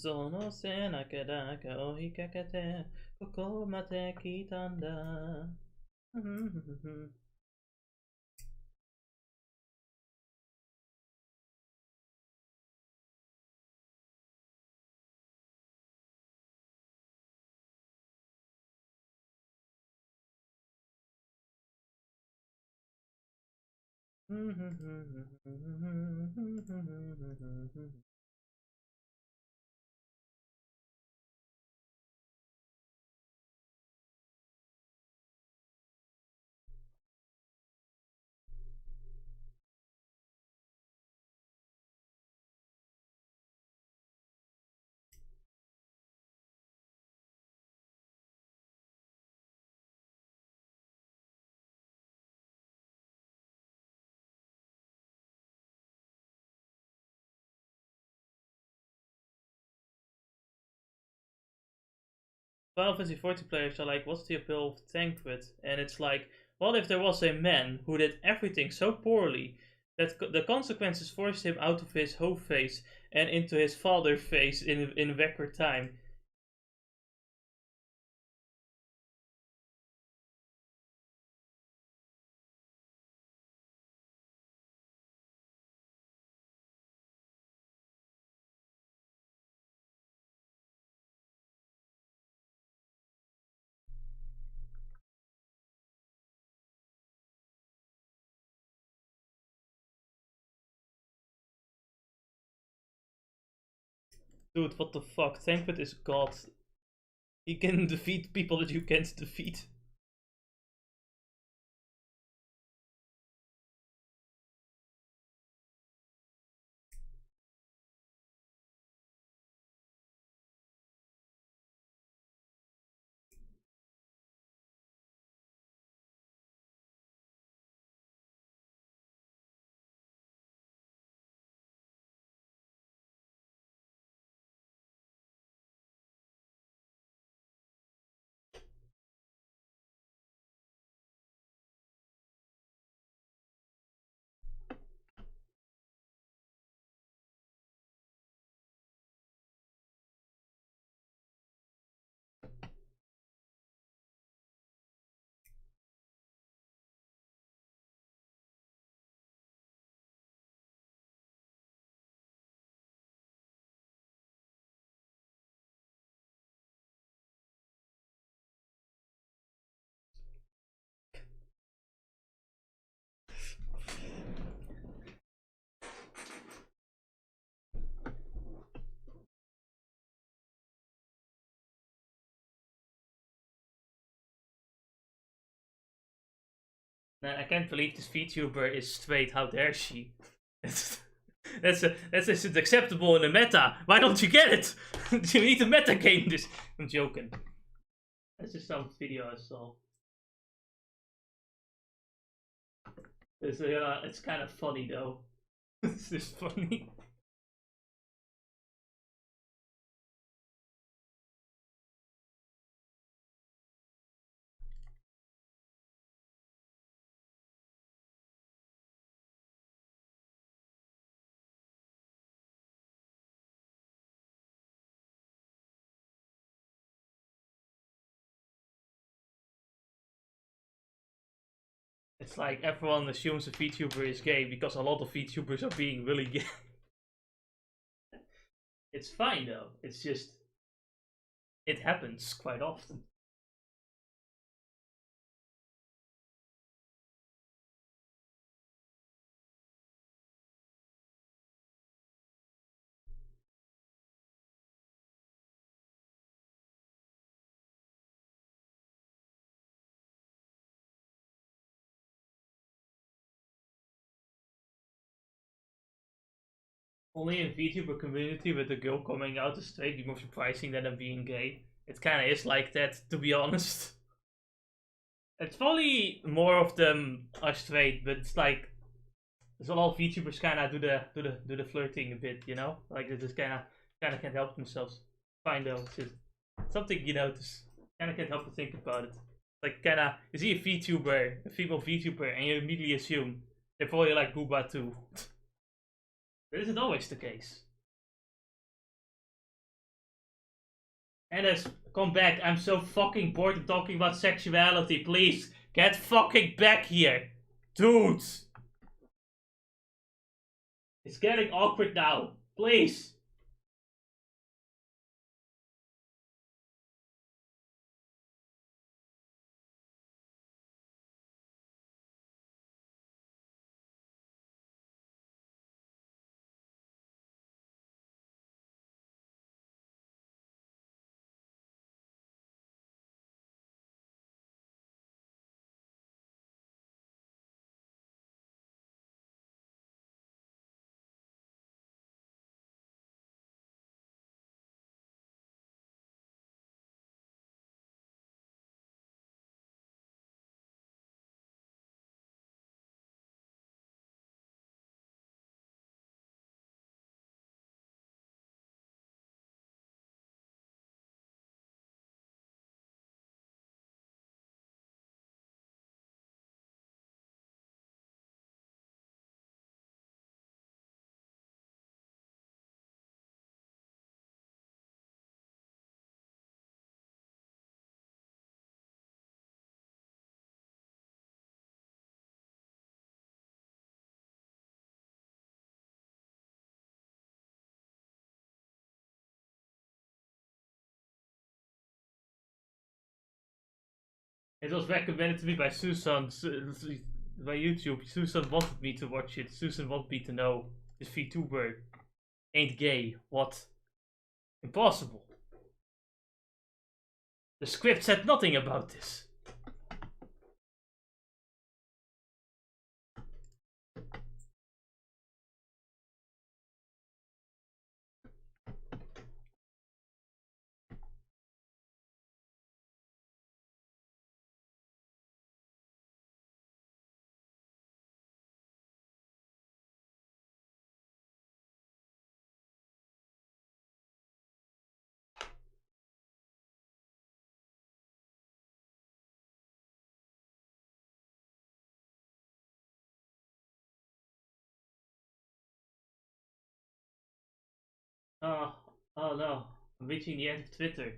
Zono se nakadaka ohikakate kokomate kitanda. Final Fantasy 40 players are like, what's the appeal of Tancred? And it's like, what if there was a man who did everything so poorly that the consequences forced him out of his home face and into his father face in record time? Dude, what the fuck? Tancred is God. He can defeat people that you can't defeat. I can't believe this VTuber is straight. How dare she? That's isn't acceptable in the meta. Why don't you get it? You need to meta game this. I'm joking. That's just some video I saw. It's kind of funny though. It's just funny. It's like everyone assumes a VTuber is gay because a lot of VTubers are being really gay. It's fine though. It's just it happens quite often. Only in VTuber community with the girl coming out as straight be more surprising than them being gay. It kind of is like that, to be honest. It's probably more of them are straight, but it's like there's a lot of VTubers kind of do the flirting a bit, you know, like they just kind of can't help themselves. Fine though, it's just something you notice. Kind of can't help to think about it. Like kind of you see a VTuber, a female VTuber, and you immediately assume they're probably like Booba too. But isn't always the case. Ennis, come back. I'm so fucking bored of talking about sexuality. Please, get fucking back here. Dude. It's getting awkward now. Please. It was recommended to me by Susan, by YouTube. Susan wanted me to watch it. Susan wanted me to know this VTuber ain't gay. What? Impossible. The script said nothing about this. Oh no. I'm reaching the end of Twitter.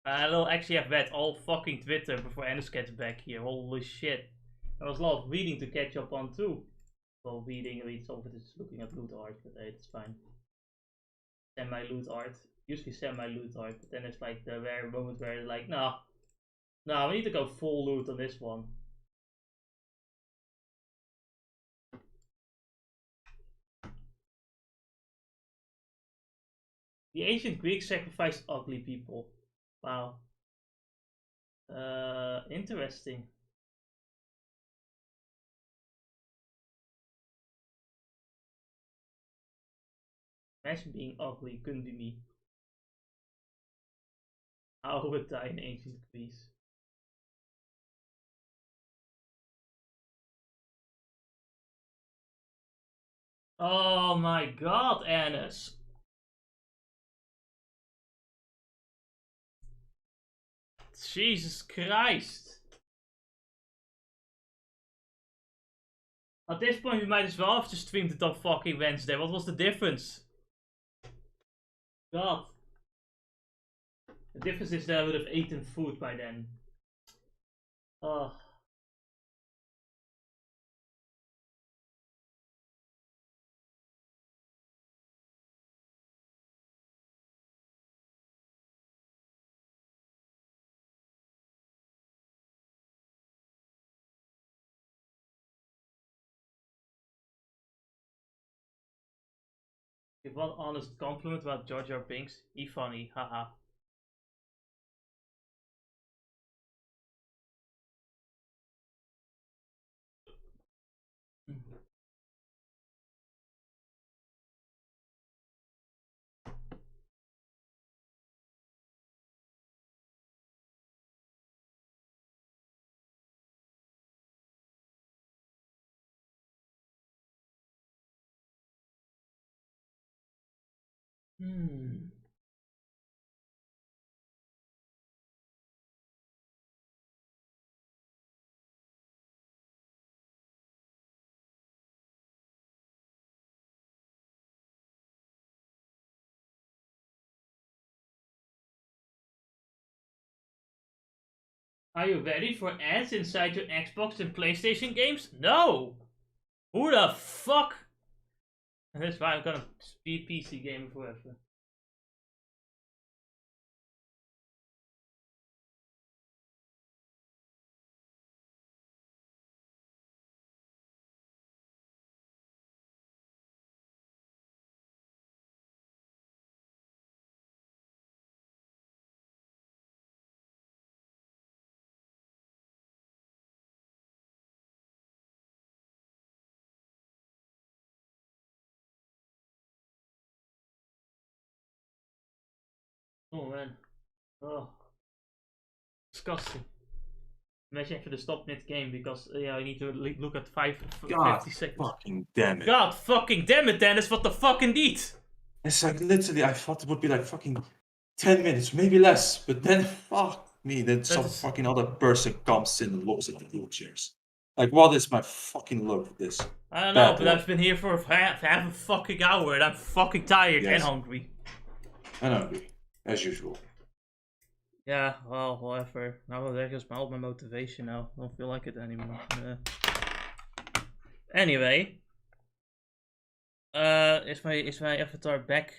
I'll actually have read all fucking Twitter before Ennis gets back here. Holy shit. There was a lot of reading to catch up on too. Well, reading, some of it is looking at loot art, but hey, it's fine. Semi-loot art. Usually semi-loot art, but then it's like the rare moment where it's like, no, we need to go full loot on this one. The ancient Greeks sacrificed ugly people. Wow. Interesting. Imagine being ugly, couldn't be me. I would die in ancient Greece. Oh my god, Annis! Jesus Christ! At this point, we might as well have just streamed it on fucking Wednesday. What was the difference? God. The difference is that I would have eaten food by then. Ugh. Give one honest compliment about Jar Jar Binks. He funny, haha. Are you ready for ads inside your Xbox and PlayStation games? No! Who the fuck? And that's why I'm gonna be PC gamer forever. Oh man. Oh. Disgusting. Imagine having to stop mid-game because I need to look at 50 seconds. Fucking damn it. God fucking damn it, Dennis, what the fuck indeed? It's like literally, I thought it would be like fucking 10 minutes, maybe less, but then fuck me, then some fucking other person comes in and looks at the wheelchairs. Like, what is my fucking luck with this? I don't know, but I've been here for half a fucking hour and I'm fucking tired and hungry. And hungry, as usual. Yeah, well, whatever. Now there goes all my motivation now. I don't feel like it anymore. Anyway. Is my avatar back?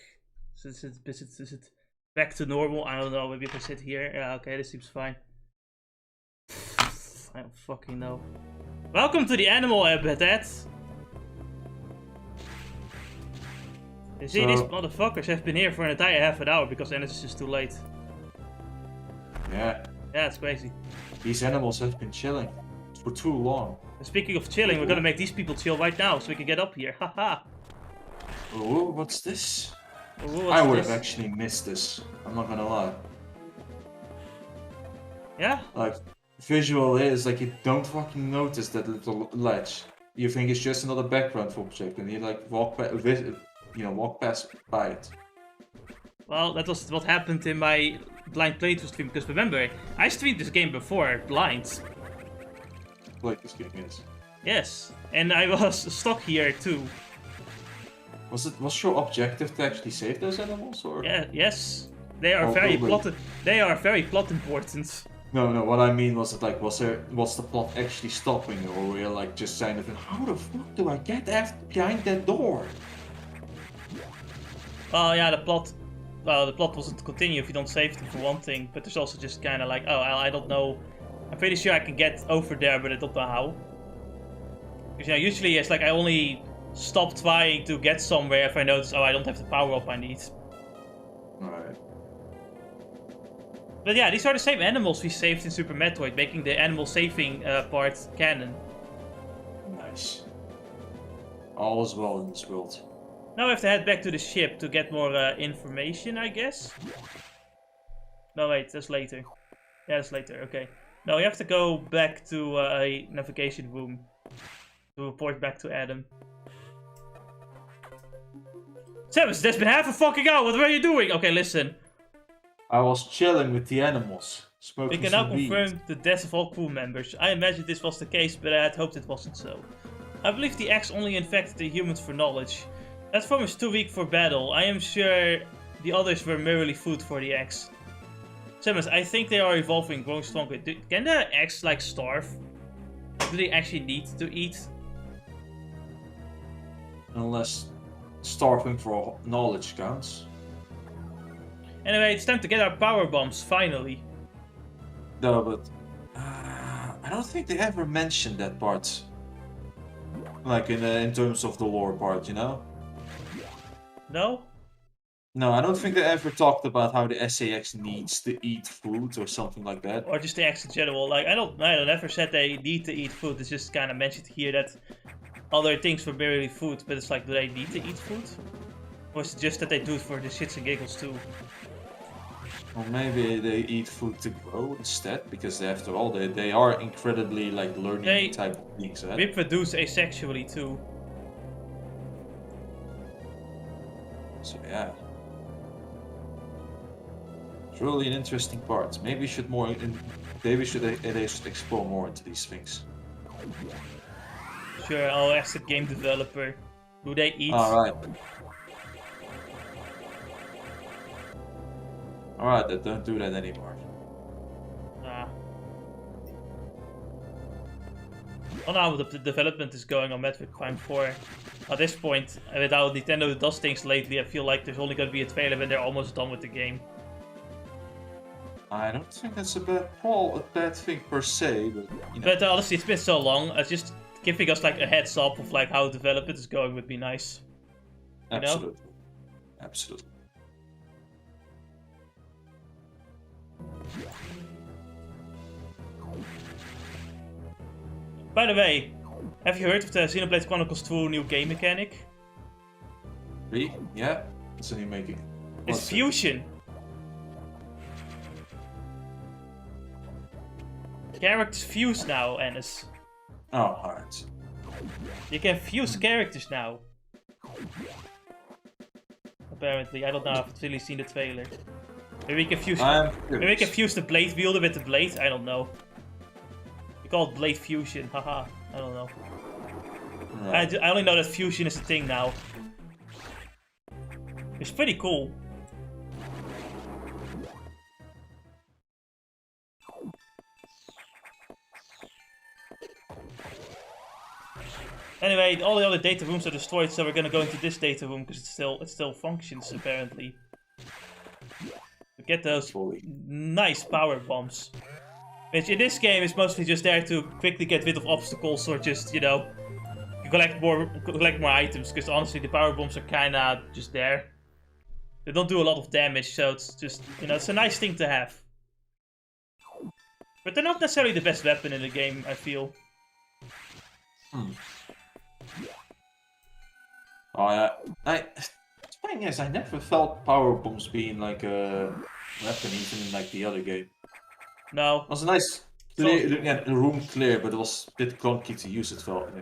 Is it back to normal? I don't know, maybe if I sit here. Yeah, okay, this seems fine. I don't fucking know. Welcome to the animal habitat! You see, these motherfuckers have been here for an entire half an hour because then it's just too late. Yeah. Yeah, it's crazy. These animals have been chilling for too long. And speaking of chilling, we're gonna make these people chill right now so we can get up here. Haha. Oh, what's this? Oh, I would have actually missed this. I'm not gonna lie. Yeah? Like, visual is like you don't fucking notice that little ledge. You think it's just another background object, and you like walk past by it. Well, that was what happened in my blind playthrough stream, because remember, I streamed this game before blind. Like this game is. Yes, and I was stuck here too. Was your objective to actually save those animals, or? Yeah, yes. They are very plot important. No, what I mean was that, like, was the plot actually stopping, or were you like just saying that, how the fuck do I get behind that door? Oh yeah, the plot wasn't continue if you don't save them for one thing, but there's also just kind of like, oh, I don't know. I'm pretty sure I can get over there, but I don't know how. Because usually it's like I only stop trying to get somewhere if I notice, oh, I don't have the power up I need. Alright. But yeah, these are the same animals we saved in Super Metroid, making the animal saving part canon. Nice. All is well in this world. Now we have to head back to the ship to get more information, I guess. No, wait, that's later. Yeah, that's later, okay. No, we have to go back to a navigation room to report back to Adam. Samus, that's been half a fucking hour, what were you doing? Okay, listen. I was chilling with the animals, We smoking can now some weed. confirm the deaths of all crew members. I imagined this was the case, but I had hoped it wasn't so. I believe the X only infected the humans for knowledge. That form is too weak for battle. I am sure the others were merely food for the X. Samus, I think they are evolving, growing stronger. Can the X, like, starve? Do they actually need to eat? Unless starving for knowledge counts. Anyway, it's time to get our power bombs, finally. No, but I don't think they ever mentioned that part. Like in terms of the lore part, you know? No? No, I don't think they ever talked about how the SAX needs to eat food or something like that. Or just the X in general. Like, I don't never said they need to eat food. It's just kind of mentioned here that other things were merely food. But it's like, do they need to eat food? Or is it just that they do it for the shits and giggles too? Or maybe they eat food to grow instead, because after all, they are incredibly like learning type of beings, right? Reproduce asexually too. So yeah. It's really an interesting part. Maybe we should they should explore more into these things. Sure, I'll ask the game developer. Do they eat? Alright. Alright, don't do that anymore. Ah. Oh no, the development is going on Metroid Prime 4. At this point, with how Nintendo does things lately, I feel like there's only going to be a trailer when they're almost done with the game. I don't think that's a bad thing per se, but you know. But honestly, it's been so long. Just giving us like a heads up of like how development is going would be nice. You Absolutely. know? Absolutely. By the way, have you heard of the Xenoblade Chronicles 2 new game mechanic? Really? Yeah? It's a new making. It's fusion. Characters fuse now, Ennis. Oh, alright. You can fuse characters now. Apparently, I don't know if I've really seen the trailer. Maybe we can fuse. Maybe we can fuse the blade wielder with the blade. I don't know. We call it blade fusion. Haha. I don't know. Right. I only know that fusion is a thing now. It's pretty cool. Anyway, all the other data rooms are destroyed, so we're gonna go into this data room because it still functions apparently. To get those nice power bombs, which in this game is mostly just there to quickly get rid of obstacles or just, you know, collect more items. Because honestly, the power bombs are kind of just there. They don't do a lot of damage, so it's just, you know, it's a nice thing to have. But they're not necessarily the best weapon in the game, I feel. Oh yeah, the thing is, I never felt power bombs being like a weapon, even in like the other game. No. It was nice to get the room clear, but it was a bit clunky to use it for.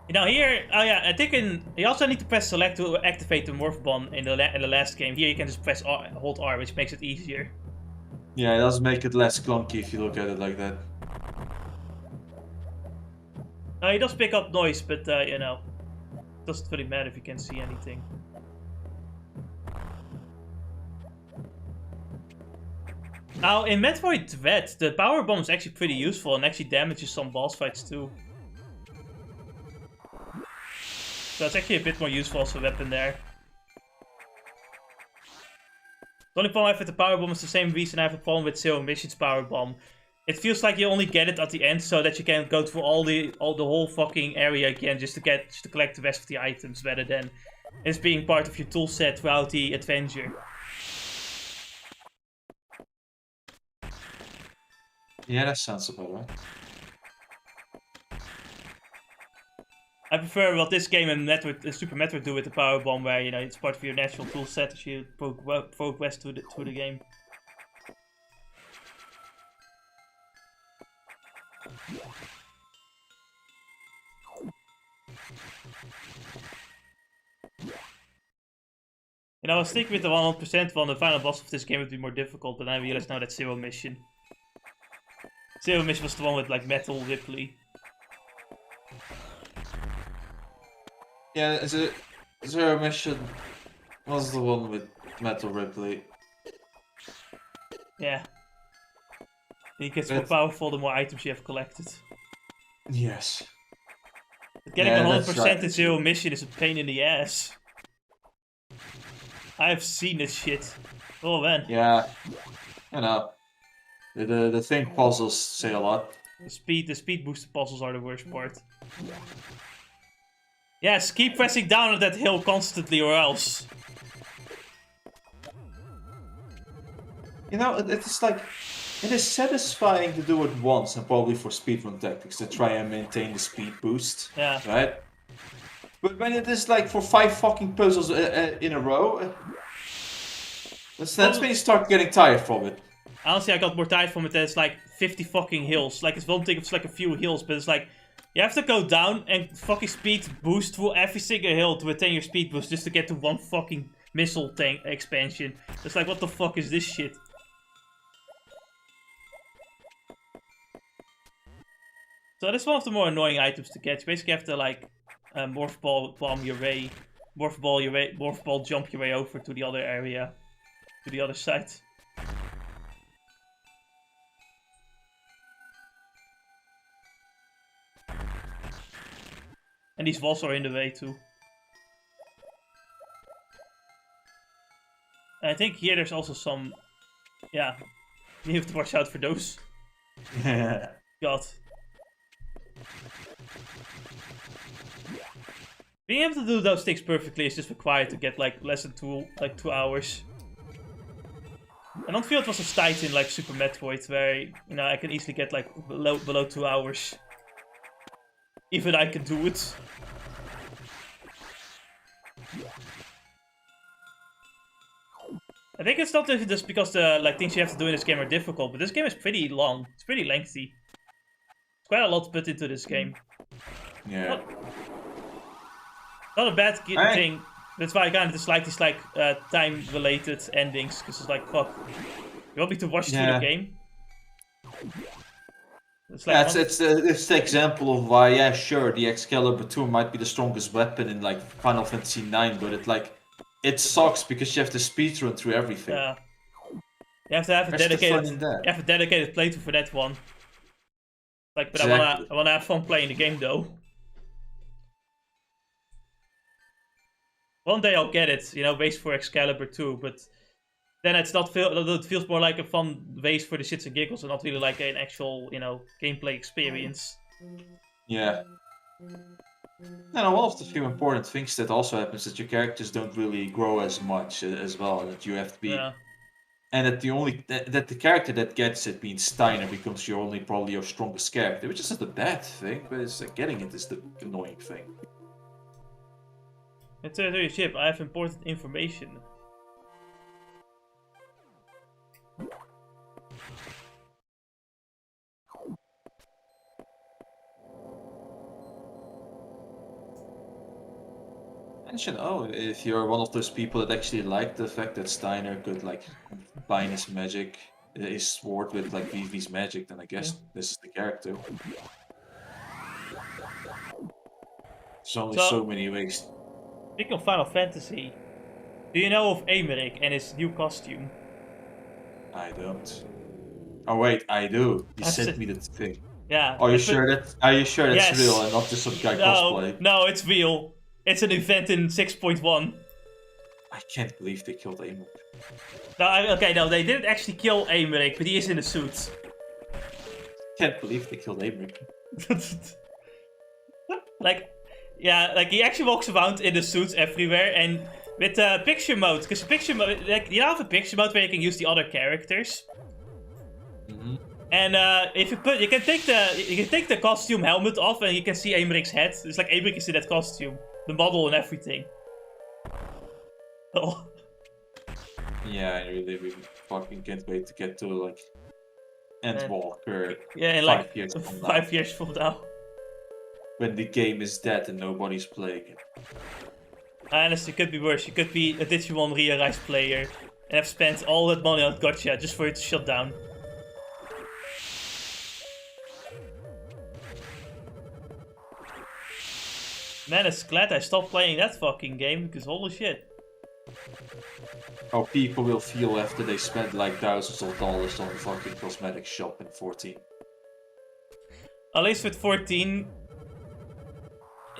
You know, here, oh yeah, I think you also need to press select to activate the morph bomb in the last game. Here you can just press hold R, which makes it easier. Yeah, it does make it less clunky if you look at it like that. No, he does pick up noise, but you know, it doesn't really matter if you can't see anything. Now, in Metroid Dread, the power bomb is actually pretty useful and actually damages some boss fights too. So it's actually a bit more useful as a weapon there. The only problem I have with the power bomb is the same reason I have a problem with Zero Mission's power bomb. It feels like you only get it at the end, so that you can go through the whole fucking area again just to collect the rest of the items, rather than it's being part of your toolset throughout the adventure. Yeah, that sounds about right. I prefer what this game and Super Metroid do with the power bomb, where it's part of your natural tool set as you progress through the game. I was thinking with the 100% one, the final boss of this game would be more difficult, but I realized now that's Zero Mission. Zero Mission was the one with like Metal Ripley. Yeah, Zero Mission was the one with Metal Ripley. Yeah. It gets more powerful the more items you have collected. Yes. But getting 100% in Zero Mission is a pain in the ass. I've seen this shit. Oh man. Yeah. The thing puzzles say a lot. The speed boosted puzzles are the worst part. Yes, keep pressing down on that hill constantly or else. It's like, it is satisfying to do it once, and probably for speedrun tactics, to try and maintain the speed boost. Yeah. Right? But when it is like for 5 fucking puzzles in a row, that's when you start getting tired from it. Honestly, I got more tired from it than it's like 50 fucking hills. Like, it's one thing if it's like a few hills, but it's like, you have to go down and fucking speed boost through every single hill to attain your speed boost just to get to one fucking missile tank expansion. It's like, what the fuck is this shit? So this is one of the more annoying items to get. You basically have to like morph ball jump your way over to the other area, to the other side. And these walls are in the way too. And I think here there's also some, yeah, you have to watch out for those. God. Being able to do those things perfectly is just required to get like less than 2 hours. I don't feel it was as tight in like Super Metroid, where I can easily get like below 2 hours. Even I can do it. I think it's not just because the things you have to do in this game are difficult, but this game is pretty long. It's pretty lengthy. It's quite a lot to put into this game. Yeah. Not a bad thing. That's why I kind of dislike these time-related endings, because it's like, fuck. You want me to watch through the game? It's like it's the example of why, yeah, sure, the Excalibur 2 might be the strongest weapon in like Final Fantasy 9, but it sucks because you have to speedrun through everything. Yeah. You have to have a dedicated playthrough for that one. Like, but exactly. I wanna have fun playing the game though. One day I'll get it, race for Excalibur 2, but then it feels more like a fun race for the shits and giggles and not really like an actual, gameplay experience. Yeah. One of the few important things that also happens is that your characters don't really grow as much as well, that you have to be... Yeah. And that the character that gets it, being Steiner, becomes probably your strongest character, which is not a bad thing, but it's getting it is the annoying thing. It's a ship. I have important information. And if you're one of those people that actually like the fact that Steiner could combine his magic, his sword with Vivi's magic, then I guess this is the character. There's only so many ways. Speaking of Final Fantasy, do you know of Aymeric and his new costume? I don't. Oh wait, I do. You sent me the thing. Yeah. Are you sure that's yes. real and not just some guy cosplay? No, it's real. It's an event in 6.1. I can't believe they killed Aymeric. No, they didn't actually kill Aymeric, but he is in a suit. Can't believe they killed Aymeric. He actually walks around in the suits everywhere, and with picture mode, because picture mode, you have a picture mode where you can use the other characters. And if you can take the costume helmet off and you can see Aymric's head. It's like Aymric is in that costume, the model and everything. Oh. Yeah, I really fucking can't wait to get to like Endwalker. Yeah, in 5 like years from now. 5 years from now. When the game is dead and nobody's playing it. Honestly, it could be worse. You could be a Digimon Realize player and have spent all that money on Gotcha just for it to shut down. Man, it's glad I stopped playing that fucking game, because holy shit. How people will feel after they spend like thousands of dollars on a fucking cosmetic shop in 14. At least with 14,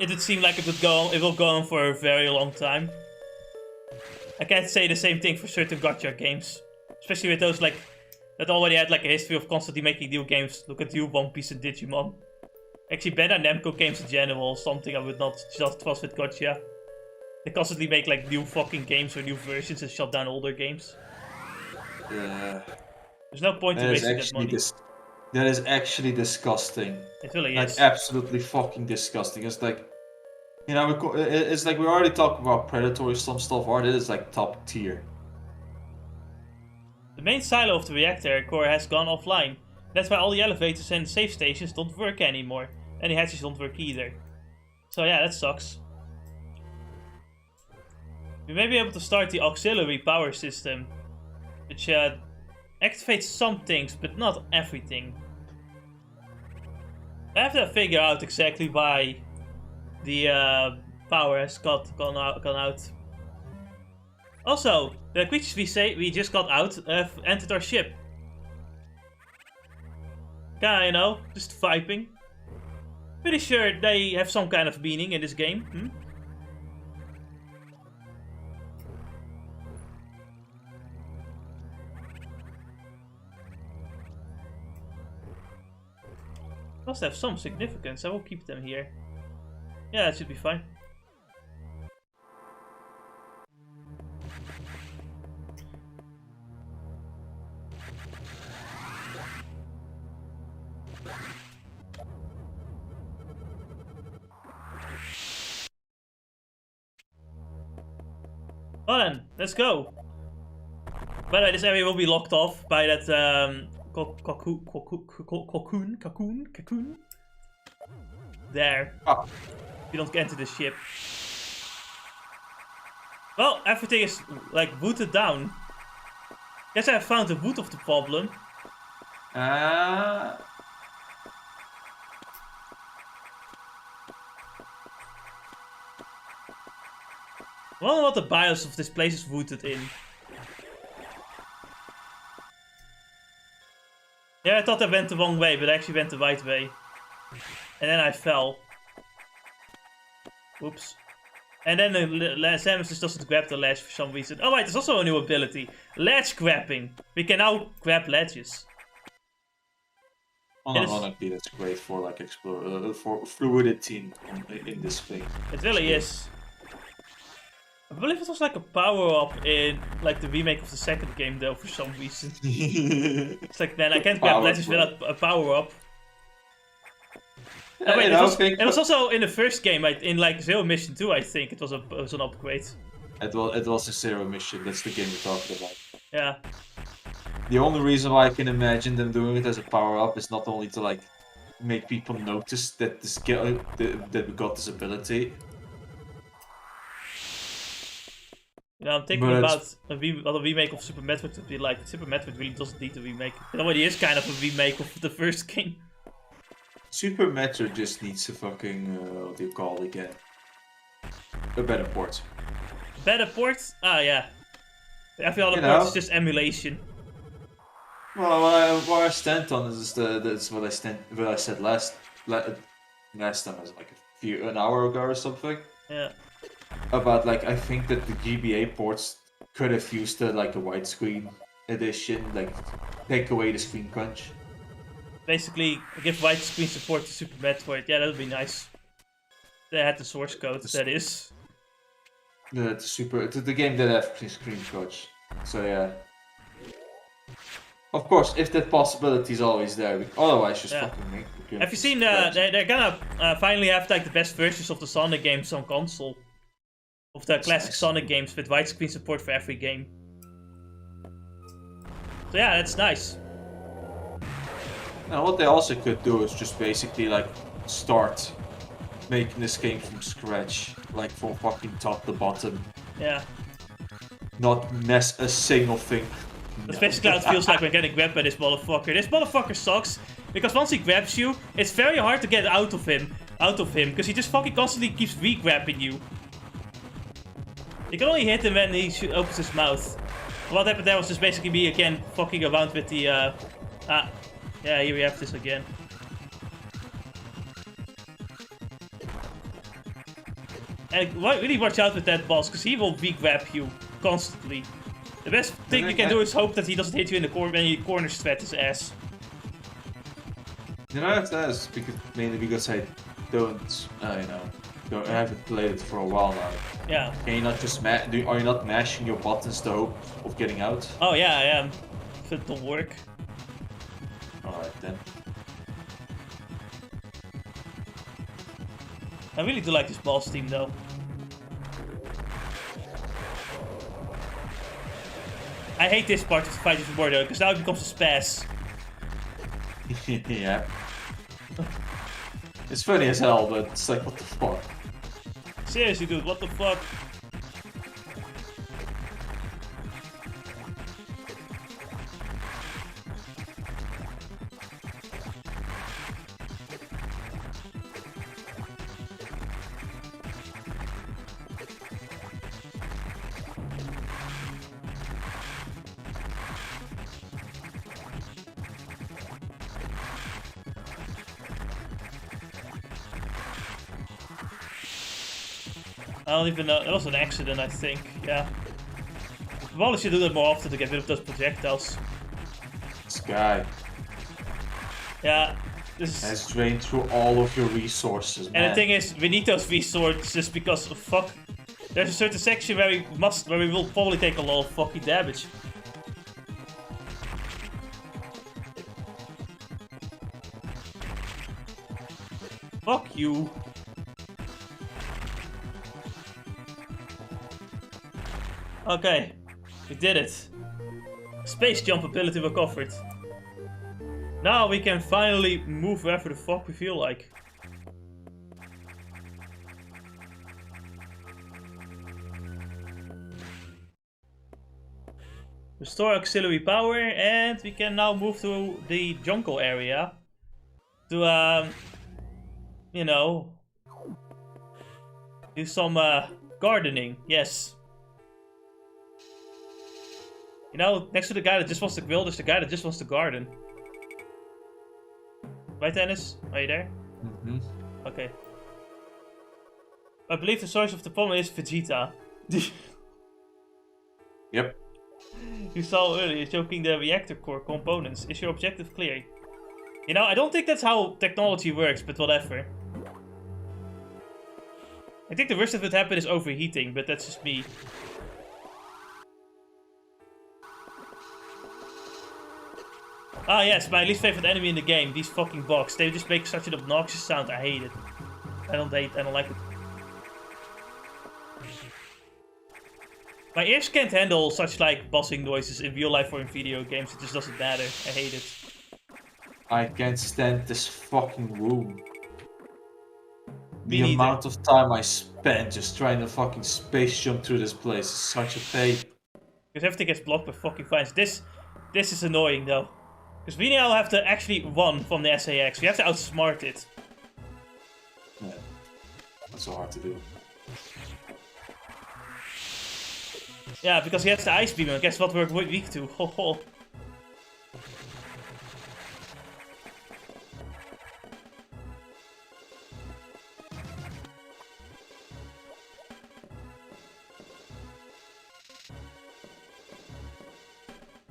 it would seem like it will go on for a very long time. I can't say the same thing for certain Gotcha games. Especially with those like that already had like a history of constantly making new games. Look at you, One Piece and Digimon. Actually, better Namco games in general, something I would not just trust with Gotcha. They constantly make like new fucking games or new versions and shut down older games. Yeah. There's no point in wasting that money. That is actually disgusting. It really like, is. Absolutely fucking disgusting. It's like, you know, it's like we already talked about predatory some stuff. Art is like top tier. The main silo of the reactor core has gone offline. That's why all the elevators and safe stations don't work anymore. And the hatches don't work either. So yeah, that sucks. We may be able to start the auxiliary power system, which activates some things, but not everything. I have to figure out exactly why the power has gone out. Also, the creatures we just got out have entered our ship. Kinda, you know, just vibing. Pretty sure they have some kind of meaning in this game, Must have some significance. I will keep them here. Yeah, that should be fine. Well then, let's go. By the way, this area will be locked off by that cocoon. There. Oh. You don't get into the ship. Well, everything is like booted down. Guess I found the root of the problem. I wonder what the BIOS of this place is rooted in. Yeah, I thought I went the wrong way, but I actually went the right way. And then I fell. Oops. And then Samus just doesn't grab the ledge for some reason. Oh wait, there's also a new ability. Ledge grabbing. We can now grab ledges. Honestly, that's great for like for fluidity in this thing. It really is. I believe it was like a power-up in like the remake of the second game though, for some reason. It's like, man, I can't grab ledges without a power-up. Yeah, oh, wait, it was also in the first game, in like Zero Mission 2, I think it was an upgrade. It was a Zero Mission. That's the game we're talking about. Yeah. The only reason why I can imagine them doing it as a power-up is not only to like make people notice that that we got this ability. You know, I'm thinking about what a remake of Super Metroid would be like. Super Metroid really doesn't need a remake. It already is kind of a remake of the first game. Super Metroid just needs a fucking, what do you call it again? A better port. Better port? Ah, yeah. Every other port is just emulation. Well, what I stand on is that's what I said last time, was like an hour ago or something. Yeah. About like, I think that the GBA ports could have used like a widescreen edition, like take away the screen crunch. Basically, give widescreen support to Super Metroid. Yeah, that would be nice. They had the source code, that is. The game did have screen crunch, so yeah. Of course, if that possibility is always there, otherwise just Yeah. fucking make the game Have you from seen, scratch. they're gonna finally have like the best versions of the Sonic games on console. Of the That's classic nice. Sonic games with widescreen support for every game. So yeah, that's nice. And what they also could do is just basically like start making this game from scratch, like from fucking top to bottom. Yeah. Not mess a single thing. That's basically how it feels like when getting grabbed by this motherfucker. This motherfucker sucks, because once he grabs you, it's very hard to get out of him, because he just fucking constantly keeps re-grabbing you. You can only hit him when he opens his mouth. What happened there was just basically me again fucking around with the, yeah, here we have this again. And really watch out with that boss, because he will re-grab you constantly. The best thing you can do is hope that he doesn't hit you in the corner when he corner strat his ass. You know, that's mainly because I don't, I haven't played it for a while now. Yeah. Can you not just are you not mashing your buttons to hope of getting out? Oh yeah, I am. If it will work. Alright then. I really do like this boss team though. I hate this part of the fight with though, because now it becomes a spaz. Yeah. It's funny as hell, but it's like, what the fuck? Seriously, dude, what the fuck? I don't even know. That was an accident, I think. Yeah. We probably should do that more often to get rid of those projectiles. This guy Yeah. This has drained through all of your resources, man. And the thing is, we need those resources because fuck. There's a certain section where we will probably take a lot of fucking damage. Fuck you. Okay, we did it. Space jump ability recovered. Now we can finally move wherever the fuck we feel like. Restore auxiliary power, and we can now move to the jungle area to, you know, do some gardening. Yes. You know, next to the guy that just wants to grill, there's the guy that just wants to garden. Right, Dennis? Are you there? Mm-hmm. Okay. I believe the source of the problem is Vegeta. Yep. You saw earlier choking the reactor core components. Is your objective clear? You know, I don't think that's how technology works, but whatever. I think the worst that would happen is overheating, but that's just me. Ah yes, my least favorite enemy in the game, these fucking bugs. They just make such an obnoxious sound, I hate it. I don't like it. My ears can't handle such like buzzing noises in real life or in video games, it just doesn't matter. I hate it. I can't stand this fucking room. Me The neither. amount of time I spent just trying to fucking space jump through this place is such a pain. Because everything gets blocked by fucking fines. This is annoying though. Because we now have to actually run from the SAX. We have to outsmart it. Yeah. That's so hard to do. Yeah, because he has the ice beam, and guess what we're weak to? Ho ho.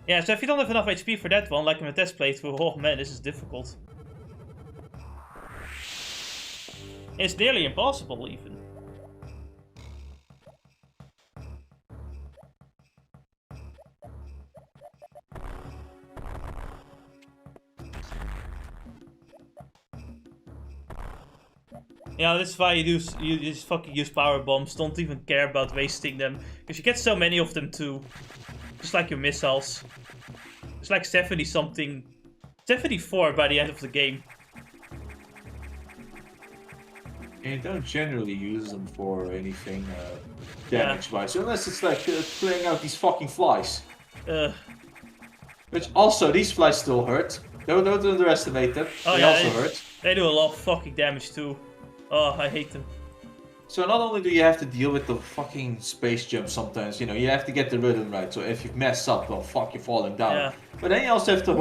Yeah, so if you don't have enough HP for that one, like in a test playthrough, oh man, this is difficult. It's nearly impossible, even. Yeah, that's why you just fucking use power bombs. Don't even care about wasting them. Because you get so many of them too. Just like your missiles. It's like 70 something. 74 by the end of the game. And you don't generally use them for anything damage-wise. Unless it's like playing out these fucking flies. Which also, these flies still hurt. Don't underestimate them. Oh, they yeah, also hurt. They do a lot of fucking damage too. Oh, I hate them. So not only do you have to deal with the fucking space jump sometimes, you know, you have to get the rhythm right. So if you mess up, well, fuck, you're falling down. Yeah. But then you also have to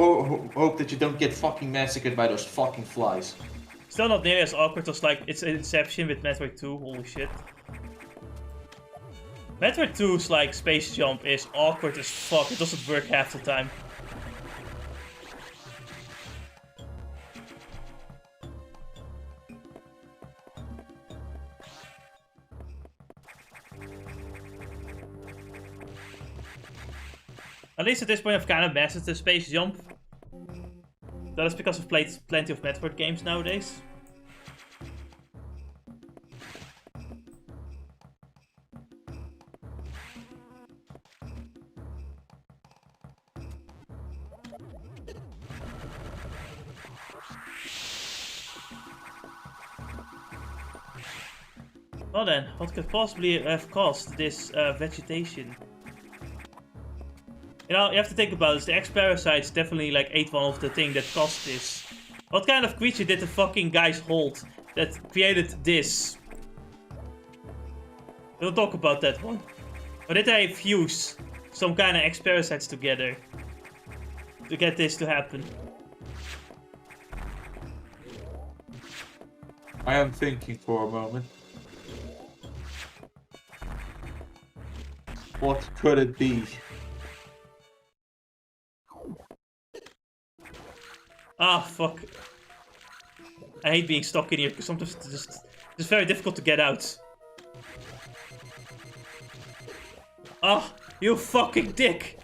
hope that you don't get fucking massacred by those fucking flies. Still not nearly as awkward as like it's Inception with Metroid 2. Holy shit. Metroid 2's like space jump is awkward as fuck. It doesn't work half the time. At least at this point I've kind of mastered the space jump. That is because I've played plenty of Metroid games nowadays. Well then, what could possibly have caused this vegetation? You know, you have to think about this. The X-Parasites definitely like ate one of the things that caused this. What kind of creature did the fucking guys hold that created this? We'll talk about that one. Or did they fuse some kind of X-Parasites together to get this to happen? I am thinking for a moment. What could it be? Ah, fuck. I hate being stuck in here because sometimes it's very difficult to get out. Ah, you fucking dick!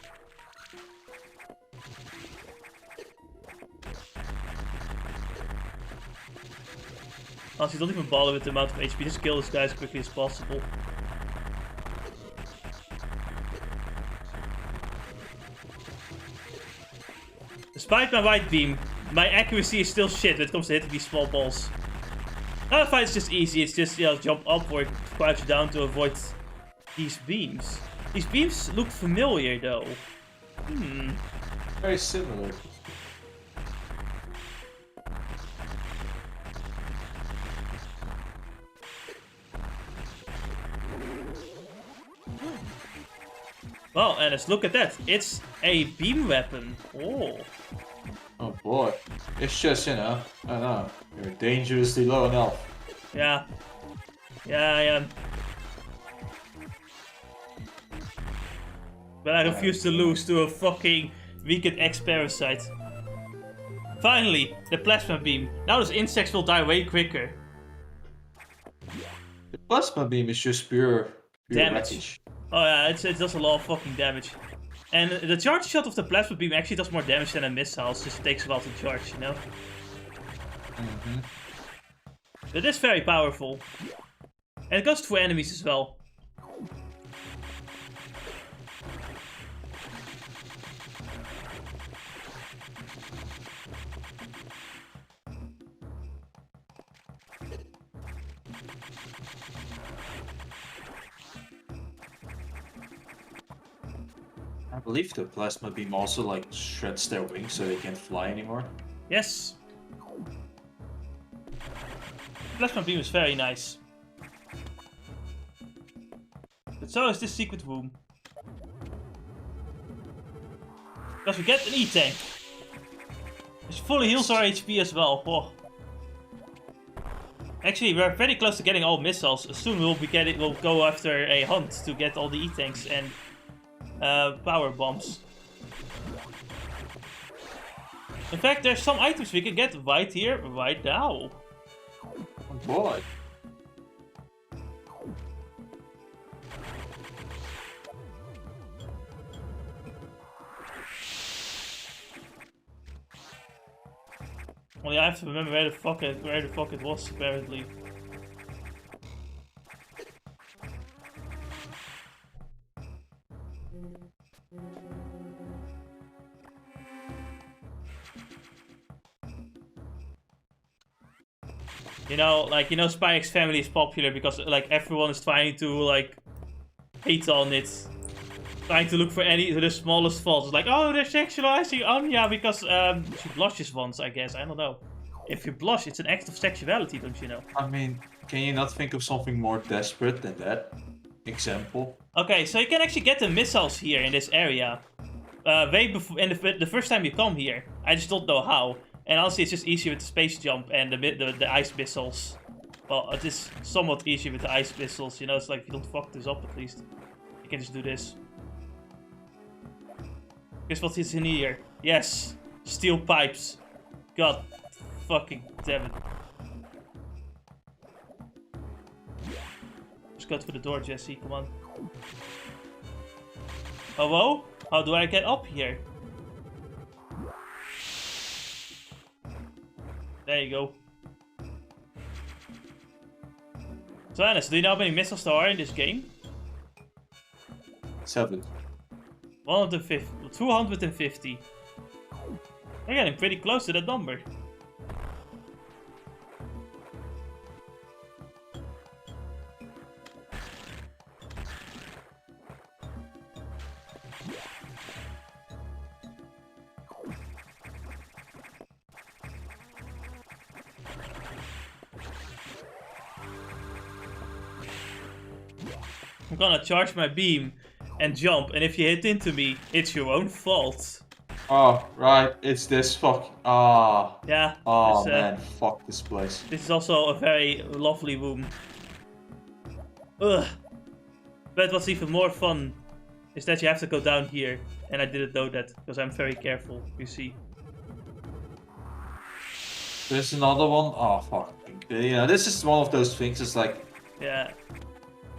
Honestly, don't even bother with the amount of HP. Just kill this guy as quickly as possible. Despite my white beam, my accuracy is still shit when it comes to hitting these small balls. Another fight is just easy. It's just, you know, jump upward, crouch down to avoid these beams. These beams look familiar, though. Very similar. Well, and let's look at that. It's a beam weapon. Oh. Oh boy. It's just, you know, I don't know. You're dangerously low on health. Yeah. Yeah, I am. But I refuse to lose to a fucking weakened X-Parasite. Finally, the plasma beam. Now those insects will die way quicker. The plasma beam is just pure Damage. wreckage. Oh yeah, it does a lot of fucking damage. And the charge shot of the plasma beam actually does more damage than a missile. It just takes a while to charge, you know? It is very powerful. And it goes through enemies as well. I believe the plasma beam also like shreds their wings so they can't fly anymore. Yes. Plasma beam is very nice. But so is this secret room. Because we get an E-tank. Which fully heals our HP as well. Oh. Actually, we're very close to getting all missiles. Soon we'll go after a hunt to get all the E-tanks and power bombs. In fact, there's some items we can get right here, right now. Oh boy. Well, yeah, I have to remember where the fuck it was, apparently. You know, like, Spy X Family is popular because, like, everyone is trying to, like, hate on it. Trying to look for the smallest faults. It's like, oh, they're sexualizing Anya because, she blushes once, I guess. I don't know. If you blush, it's an act of sexuality, don't you know? I mean, can you not think of something more desperate than that? Example? Okay, so you can actually get the missiles here in this area. Way before, and the first time you come here. I just don't know how. And honestly, it's just easier with the space jump and the ice missiles. Well, it is somewhat easier with the ice missiles, you know, it's like, you don't fuck this up at least. You can just do this. Guess what is in here? Yes! Steel pipes. God fucking damn it. Just go through the door, Jesse, come on. Hello? How do I get up here? There you go. So, Anis, do you know how many missiles there are in this game? 7. 150, 250. We're getting pretty close to that number. I'm gonna charge my beam and jump, and if you hit into me, it's your own fault. Oh, right, it's this fuck. Ah. Yeah. Oh man, fuck this place. This is also a very lovely room. Ugh. But what's even more fun is that you have to go down here, and I didn't know that because I'm very careful. You see. There's another one. Oh fuck. Yeah, this is one of those things. It's like, Yeah.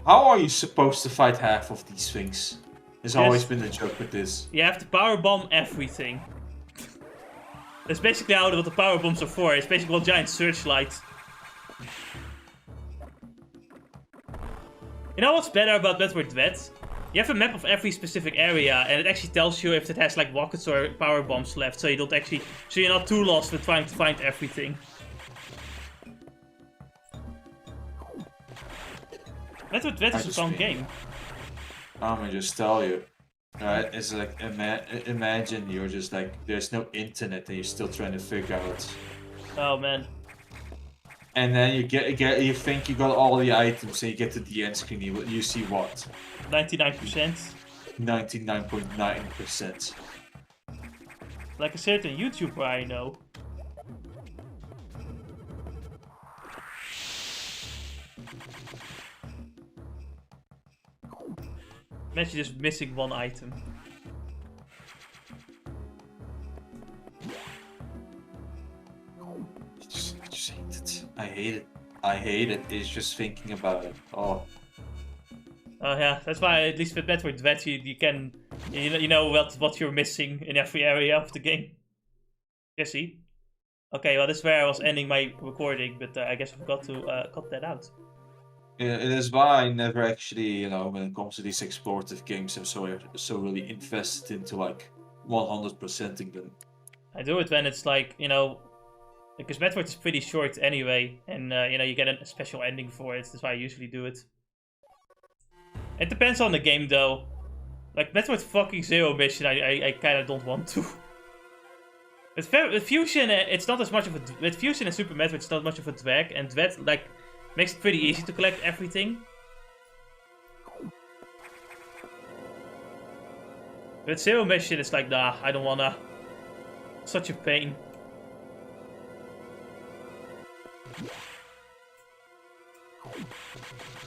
how are you supposed to fight half of these things? There's Yes. always been a joke with this. You have to power bomb everything. That's basically what the power bombs are for. It's basically one giant searchlight. You know what's better about Metroid Dread? You have a map of every specific area, and it actually tells you if it has like rockets or power bombs left, so you don't actually, so you're not too lost with trying to find everything. Metroid Dread is a fun game. I'm gonna just tell you, right? It's like imagine you're just like there's no internet and you're still trying to figure out. Oh man. And then you think you got all the items and you get to the end screen. You see what? 99%. 99.9%. Like a certain YouTuber I know. Imagine just missing one item. I just hate it. I hate it. I hate it. It's just thinking about it. Oh. Oh yeah, that's why at least with Metroid Dread you can, you know what you're missing in every area of the game. Jesse? Okay, well this is where I was ending my recording, but I guess I forgot to cut that out. Yeah, it is why I never actually, when it comes to these explorative games, I'm so really invested into like 100%ing them. I do it when it's like, because Metroid is pretty short anyway, and you get a special ending for it. That's why I usually do it. It depends on the game though. Like Metroid fucking Zero Mission, I kind of don't want to. With Fusion, it's not as much of a. With Fusion and Super Metroid, it's not much of a drag, and Dread like makes it pretty easy to collect everything. With Zero Mission, it's like, nah, I don't wanna. Such a pain.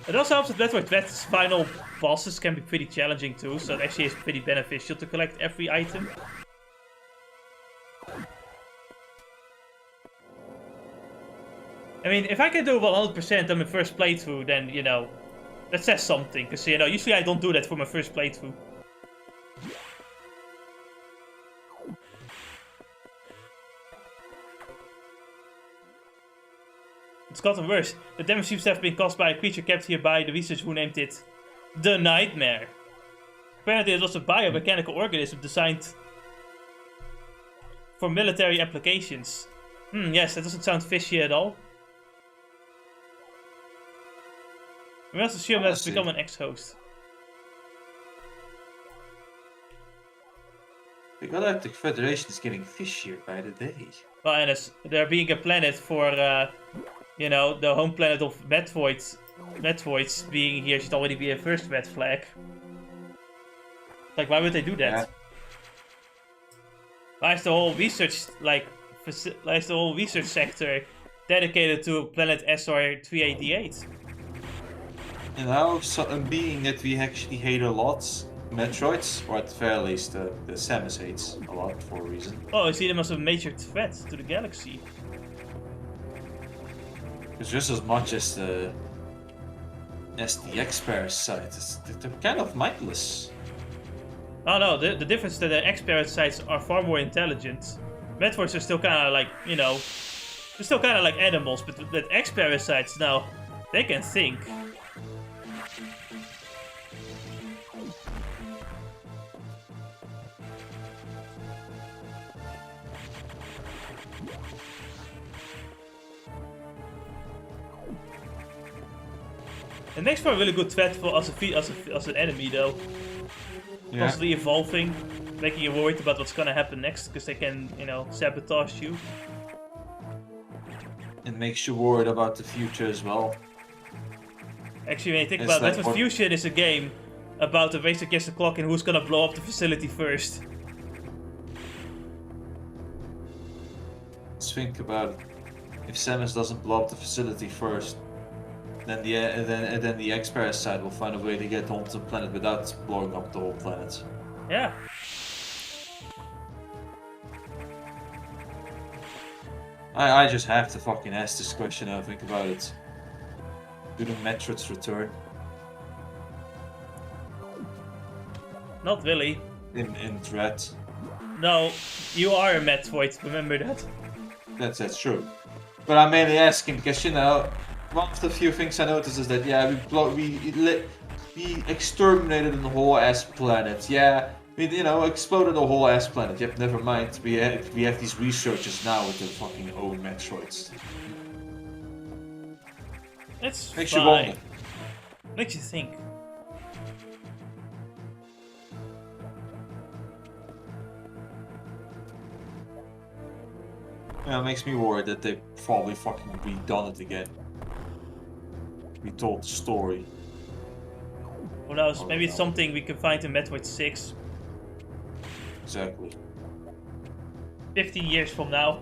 It also helps that Metroid Dread's final bosses can be pretty challenging too, so it actually is pretty beneficial to collect every item. I mean, if I can do 100% on my first playthrough, then, that says something, because, usually I don't do that for my first playthrough. It's gotten worse. The damage seems to have been caused by a creature kept here by the researcher who named it the Nightmare. Apparently it was a biomechanical organism designed for military applications. Yes, that doesn't sound fishy at all. We must assume that's Honestly. become an ex-host. The Galactic Federation is getting fishier by the day. Well, and there being a planet for, you know, the home planet of Metroids being here should already be a first red flag. Like, why would they do that? Yeah. Why is the whole research, like, why is the whole research sector dedicated to planet SR388? You know, so, being that we actually hate a lot Metroids, or at the very least the Samus hates a lot for a reason. Oh, I see them as a major threat to the galaxy. It's just as much as the X-Parasites, they're kind of mindless. Oh no, the difference is that the X-Parasites are far more intelligent. Metroids are still kind of like, you know, they're still kind of like animals, but X-Parasites now, they can think. It makes for a really good threat for as an enemy though. Yeah. Constantly evolving, making you worried about what's gonna happen next, because they can, you know, sabotage you. It makes you worried about the future as well. Actually, when you think It's about like it, what- Fusion is a game about a race against the clock and who's gonna blow up the facility first. Let's think about it. If Samus doesn't blow up the facility first, then the X-Parasite will find a way to get onto the planet without blowing up the whole planet. Yeah. I just have to fucking ask this question now. Think about it. Do the Metroids return Not really. in Dread? No, you are a Metroid, remember that. That's true. But I'm mainly asking because, you know, one of the few things I noticed is that, yeah, we exterminated the whole ass planet. Yeah, we, you know, exploded the whole ass planet. Yep, never mind. We have these researchers now with their fucking own Metroids. It's Makes you fine. wonder. Makes you think. Yeah, it makes me worried that they probably fucking redone it again. Retold the story. Who knows, maybe it's something we can find in Metroid 6, Exactly. 15 years from now.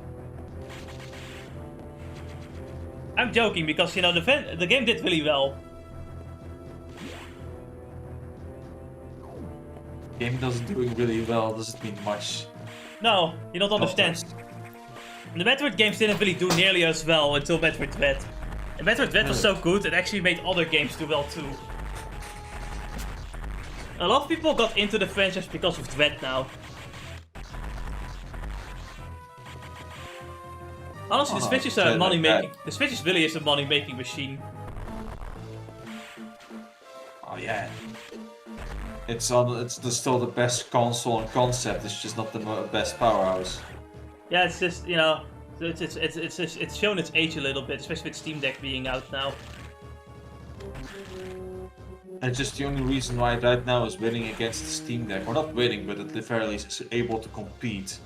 I'm joking because, you know, the game did really well. Game doesn't doing really well, doesn't mean much. No, you don't understand. The Metroid games didn't really do nearly as well until Metroid Dread. And Metroid Dread was so good, it actually made other games do well too. A lot of people got into the franchise because of Dread now. Honestly, the Switch is a money-making. The Switch is really a money-making machine. Oh yeah. It's still the best console and concept. It's just not the best powerhouse. Yeah, it's just, you know, it's shown its age a little bit, especially with Steam Deck being out now. And just the only reason why it right now is winning against the Steam Deck, or not winning, but at the very least is able to compete,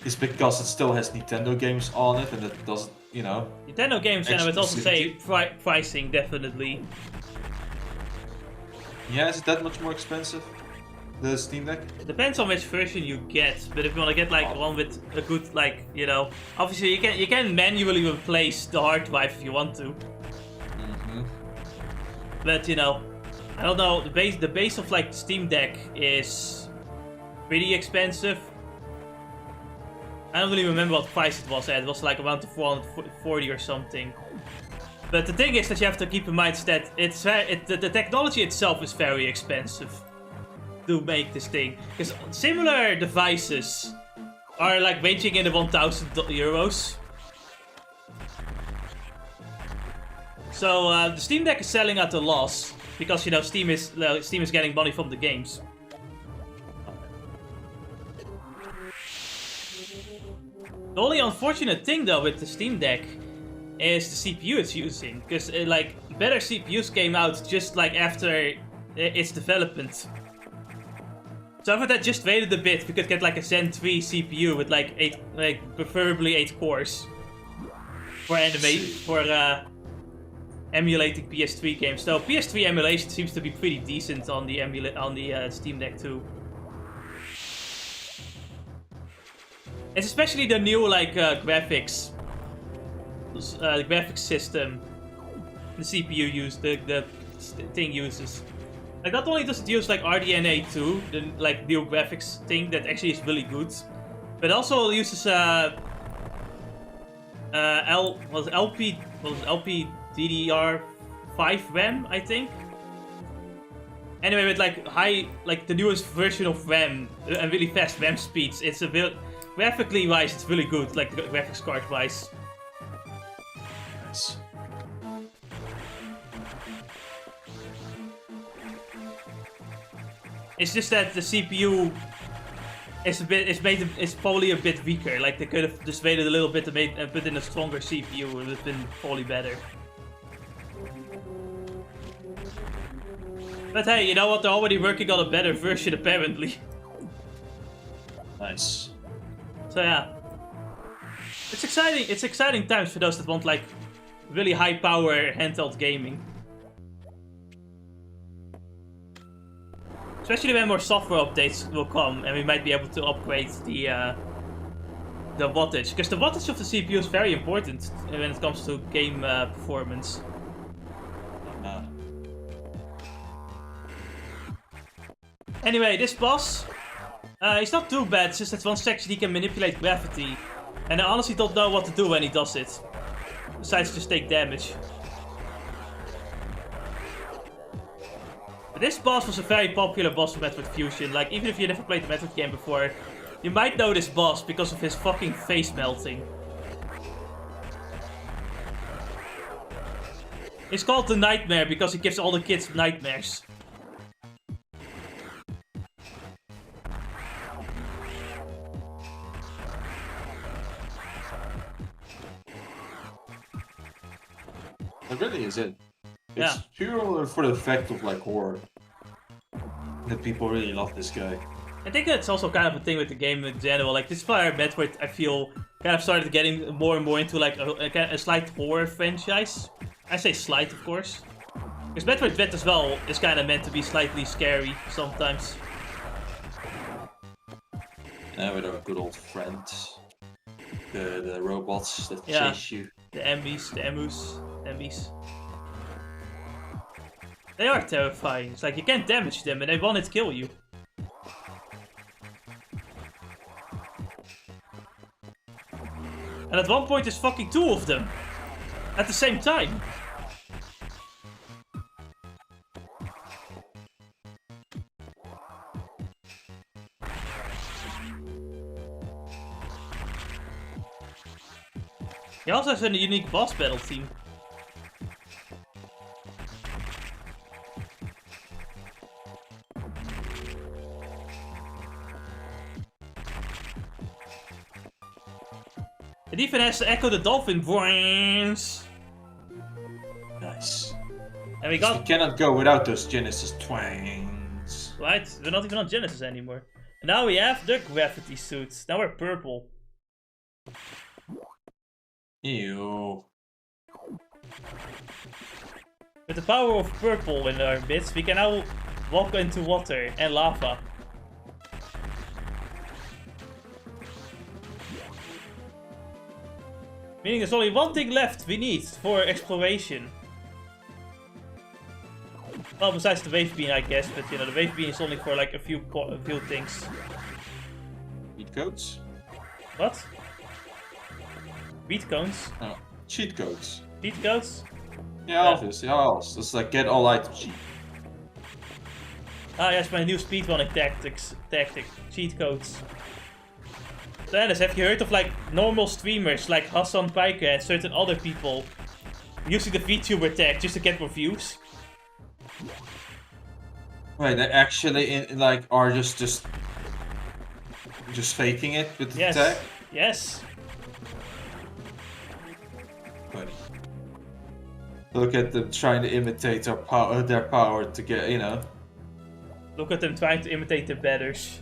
is because it still has Nintendo games on it, and it doesn't, you know. Nintendo games, and I would also say pricing definitely. Yeah, is it that much more expensive? The Steam Deck? It depends on which version you get, but if you want to get like one with a good, like, you know, obviously you can manually replace the hard drive if you want to. Mm-hmm. But you know, I don't know, the base of like Steam Deck is pretty expensive. I don't really remember what price it was at. It was like around the 440 or something. But the thing is that you have to keep in mind that the technology itself is very expensive to make this thing. Because similar devices are like ranging in the 1,000 euros. So the Steam Deck is selling at a loss because, you know, Steam is getting money from the games. The only unfortunate thing though with the Steam Deck is the CPU it's using, because like better CPUs came out just like after its development. So if that just waited a bit, we could get like a Zen 3 CPU with like preferably 8 cores for emulating PS3 games. Though PS3 emulation seems to be pretty decent on the Steam Deck too. It's especially the new like graphics system the CPU the thing uses. Like not only does it use like RDNA 2, the like new graphics thing that actually is really good, but also uses LPDDR5 RAM, I think. Anyway, with like the newest version of RAM and really fast RAM speeds, it's a bit graphically wise, it's really good, like graphics card wise. Nice. It's just that the CPU is probably a bit weaker. Like they could have just waited a little bit and put in a stronger CPU. It would have been probably better. But hey, you know what? They're already working on a better version apparently. Nice. So yeah, it's exciting. It's exciting times for those that want like really high power handheld gaming. Especially when more software updates will come and we might be able to upgrade the wattage. Because the wattage of the CPU is very important when it comes to game performance. Anyway, this boss, he's not too bad, it's just that one section he can manipulate gravity. And I honestly don't know what to do when he does it. Besides just take damage. This boss was a very popular boss for Metroid Fusion. Like, even if you never played the Metroid game before, you might know this boss because of his fucking face melting. It's called the Nightmare because he gives all the kids nightmares. It really is it. Yeah. It's pure for the fact of like horror. That people really love this guy. I think that's also kind of a thing with the game in general. Like this fire Metroid, I feel, kind of started getting more and more into like a slight horror franchise. I say slight, of course. Because Metroid Dread as well is kind of meant to be slightly scary sometimes. And with our good old friends. The robots that chase you. The Embys, the Embys. They are terrifying. It's like you can't damage them and they want to kill you. And at one point there's fucking 2 of them. At the same time. He also has a unique boss battle theme. It even has Echo the Dolphin voice. Nice. And we cannot go without those Genesis twangs. Right, we're not even on Genesis anymore. And now we have the gravity suits. Now we're purple. Ew. With the power of purple in our midst, we can now walk into water and lava. Meaning there's only one thing left we need for exploration. Well, besides the wave beam, I guess, but you know, the wave beam is only for like a few things. Cheat codes? What? Beat cones? Oh, cheat codes. Cheat codes? Yeah, obviously. How else? It's like get all items cheap. Ah, yes, my new speedrunning tactic, cheat codes. Dennis, have you heard of like normal streamers like Hassan Piker and certain other people using the Vtuber tag just to get more views? Wait, they actually like are just faking it with the tag? Yes. Buddy. Look at them trying to imitate their power to get, you know. Look at them trying to imitate the betters.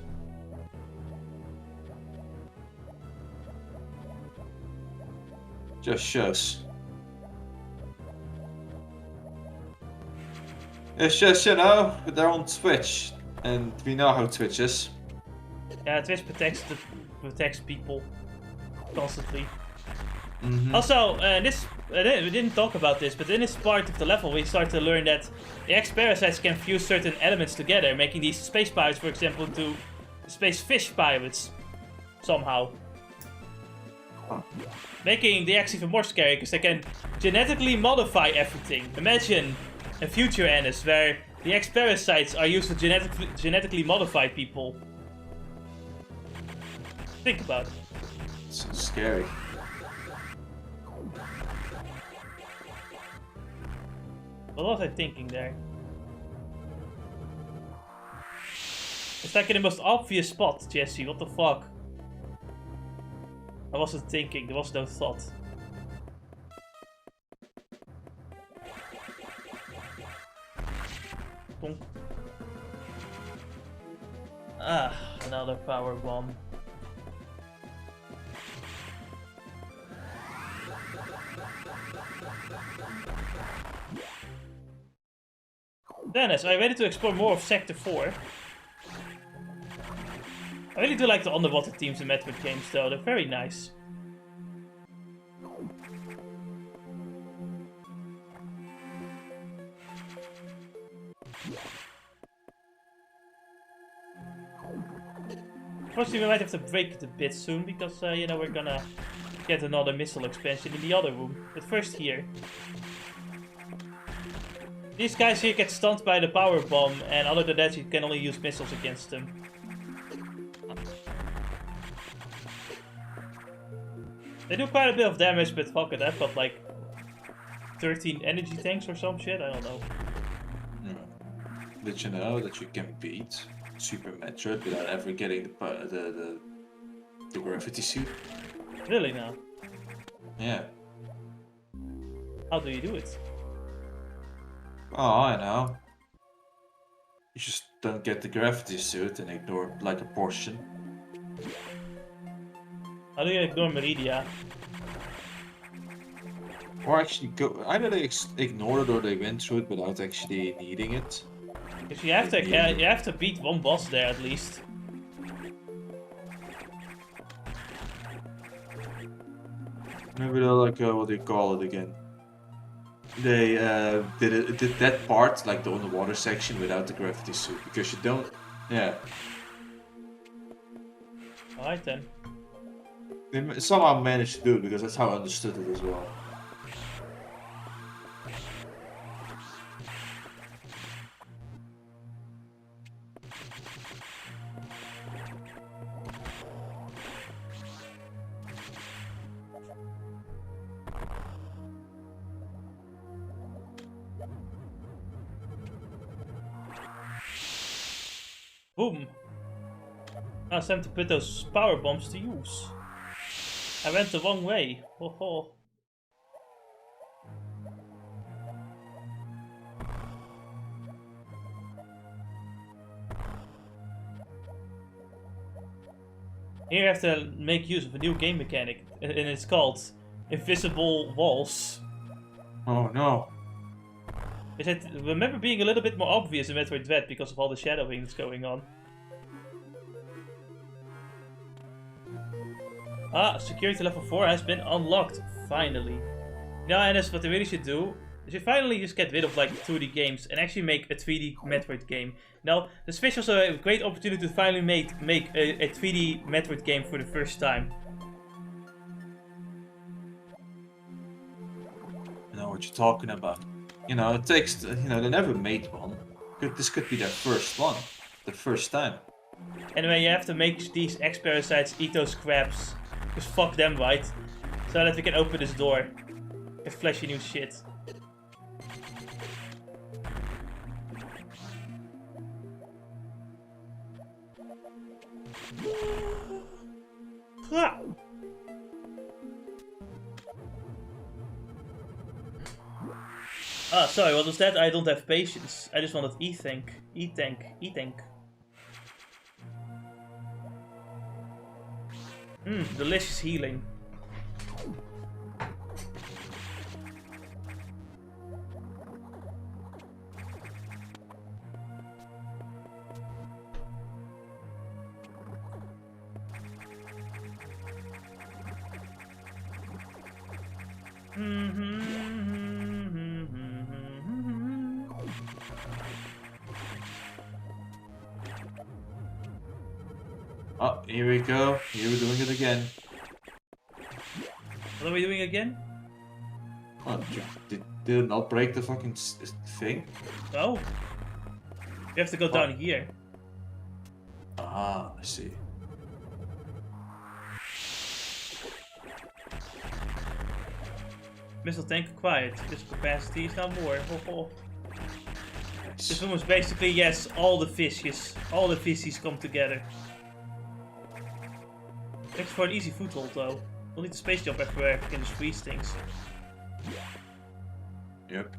Just shows. It's just, you know, they're on Twitch, and we know how Twitch is. Yeah, Twitch protects people constantly. Mm-hmm. Also, we didn't talk about this, but in this part of the level, we start to learn that the X-parasites can fuse certain elements together, making these space pirates, for example, into space fish pirates somehow. Huh. Making the X even more scary because they can genetically modify everything. Imagine a future Ennis where the X-parasites are used to genetically modify people. Think about it. It's so scary. What was I thinking there? It's like in the most obvious spot, Jesse. What the fuck? I wasn't thinking. There was no thought. Bonk. Ah, another power bomb. Dennis, are you ready to explore more of Sector 4? I really do like the underwater teams in Metroid games though, they're very nice. Unfortunately, we might have to break it a bit soon because, you know, we're gonna get another missile expansion in the other room. But first here. These guys here get stunned by the power bomb, and other than that, you can only use missiles against them. They do quite a bit of damage, but fuck it, I've got like 13 energy tanks or some shit, I don't know. Did you know that you can beat Super Metroid without ever getting the gravity suit? Really now? Yeah. How do you do it? Oh, I know. You just don't get the gravity suit and ignore like a portion. How do you ignore Meridia? Or actually go. Either they ignore it or they went through it without actually needing it. Because you have to beat one boss there at least. Maybe they're like what do you call it again? They did that part like the underwater section without the gravity suit because you don't. Yeah. Alright then. They somehow managed to do it because that's how I understood it as well. Boom! Now it's time to put those power bombs to use. I went the wrong way. Ho ho. Here you have to make use of a new game mechanic, and it's called Invisible Walls. Oh no. I remember being a little bit more obvious in Metroid Dread because of all the shadowing that's going on. Ah, security level 4 has been unlocked, finally. Now, and that's what they really should do. They should finally just get rid of like 2D games and actually make a 3D Metroid game. Now, the Switch was a great opportunity to finally make a 3D Metroid game for the first time. I know what you're talking about. You know, it takes, you know, they never made one. This could be their first one. The first time. Anyway, you have to make these X-parasites eat those crabs. Just fuck them, right? So that we can open this door. With flashy new shit. Ha! Ah, sorry, what was that? I don't have patience. I just wanted E-Tank. E-Tank. E-Tank. Delicious healing. Oh, here we go. Here we're doing it again. What are we doing again? Oh, did it not break the fucking thing? Oh. You have to go down here. Ah, I see. Missile tank acquired. This capacity is now more. Nice. This one was basically, yes, all the fishies come together. Thanks for an easy foothold though. We'll need to space jump everywhere if we can just freeze things. Yep.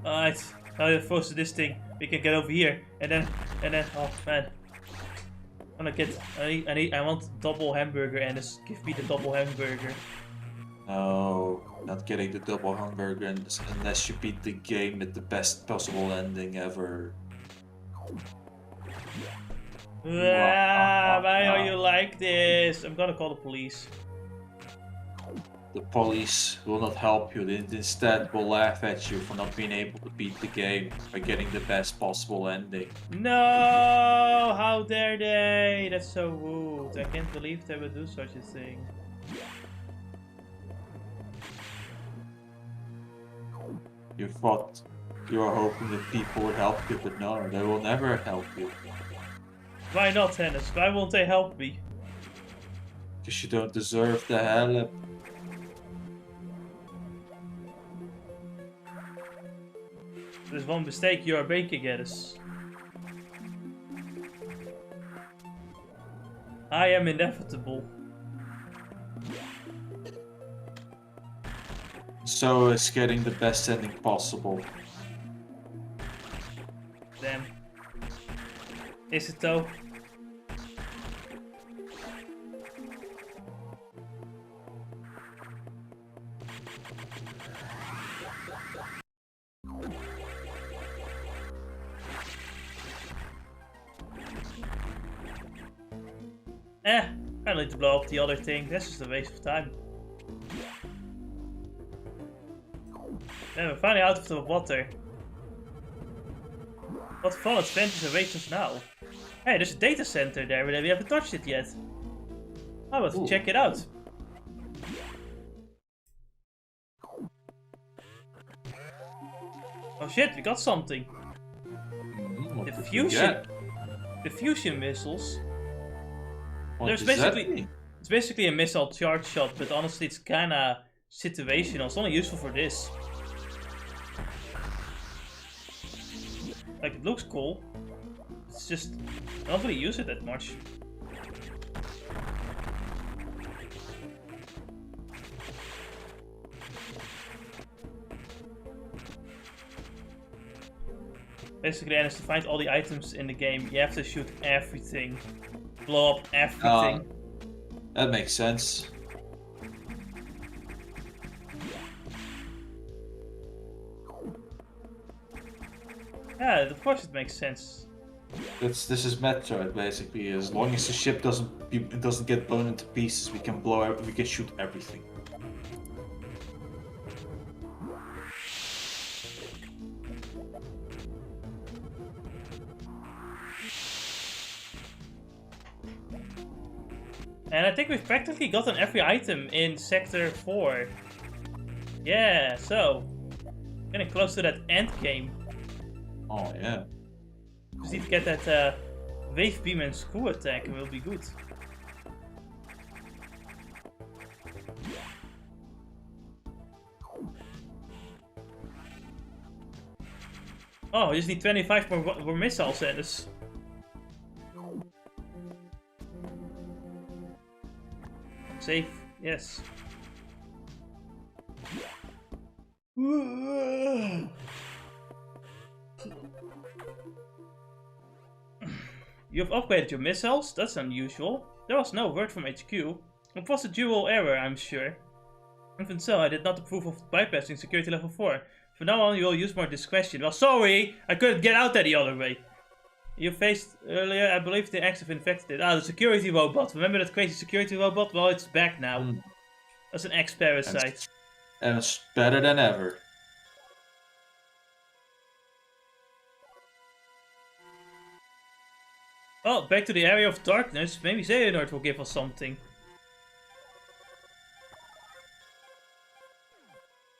Alright, now you're forced to this thing. We can get over here, and then, oh man. I'm gonna get, I want double hamburger, and just give me the double hamburger. No, not getting the double hamburger unless you beat the game with the best possible ending ever. Why are you like this? I'm gonna call the police. The police will not help you, they instead will laugh at you for not being able to beat the game by getting the best possible ending. No! How dare they? That's so rude. I can't believe they would do such a thing. You thought you were hoping that people would help you, but no, they will never help you. Why not, Hennis? Why won't they help me? Because you don't deserve the help. There's one mistake you are making, Hennis. I am inevitable. So is getting the best ending possible. Damn. Is it though? I don't need to blow up the other thing. That's just a waste of time. Yeah, we're finally out of the water. What fun adventures await us now? Hey, there's a data center there, but we haven't touched it yet. I want to check it out. Oh shit, we got something. The fusion missiles. It's basically a missile charge shot, but honestly it's kinda situational. It's only useful for this. Like, it looks cool. It's just, I don't really use it that much. Basically, and to find all the items in the game, you have to shoot everything. Blow up everything. That makes sense. Yeah, of course it makes sense. This is Metroid basically. As long as the ship doesn't get blown into pieces, we can we can shoot everything. And I think we've practically gotten every item in Sector 4. Yeah, so getting close to that end game. Oh yeah. Just need to get that wave beam and screw attack and we'll be good. Oh, we just need 25 more missiles and this. Safe, yes. You've upgraded your missiles? That's unusual. There was no word from HQ. It was a dual error, I'm sure. Even so, I did not approve of bypassing security level 4. From now on, you will use more discretion. Well, sorry! I couldn't get out there the other way. You faced earlier, I believe the acts have infected it. Ah, the security robot. Remember that crazy security robot? Well, it's back now. That's an ex-parasite. And it's better than ever. Well, back to the area of darkness. Maybe Xehanort will give us something.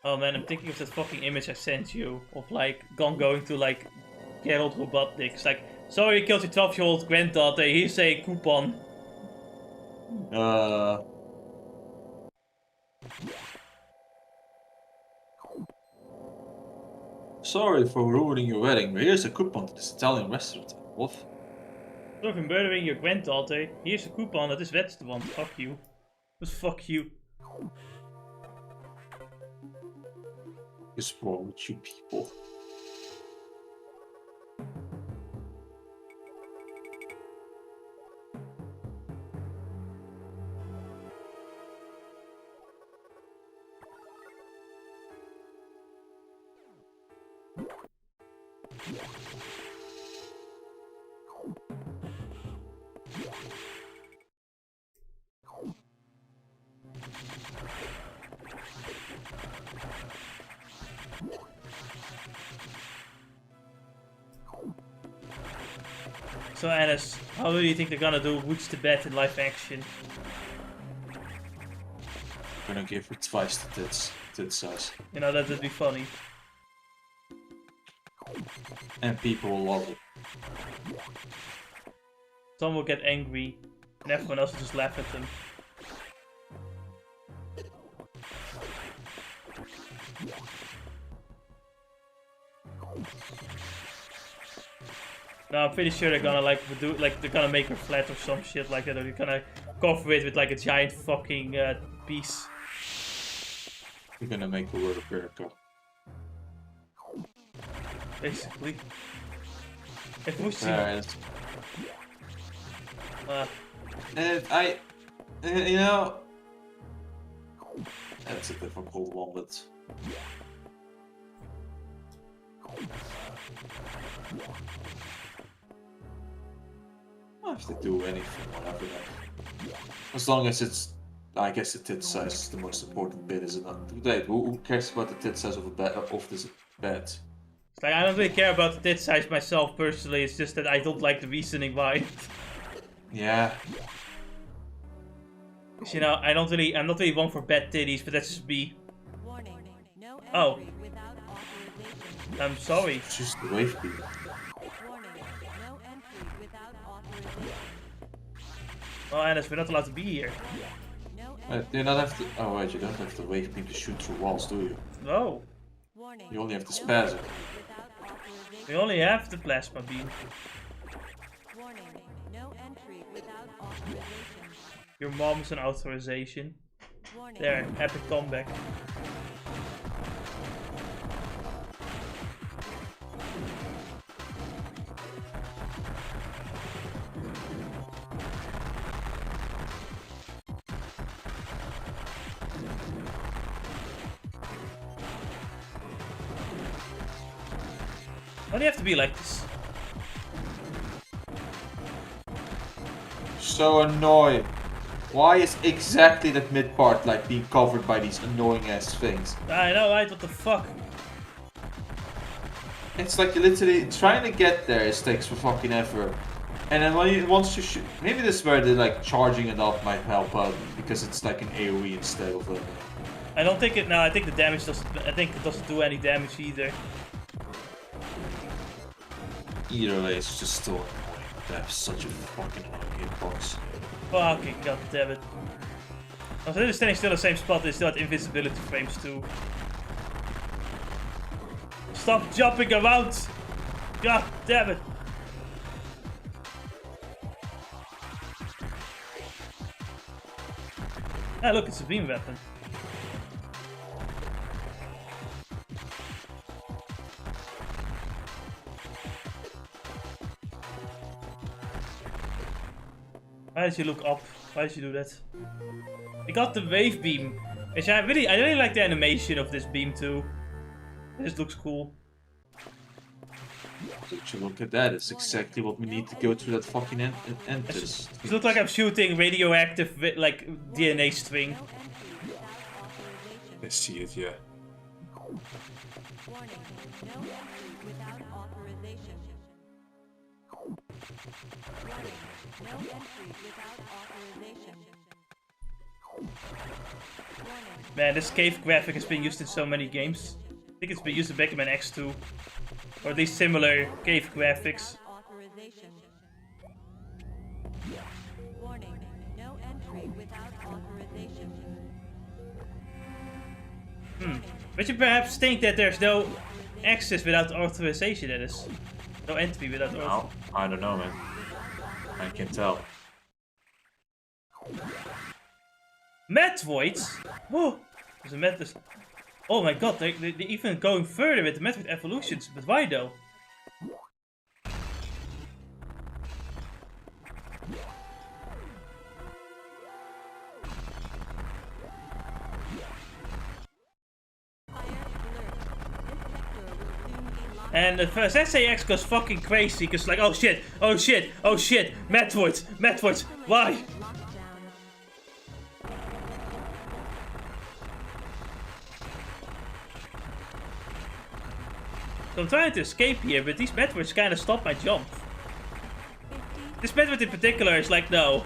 Oh man, I'm thinking of that fucking image I sent you. Of like, going to like, Geralt Robotnik. It's like, sorry you killed your 12-year-old granddaughter, here's a coupon. Sorry for ruining your wedding, but here's a coupon to this Italian restaurant. What? Sorry for murdering your granddaughter. Here's a coupon at this restaurant. Fuck you. Just fuck you. What's wrong with you people? So Alice, how do you think they're gonna do Woods to Bed in live action? I'm gonna give it twice the tit size. You know, that'd be funny. And people will love it. Some will get angry, and everyone else will just laugh at them. No, I'm pretty sure they're gonna they're gonna make her flat or some shit like that, or they're gonna cover it with like a giant fucking piece. You're gonna make the world of America. Basically. If we see. You know, that's a difficult one, but. I don't have to do anything, whatever. As long as it's, I guess the tit size is the most important bit, is it not? Wait, who cares about the tit size of this bed? It's like, I don't really care about the tit size myself personally. It's just that I don't like the reasoning behind it. Yeah. Cause, you know, I'm not really one for bad titties, but that's just me. Oh. I'm sorry. It's just the wave beam. Well, Alice, we're not allowed to be here. You don't have to. Oh wait, you don't have the wave beam to shoot through walls, do you? No. You only have the spasm. We only have the plasma beam. Your mom's an authorization. There, epic comeback. Why do you have to be like this? So annoying. Why is exactly that mid part like being covered by these annoying ass things? I know, right? What the fuck? It's like you're literally trying to get there. It takes for fucking ever. And then when you once you shoot, maybe this is where the like charging it up might help out because it's like an AOE instead of a. I don't think it. No, I think the damage doesn't. I think it doesn't do any damage either. Either way, it's just still annoying. That's such a fucking annoying hitbox. Fucking goddammit. Also, they're standing still in the same spot. They still had invisibility frames too. Stop jumping around! God damn it! Ah, look, it's a beam weapon. Why did you look up? Why did you do that? I got the wave beam. Which I really like the animation of this beam too. This looks cool. Would you look at that? It's exactly what we need to go through that fucking entrance. It looks like I'm shooting radioactive like DNA string. I see it, yeah. Warning, no entry without authorization. Warning, no entry without authorization. Warning. Man, this cave graphic has been used in so many games. I think it's been used in Mega Man X2. Or at least similar cave graphics. Authorization. Warning, no entry without authorization. But you perhaps think that there's no access without authorization, that is. No entry without authorization. No, I don't know, man. I can tell. Metroid? Whoa! There's a Metroid. Oh my god, they're even going further with the Metroid evolutions, but why though? And the first SAX goes fucking crazy, cause like, oh shit, oh shit, oh shit, Metroid, Metroid, why? So I'm trying to escape here, but these Metroids kind of stop my jump. This Metroid in particular is like, no.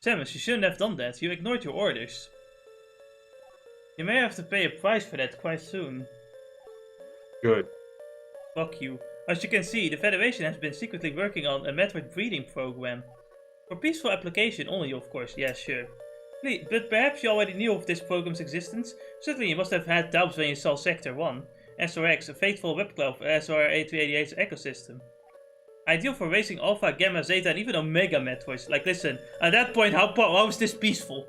Samus, you shouldn't have done that. You ignored your orders. You may have to pay a price for that quite soon. Good. Fuck you. As you can see, the Federation has been secretly working on a Metroid breeding program. For peaceful application only, of course. Yeah, sure. Please, but perhaps you already knew of this program's existence? Certainly you must have had doubts when you saw Sector 1. SRX, a faithful webclub of SR-8388's ecosystem. Ideal for racing Alpha, Gamma, Zeta, and even Omega Metroids. Like, listen, at that point, how is this peaceful?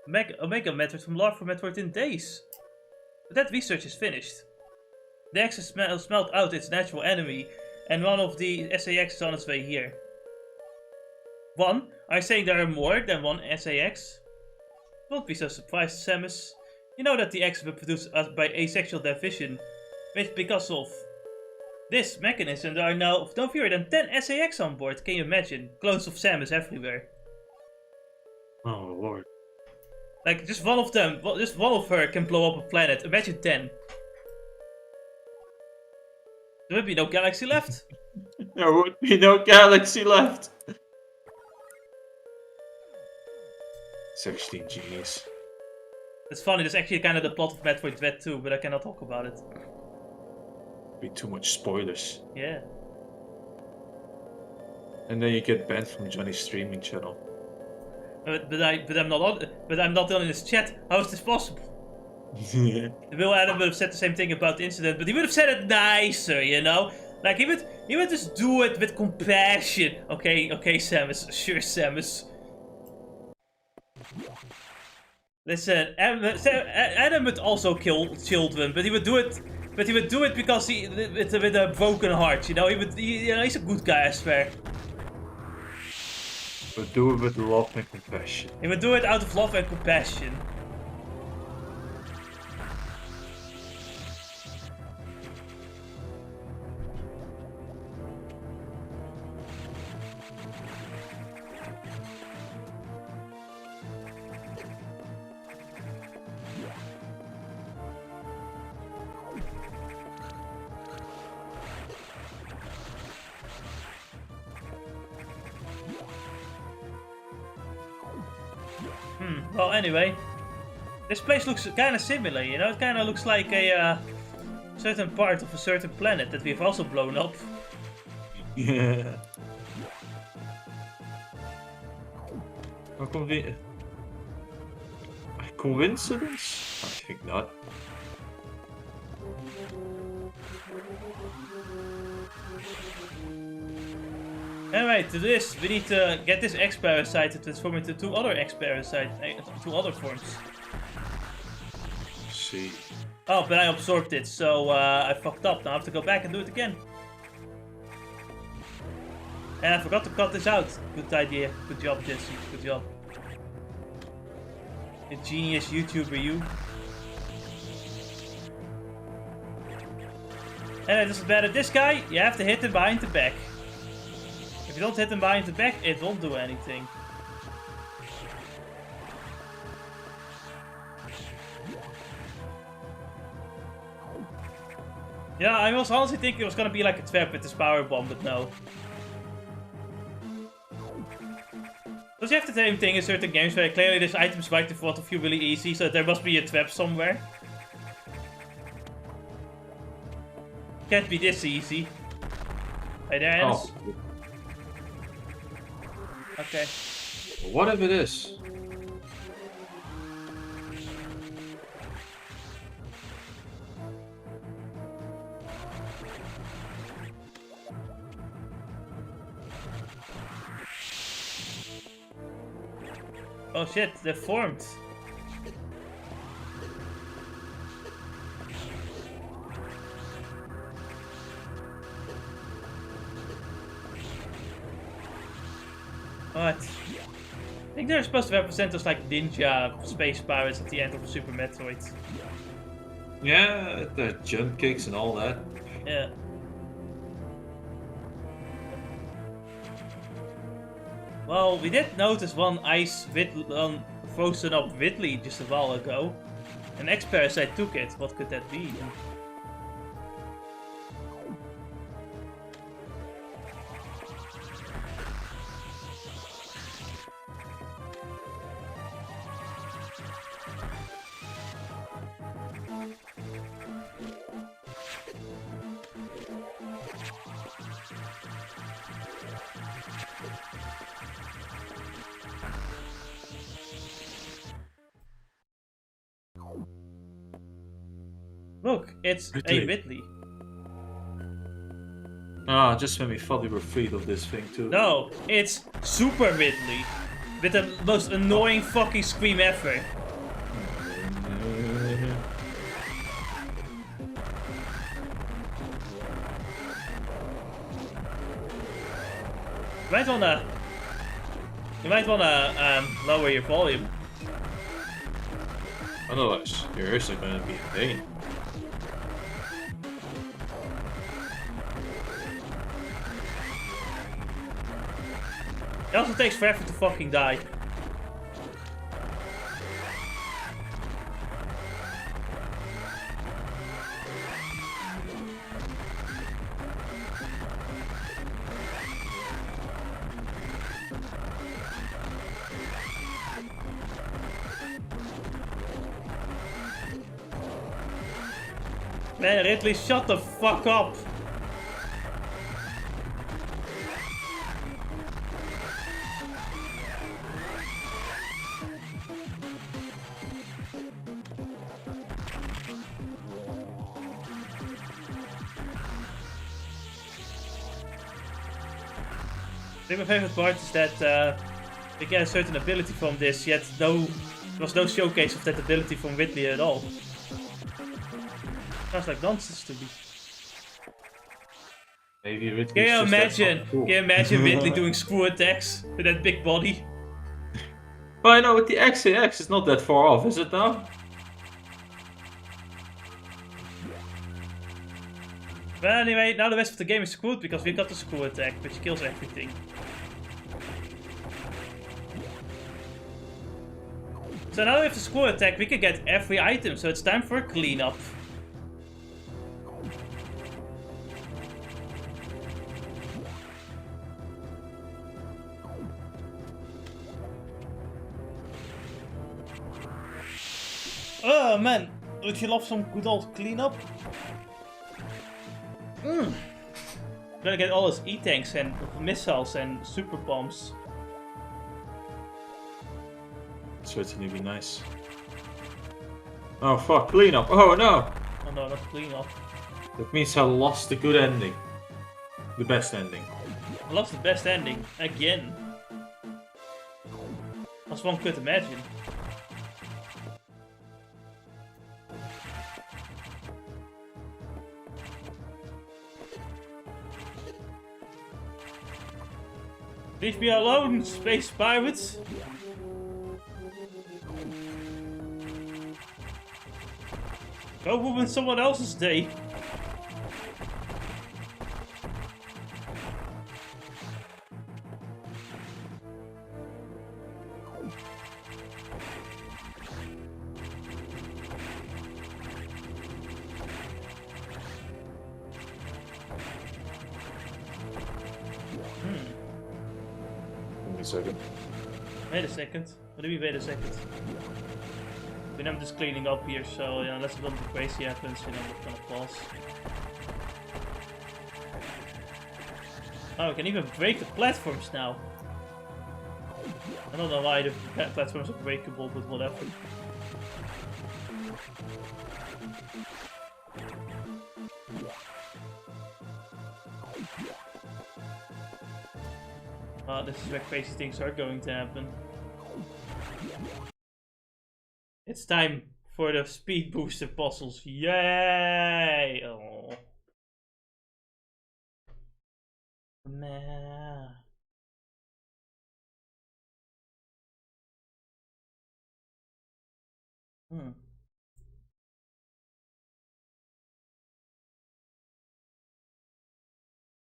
Omega Metroid from Lore for Metroid in days. But that research is finished. The X has smelt out its natural enemy, and one of the SAX is on its way here. One? Are you saying there are more than one SAX? Don't be so surprised, Samus. You know that the X were produced by asexual division, which because of this mechanism, there are now no fewer than 10 SAX on board. Can you imagine? Clones of Samus everywhere. Oh lord. Like, just one of them, just one of her can blow up a planet. Imagine 10. There would be no galaxy left. There would be no galaxy left. 16 genies. It's funny, that's actually kind of the plot of Metroid Dread 2, but I cannot talk about it. Be too much spoilers. Yeah. And then you get banned from Johnny's streaming channel. But I'm not on his chat. How is this possible? Will Adam would have said the same thing about the incident, but he would have said it nicer, you know? Like, he would just do it with compassion. Okay, Samus. Sure, Samus. Listen, Adam would also kill children, but he would do it But he would do it because with a broken heart, you know. He's a good guy, I swear. But do it with love and compassion. He would do it out of love and compassion. Well, anyway, this place looks kind of similar, you know? It kind of looks like a certain part of a certain planet that we've also blown up. Yeah. Coincidence? I think not. Anyway, to this, we need to get this X-parasite to transform into two other X-parasites, two other forms. See. Oh, but I absorbed it, so I fucked up. Now I have to go back and do it again. And I forgot to cut this out. Good idea. Good job, Jesse. Good job. A genius YouTuber, you. And it doesn't matter. This guy, you have to hit him behind the back. If you don't hit him behind the back, it won't do anything. Yeah, I was honestly thinking it was gonna be like a trap with this power bomb, but no. Does you have the same thing in certain games where clearly this item's right in front of you really easy, so there must be a trap somewhere? Can't be this easy. Hey there, Hans. Oh. Okay. What if it is? Oh shit, they're formed. What? I think they're supposed to represent us like ninja space pirates at the end of a Super Metroid. Yeah, the jump kicks and all that. Yeah. Well, we did notice one frozen up Whitley just a while ago. An X-parasite took it. What could that be? Look, it's Whitley. a Whitley. Ah, just when we thought we were freed of this thing too. No, it's Super Whitley. With the most annoying fucking scream ever. You might wanna lower your volume. Otherwise, your ears are gonna be in pain. It also takes forever to fucking die. Man, Ridley, shut the fuck up! I think my favorite part is that we get a certain ability from this, yet there was no showcase of that ability from Whitley at all. Sounds like nonsense to me. Maybe Ridley's Can you just that imagine? fucking cool. Can you imagine Ridley doing screw attacks with that big body? But I know with the X it's not that far off, is it now? But anyway, now the rest of the game is screwed because we got the screw attack, which kills everything. So now we have the screw attack, we can get every item, so it's time for a cleanup. Oh man, would you love some good old cleanup? Gotta get all those E-tanks and missiles and super bombs. Certainly be nice. Oh fuck, cleanup. Oh no! Oh no, not cleanup. That means I lost the good ending. The best ending. I lost the best ending, again. As one could imagine. Leave me alone, space pirates! Go ruin someone else's day! Give me a second. Wait a second. What do you mean, wait a second? I mean, I'm just cleaning up here, so yeah, unless something crazy happens, you know, we're gonna pause. Oh, we can even break the platforms now. I don't know why the platforms are breakable, but whatever. Oh, this is where crazy things are going to happen. It's time for the speed booster puzzles. Yay! Oh. Man.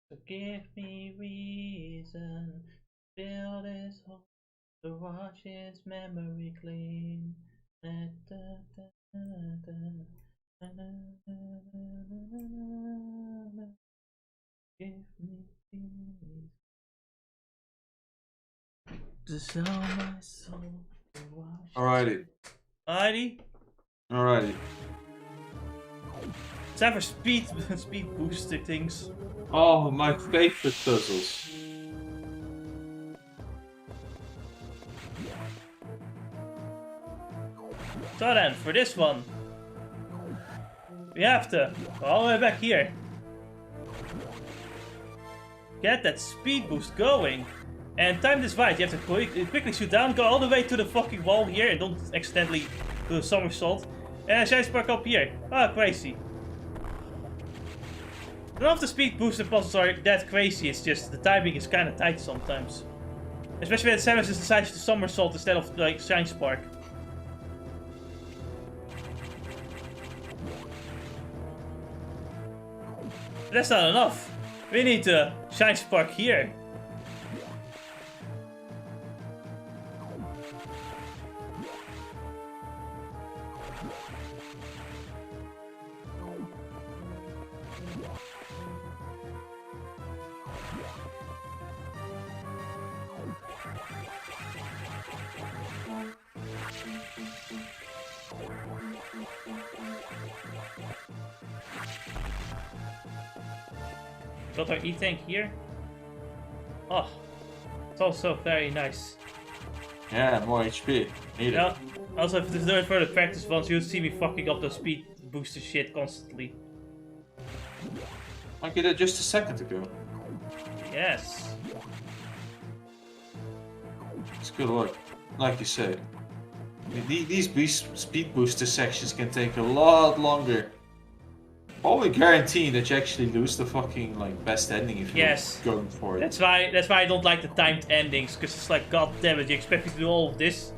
So give me reason, build this home, to wash his memory clean. Give me peace. To sell my soul, to wash. Alrighty. Alrighty. Alrighty. It's time for speed booster things. Oh, my favorite puzzles. So then, for this one, we have to go all the way back here. Get that speed boost going. And time this right, you have to quickly shoot down, go all the way to the fucking wall here, and don't accidentally do a somersault. And shine spark up here. Ah, crazy. None of the speed booster puzzles are that crazy, it's just the timing is kinda tight sometimes. Especially when Samus decides to somersault instead of like shine spark. But that's not enough. We need to shine spark here. Got our E-tank here. Oh, it's also very nice. Yeah, more HP. Need it. Yeah, also if this is for the practice ones, you'll see me fucking up the speed booster shit constantly. I did it just a second ago. Yes. It's good work. Like you said. These speed booster sections can take a lot longer Probably guaranteeing that you actually lose the fucking like best ending if you're Yes. going for it. That's why I don't like the timed endings, because it's like, god damn it, you expect me to do all of this?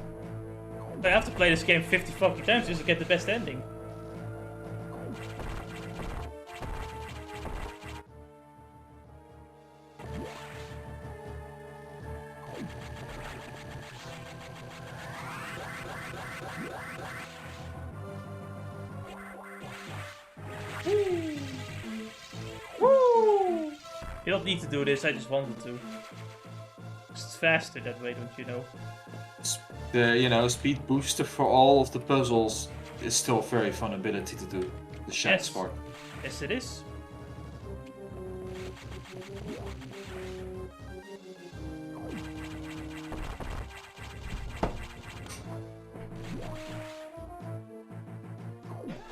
I have to play this game 50 fucking times just to get the best ending. Woo! You don't need to do this, I just wanted to. It's faster that way, don't you know? The speed booster for all of the puzzles is still a very fun ability to do. The Shat Yes. Spark. Yes, it is.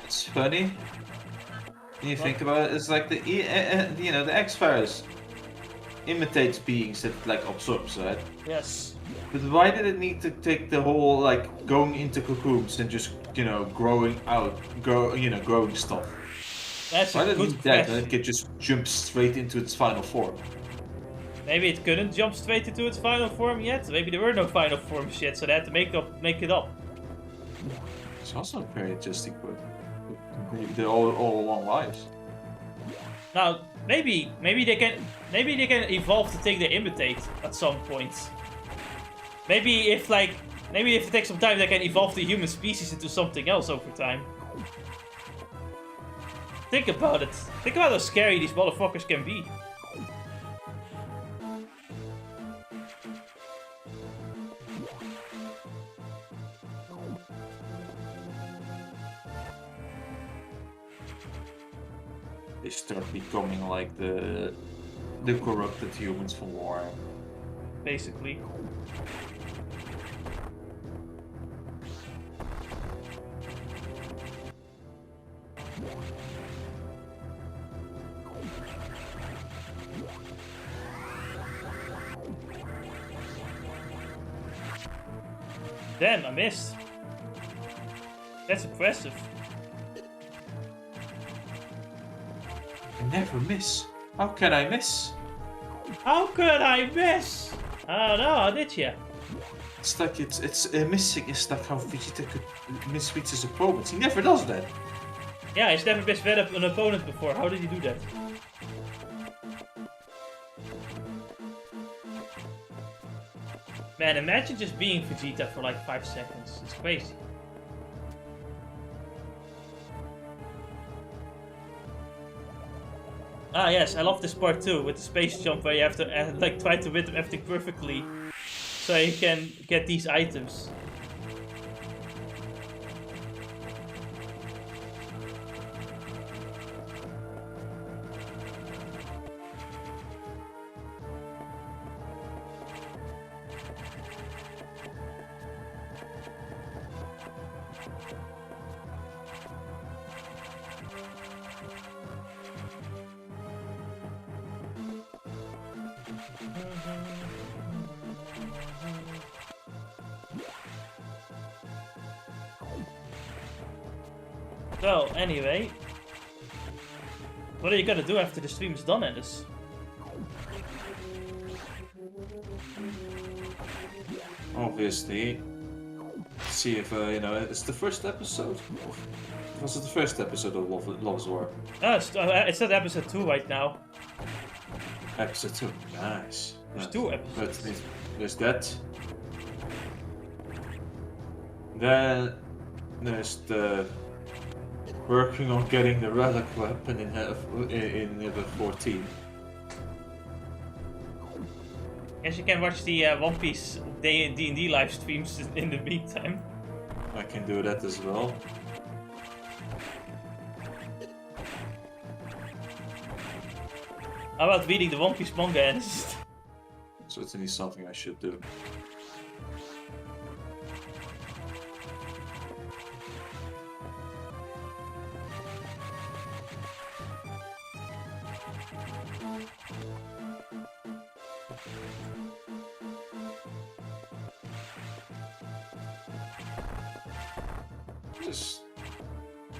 It's funny. When you think about it, it's like the the X-Virus imitates beings that like absorbs, right? Yes. But why did it need to take the whole like going into cocoons and just growing stuff? That's Why a did it good need that? And question. it could just jump straight into its final form. Maybe it couldn't jump straight into its final form yet. Maybe there were no final forms yet, so they had to make it up. It's also very interesting, but they're all along lives. Now, maybe they can evolve the thing they imitate at some point. Maybe if it takes some time, they can evolve the human species into something else over time. Think about it. Think about how scary these motherfuckers can be. They start becoming like the corrupted humans from war. Basically. Damn, I missed. That's impressive. I never miss. How can I miss? How could I miss? I don't know, how did you? It's like it's missing is like how Vegeta could misreach his opponents. He never does that. Yeah, he's never missed an opponent before. How did he do that? Man, imagine just being Vegeta for like 5 seconds. It's crazy. Ah yes, I love this part too, with the space jump where you have to like try to rhythm everything perfectly, so you can get these items. So, anyway, what are you gonna do after the stream is done, Alice? Obviously, see if it's the first episode. Was it the first episode of Love's War? Oh, it's at episode 2 right now. Episode 2. Nice. There's Nice. 2 episodes. But there's that. Then there's the working on getting the relic weapon in level 14. Guess you can watch the One Piece D&D live streams in the meantime. I can do that as well. How about reading the One Piece manga and Certainly something I should do.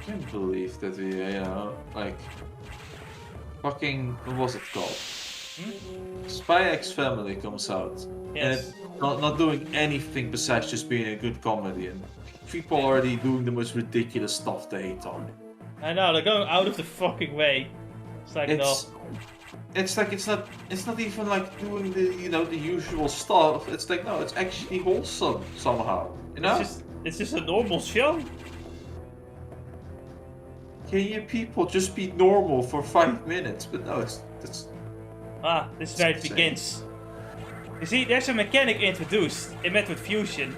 can't believe that we, like, fucking, what was it called? Spy X Family comes out, and Yes. it's not doing anything besides just being a good comedy, and people are already doing the most ridiculous stuff they hate on. I know, they're going out of the fucking way. It's like, no. It's like it's not even like doing the usual stuff. It's like no, it's actually wholesome somehow. You know? It's just a normal show. Can you people just be normal for 5 minutes? But no, it's This is where it insane. begins. You see, there's a mechanic introduced in Metroid Fusion.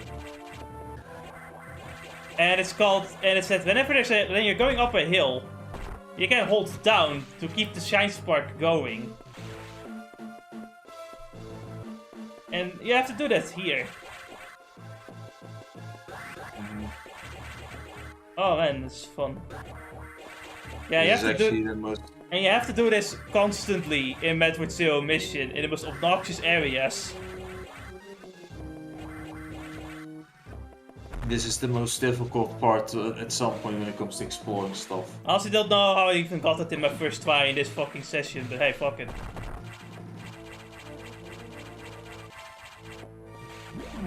And it's that whenever when you're going up a hill, you can hold down to keep the shine spark going. And you have to do that here. Oh man, this is fun. Yeah, you This have is to actually do, the most. and you have to do this constantly in Metroid Zero Mission in the most obnoxious areas. This is the most difficult part at some point when it comes to exploring stuff. I honestly don't know how I even got it in my first try in this fucking session, but hey, fuck it.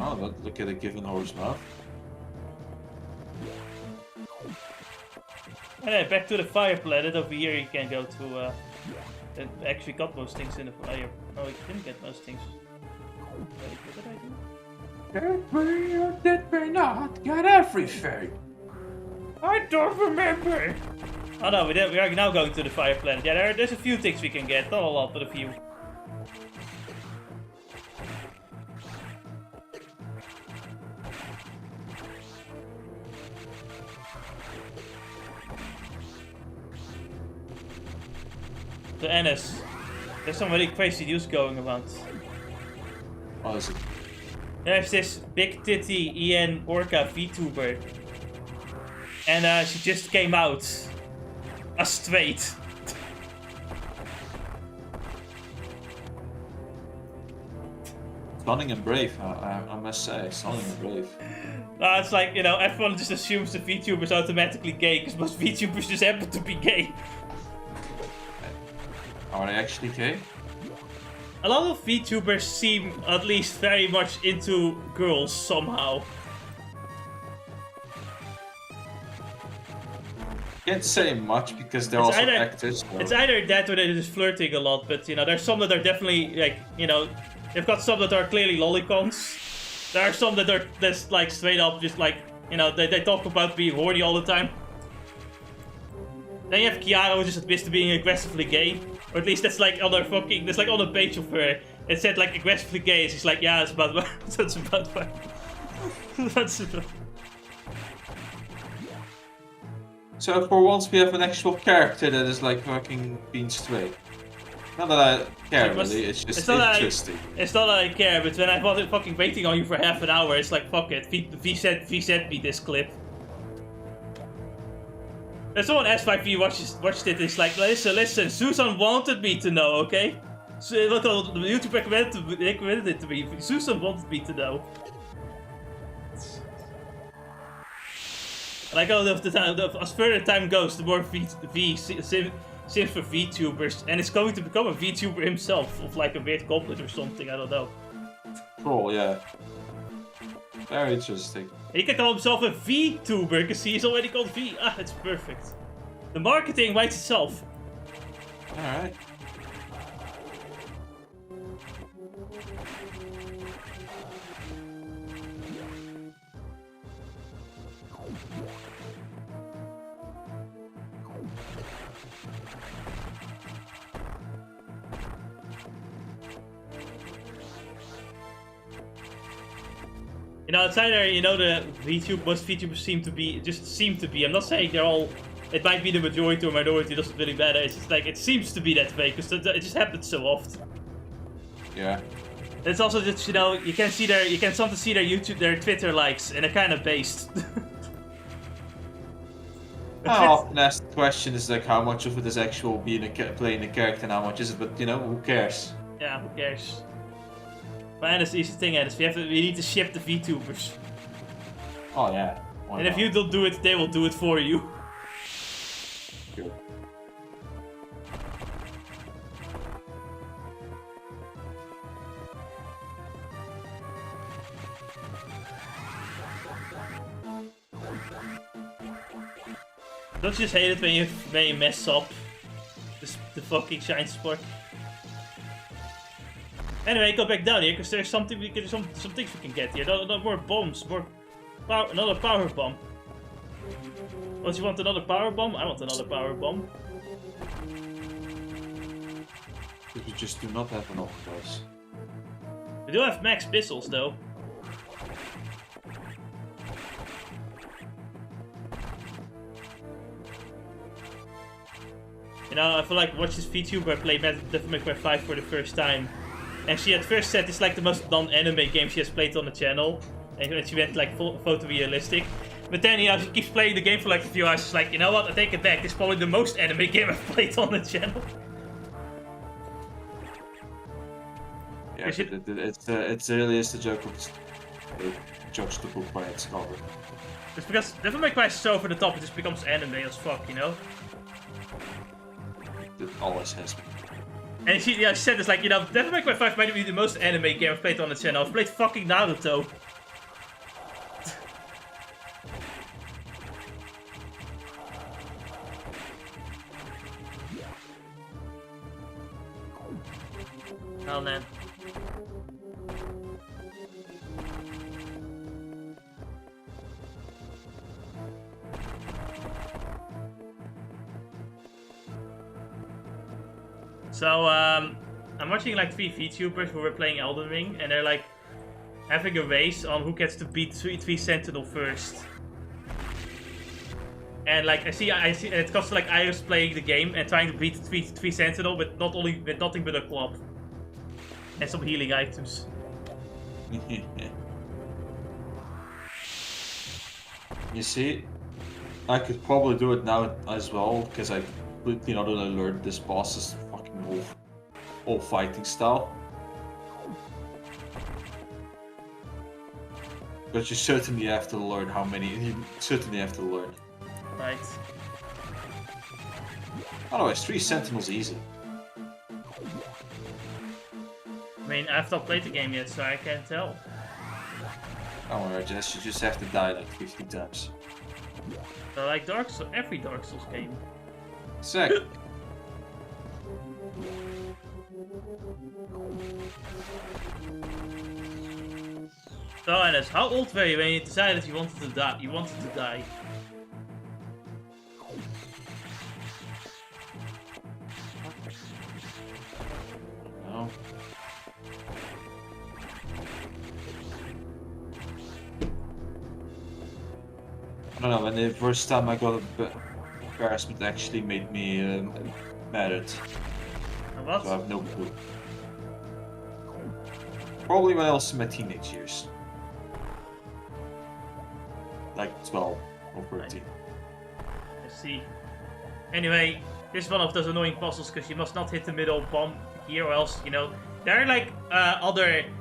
Oh, look at a given horse mouth. Alright, back to the fire planet. Over here you can go to, it actually got most things in the fire. No, you didn't get most things. Wait, what did I do? Did we not get everything? I don't remember! Oh no, we are now going to the fire planet. Yeah, there's a few things we can get. Not a lot, but a few. To Ennis. There's some really crazy news going around. What is it? There's this big titty Ian Orca Vtuber. And she just came out as straight. Stunning and brave, I must say. Stunning and brave. It's like, everyone just assumes the VTuber's automatically gay because most VTubers just happen to be gay. Are they actually gay? A lot of VTubers seem at least very much into girls somehow. Can't say much because they're It's also either- actors. So. It's either that or they're just flirting a lot, but there's some that are definitely like, they've got some that are clearly lolicons. There are some that are just like straight up just like, they talk about being horny all the time. Then you have Kiara who just admits to being aggressively gay. Or at least that's like on her fucking, that's like on the page of her. It said like aggressively gay, and she's like, yeah, it's about that's about that's about. So for once we have an actual character that is like fucking being straight. Not that I care really, it's just interesting. It's not that I care, but when I was fucking waiting on you for half an hour, it's like, fuck it, V sent me this clip. And someone asked why V watched it, it's like, listen, Susan wanted me to know, okay? So, look, the YouTube recommended it to me, Susan wanted me to know. Like, as further time goes, the more V sims for VTubers, and it's going to become a VTuber himself, of like a weird goblet or something, I don't know. Cool, yeah. Very interesting. He can call himself a Vtuber, because he's already called V. Ah, it's perfect. The marketing writes itself. Alright. It's either, the most VTubers seem to be. I'm not saying they're all, it might be the majority or minority, it doesn't really matter. It's just like, it seems to be that way, because it just happens so often. Yeah. It's also just, you can sometimes see their Twitter likes, and they're kind of based. How often asked the question is like how much of it is actual being playing a character and how much is it, but who cares? Yeah, who cares? But that's the easy thing, is we need to ship the VTubers. Oh yeah. And if you don't do it, they will do it for you. Good. Don't you just hate it when you mess up the fucking shine spark? Anyway, go back down here because there's something we can some things we can get here. No more bombs, more power, another power bomb. Don't you want another power bomb? I want another power bomb. Because we just do not have enough of those. We do have max pistols though. You know, I feel like watch this VTuber play Devil May Cry 5 for the first time. And she at first said it's like the most non-anime game she has played on the channel. And she went like photorealistic. But then, you know, she keeps playing the game for like a few hours. She's like, you know what, I take it back. This is probably the most anime game I've played on the channel. Yeah, it's really is the joke of judge the book by its cover. It's because Devil May Cry is so over the top, it just becomes anime as fuck, you know? It always has been. And she said it's like, you know, Devil May Cry 5 might be the most anime game I've played on the channel. I've played fucking Naruto. Oh man. So, I'm watching like 3 VTubers who were playing Elden Ring, and they're like having a race on who gets to beat 3 Sentinel first. And like I see, and it comes to like Iris playing the game and trying to beat 3 Sentinel with nothing but a club and some healing items. You see, I could probably do it now as well because I completely not only learned this boss's fucking whole fighting style. But you certainly have to learn how many. You certainly have to learn. Right. Otherwise, 3 Sentinels easy. I mean, I've not played the game yet, so I can't tell. Don't worry, Jess, you just have to die like 50 times. So like every Dark Souls game. Exactly. So, Anis, how old were you when you decided you wanted to die? You wanted to die. No. I don't know, when the first time I got embarrassment actually made me mad. So What? I have no clue. Probably when I was in my teenage years. Like 12 or 13. I see. Anyway, this is one of those annoying puzzles because you must not hit the middle bomb here or else, you know, there are like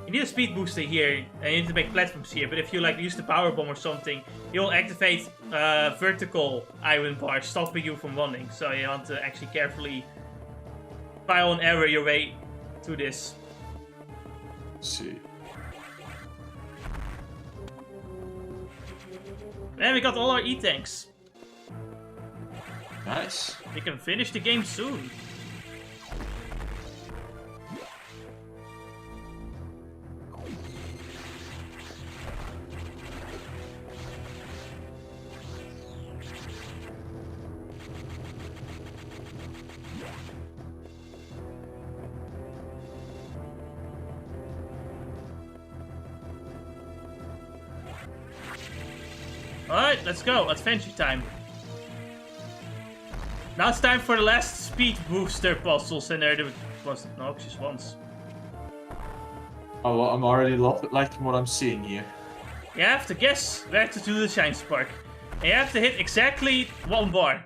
you need a speed booster here and you need to make platforms here, but if you like use the power bomb or something, you'll activate vertical iron bars stopping you from running, so you want to actually carefully trial and error your way through this. Let's see. And we got all our E-tanks. Nice. We can finish the game soon. Alright, let's go. Adventure time. Now it's time for the last speed booster puzzles, and they're the most obnoxious ones. Oh, well, I'm already liking what I'm seeing here. You have to guess where to do the shine spark. And you have to hit exactly 1 bar.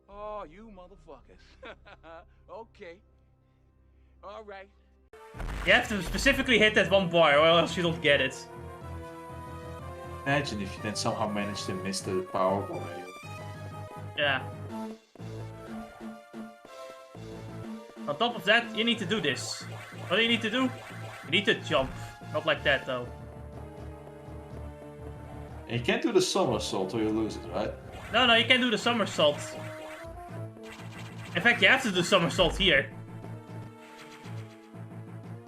Oh, you motherfuckers. Okay. Alright. You have to specifically hit that 1 bar, or else you don't get it. Imagine if you then somehow managed to miss the power bomb. Yeah. On top of that, you need to do this. What do you need to do? You need to jump. Not like that, though. And you can't do the somersault or you lose it, right? No, you can't do the somersault. In fact, you have to do somersault here.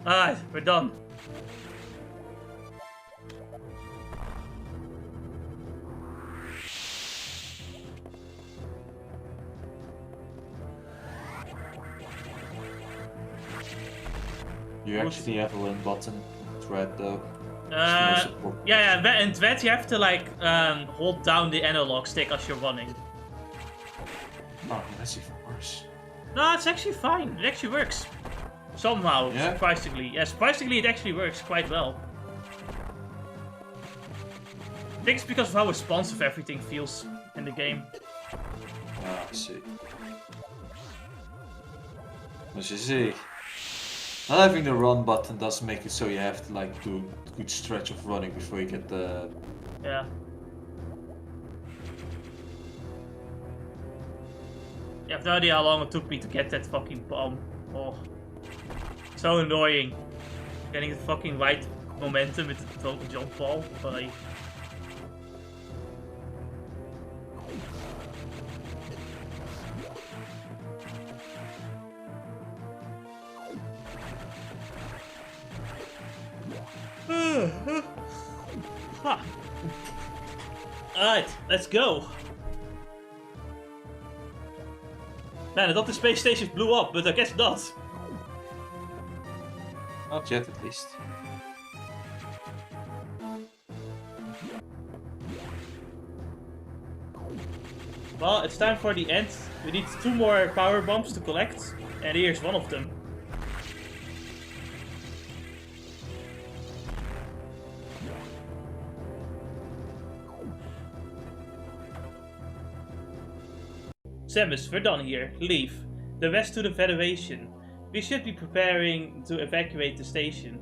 Alright, we're done. You actually have a run button. It's red though. Yeah, in Thread you have to like hold down the analog stick as you're running. Oh, that's even worse. No, it's actually fine. It actually works. Somehow, Yeah? surprisingly. Yeah, surprisingly it actually works quite well. I think it's because of how responsive everything feels in the game. Ah, I see. As you see, not having the run button does make it so you have to like do a good stretch of running before you get the... Yeah. You have no idea how long it took me to get that fucking bomb. Oh. So annoying. Getting the fucking right momentum with the total jump ball. But huh. Alright, let's go. Man, I thought the space stations blew up, but I guess not. Not yet at least. Well, it's time for the end. We need 2 more power bombs to collect, and here's one of them. Samus, we're done here. Leave. The rest to the Federation. We should be preparing to evacuate the station.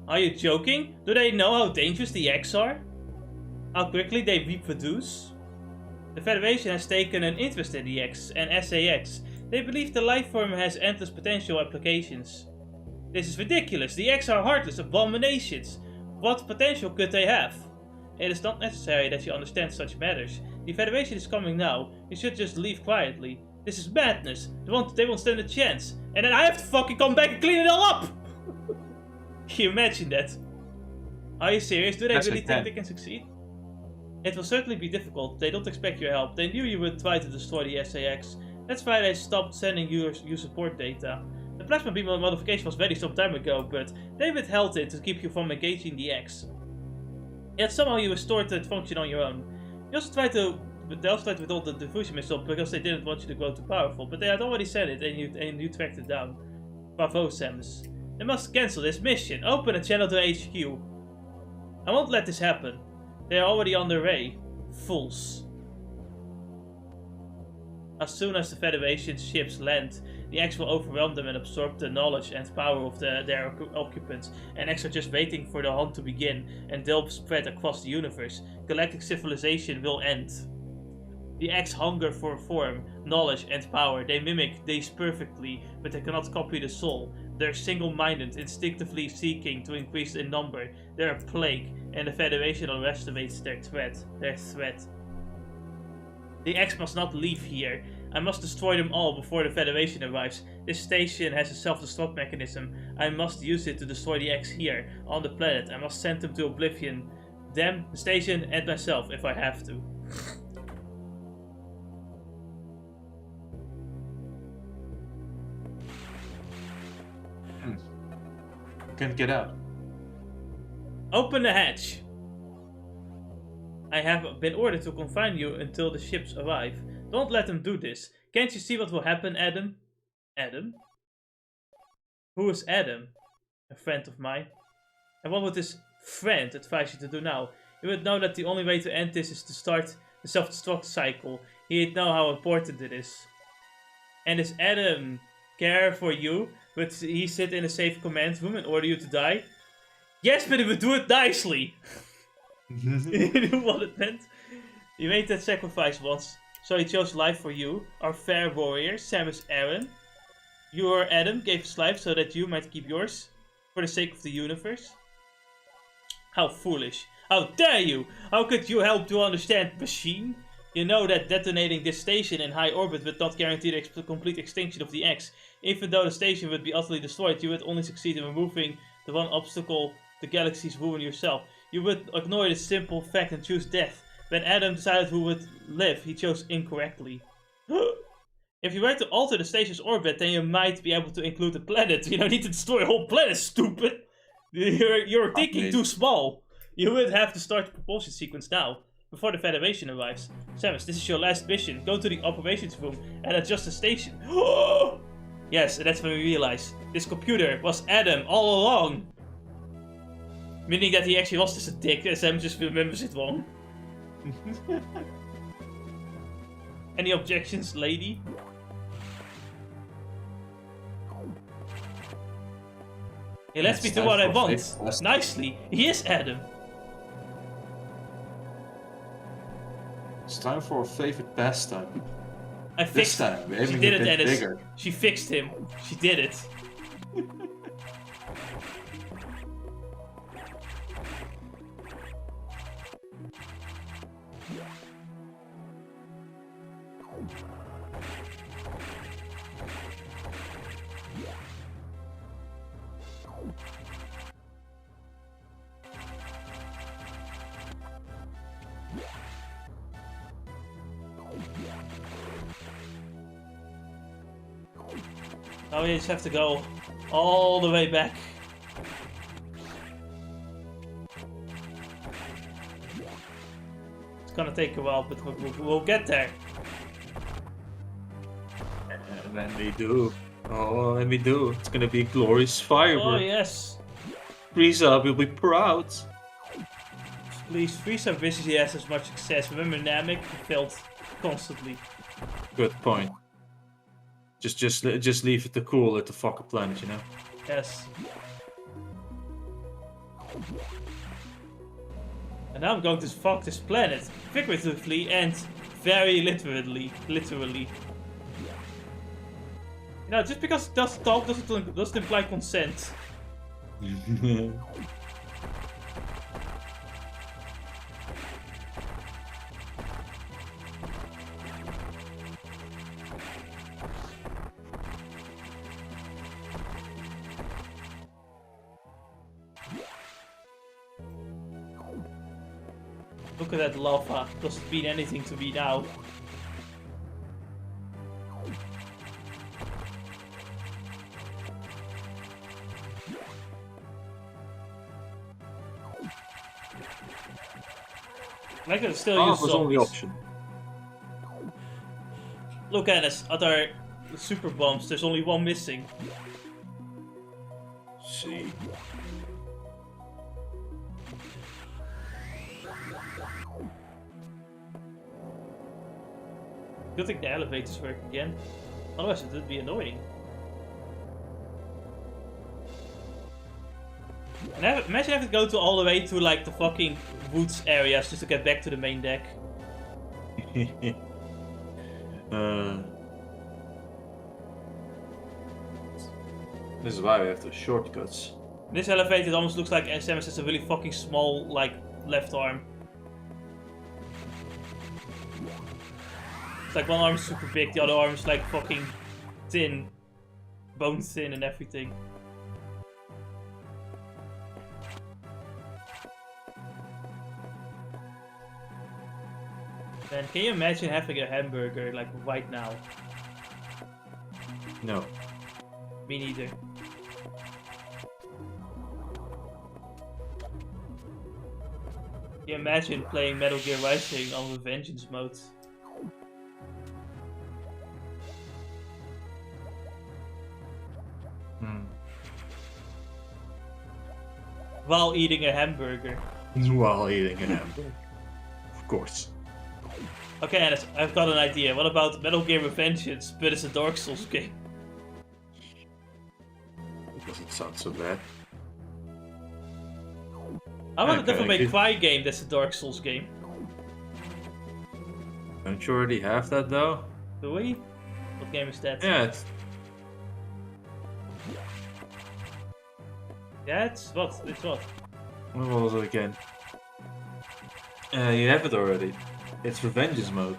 Are you joking? Do they know how dangerous the X are? How quickly they reproduce? The Federation has taken an interest in the X and SAX. They believe the life form has endless potential applications. This is ridiculous. The X are heartless abominations. What potential could they have? It is not necessary that you understand such matters. The Federation is coming now. You should just leave quietly. This is madness. They won't stand a chance. And then I have to fucking come back and clean it all up! Can you imagine that? Are you serious? Do they Yes, really I think can. they can succeed? It will certainly be difficult. They don't expect your help. They knew you would try to destroy the SAX. That's why they stopped sending you support data. The plasma beam modification was ready some time ago, but they withheld it to keep you from engaging the X. Yet somehow you restored that function on your own. They also tried to withhold the diffusion missile because they didn't want you to grow too powerful, but they had already said it and you tracked it down. Bravo, Samus. They must cancel this mission. Open a channel to HQ. I won't let this happen. They are already on their way. Fools. As soon as the Federation's ships land, the X will overwhelm them and absorb the knowledge and power of their occupants, and X are just waiting for the hunt to begin, and they'll spread across the universe. Galactic civilization will end. The X hunger for form, knowledge, and power. They mimic these perfectly, but they cannot copy the soul. They're single-minded, instinctively seeking to increase in number. They're a plague, and the Federation underestimates their threat. The X must not leave here. I must destroy them all before the Federation arrives. This station has a self-destruct mechanism. I must use it to destroy the X here, on the planet. I must send them to oblivion. Them, the station, and myself, if I have to. Can't get out. Open the hatch. I have been ordered to confine you until the ships arrive. Don't let them do this. Can't you see what will happen, Adam? Adam? Who is Adam? A friend of mine. And what would this friend advise you to do now? He would know that the only way to end this is to start the self-destruct cycle. He'd know how important it is. And does Adam care for you? Would he sit in a safe command room and order you to die? Yes, but he would do it nicely. You knew what it meant. You made that sacrifice once. So he chose life for you. Our fair warrior, Samus Aran. Your Adam gave his life so that you might keep yours. For the sake of the universe. How foolish. How dare you! How could you help to understand, machine? You know that detonating this station in high orbit would not guarantee the complete extinction of the X. Even though the station would be utterly destroyed, you would only succeed in removing the one obstacle the galaxy's ruin yourself. You would ignore this simple fact and choose death. When Adam decided who would live, he chose incorrectly. If you were to alter the station's orbit, then you might be able to include the planet. You don't need to destroy a whole planet, stupid! You're thinking too small. You would have to start the propulsion sequence now, before the Federation arrives. Samus, this is your last mission. Go to the operations room and adjust the station. Yes, and that's when we realize this computer was Adam all along. Meaning that he actually was just a dick, and Sam just remembers it wrong. Any objections, lady? He lets me do what I want. Nicely, he is Adam. It's time for a favorite pastime. I fixed time, we're She aiming did a it, bit Dennis. bigger. She fixed him. She did it. Now we just have to go all the way back. It's gonna take a while, but we'll get there. And when we do, it's gonna be a glorious firework. Oh yes. Frieza will be proud. Please, Frieza wishes he has as much success. Remember Namek failed constantly. Good point. Just leave it to cool at the fucking planet, you know? Yes. And now I'm going to fuck this planet, figuratively and very literally. You know, just because it does talk doesn't imply consent. Look at that lava. Doesn't mean anything to me now. I can still use was only zombies. option. Look at us, at our super bombs. There's only one missing. See. Good thing the elevators work again. Otherwise it would be annoying. And imagine having to go all the way to like the fucking woods areas just to get back to the main deck. This is why we have the shortcuts. This elevator almost looks like Samus has a really fucking small like left arm. It's like one arm is super big, the other arm is like fucking thin. Bone thin and everything. Man, can you imagine having a hamburger like right now? No. Me neither. Can you imagine playing Metal Gear Rising on Revengeance mode? While eating a hamburger. While eating a hamburger. Of course. Okay, Dennis, I've got an idea. What about Metal Gear Revengeance, but it's a Dark Souls game? It doesn't sound so bad. I want a Devil May Okay. Cry game that's a Dark Souls game. Don't you already have that though? Do we? What game is that? Yeah, it's Yeah, it's what? It's what? what was it again? You have it already. It's Revengeance mode.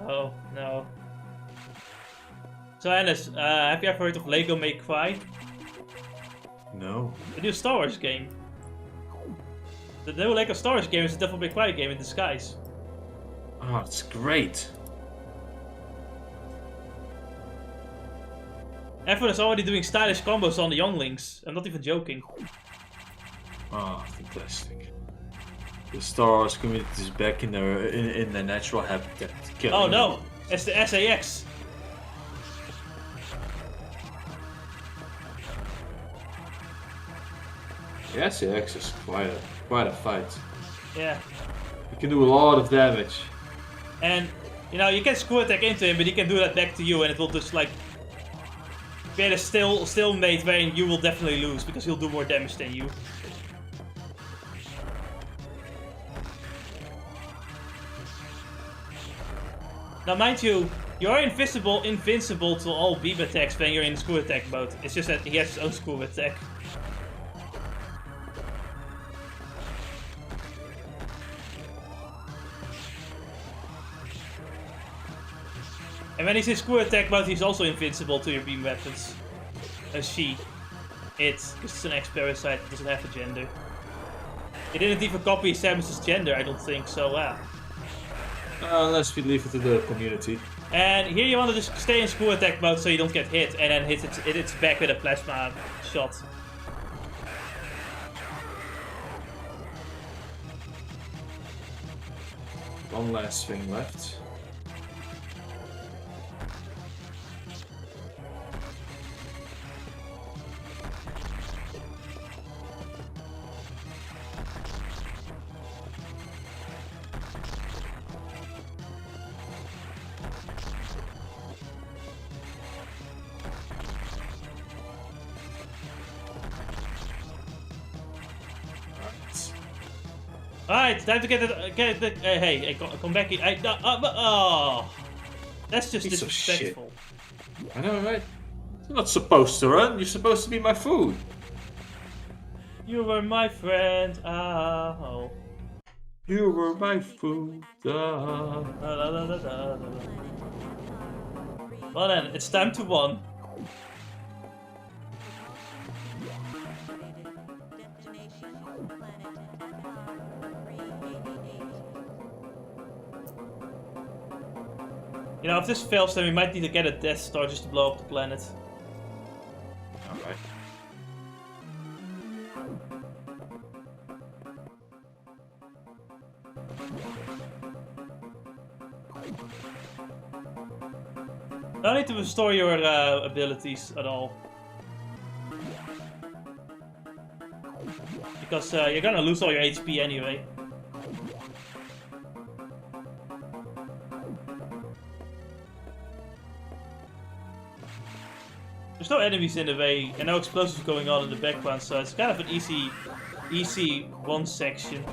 Oh, no. So, Alice, have you ever heard of Lego Make Cry? No. The new Star Wars game. The new Lego Star Wars game is a Devil May Cry game in disguise. Oh, it's great. Everyone is already doing stylish combos on the younglings. I'm not even joking. Oh, fantastic. The Star Wars community is back in their natural habitat. Oh no! It's the SAX! The SAX is quite a fight. Yeah. You can do a lot of damage. And, you know, you can screw attack into him, but he can do that back to you, and it will just, like, create a stalemate wherein you will definitely lose, because he'll do more damage than you. Now, mind you, you're invincible to all beam attacks when you're in screw attack mode. It's just that he has his own screw attack. And when he's in screw attack mode, he's also invincible to your beam weapons. She. It's an ex-parasite, it doesn't have a gender. It didn't even copy Samus's gender, I don't think, so Unless we leave it to the community. And here you want to just stay in screw attack mode so you don't get hit, and then hit its back with a plasma shot. One last thing left. Alright, time to get the hey, come back here. Oh, that's just Piece of disrespectful. I know, right? You're not supposed to run. You're supposed to be my food. You were my friend. Oh. You were my food. Well then, it's time to won. Destination, planet, 388. You know, if this fails, then we might need to get a Death Star just to blow up the planet. Alright. No need to restore your abilities at all. Because you're gonna lose all your HP anyway. There's no enemies in the way, and no explosives going on in the background, so it's kind of an easy one section.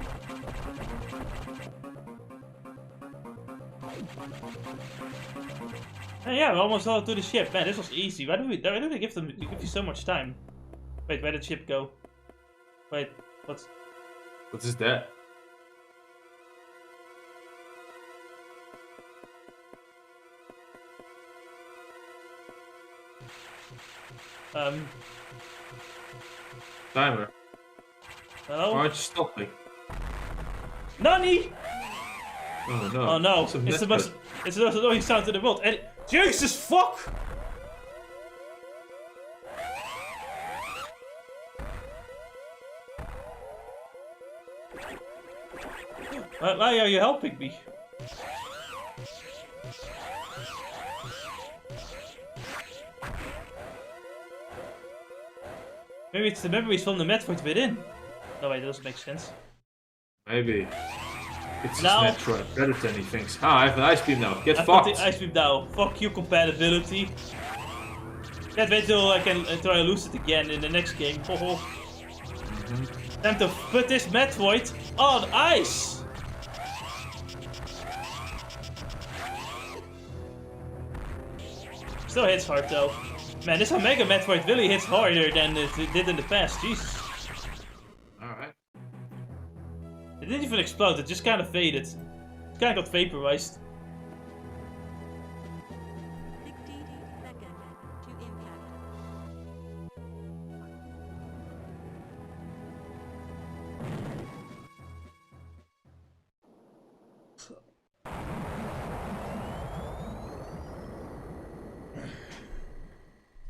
And yeah, we're almost all to the ship. Man, this was easy. Why do they give you so much time? Wait, where did the ship go? Wait, what's... What is that? Timer. Hello? Why aren't you stopping? Nani? Oh no. Oh no, It's a method. it's the most annoying sound in the world. And Jesus fuck! Why are you helping me? Maybe it's the memories from the Metroid within. No wait, that doesn't make sense. Maybe. It's Now- just Metroid better than he thinks. Ah, I have an ice beam now. Get I've got fucked. the ice beam now. Fuck you, compatibility. Can't wait till I can try to lose it again in the next game. Time to put this Metroid on ice! Still hits hard though. Man, this Omega Metroid really hits harder than it did in the past. Jesus. Alright. It didn't even explode, it just kind of faded. It kind of got vaporized. 60 seconds to impact.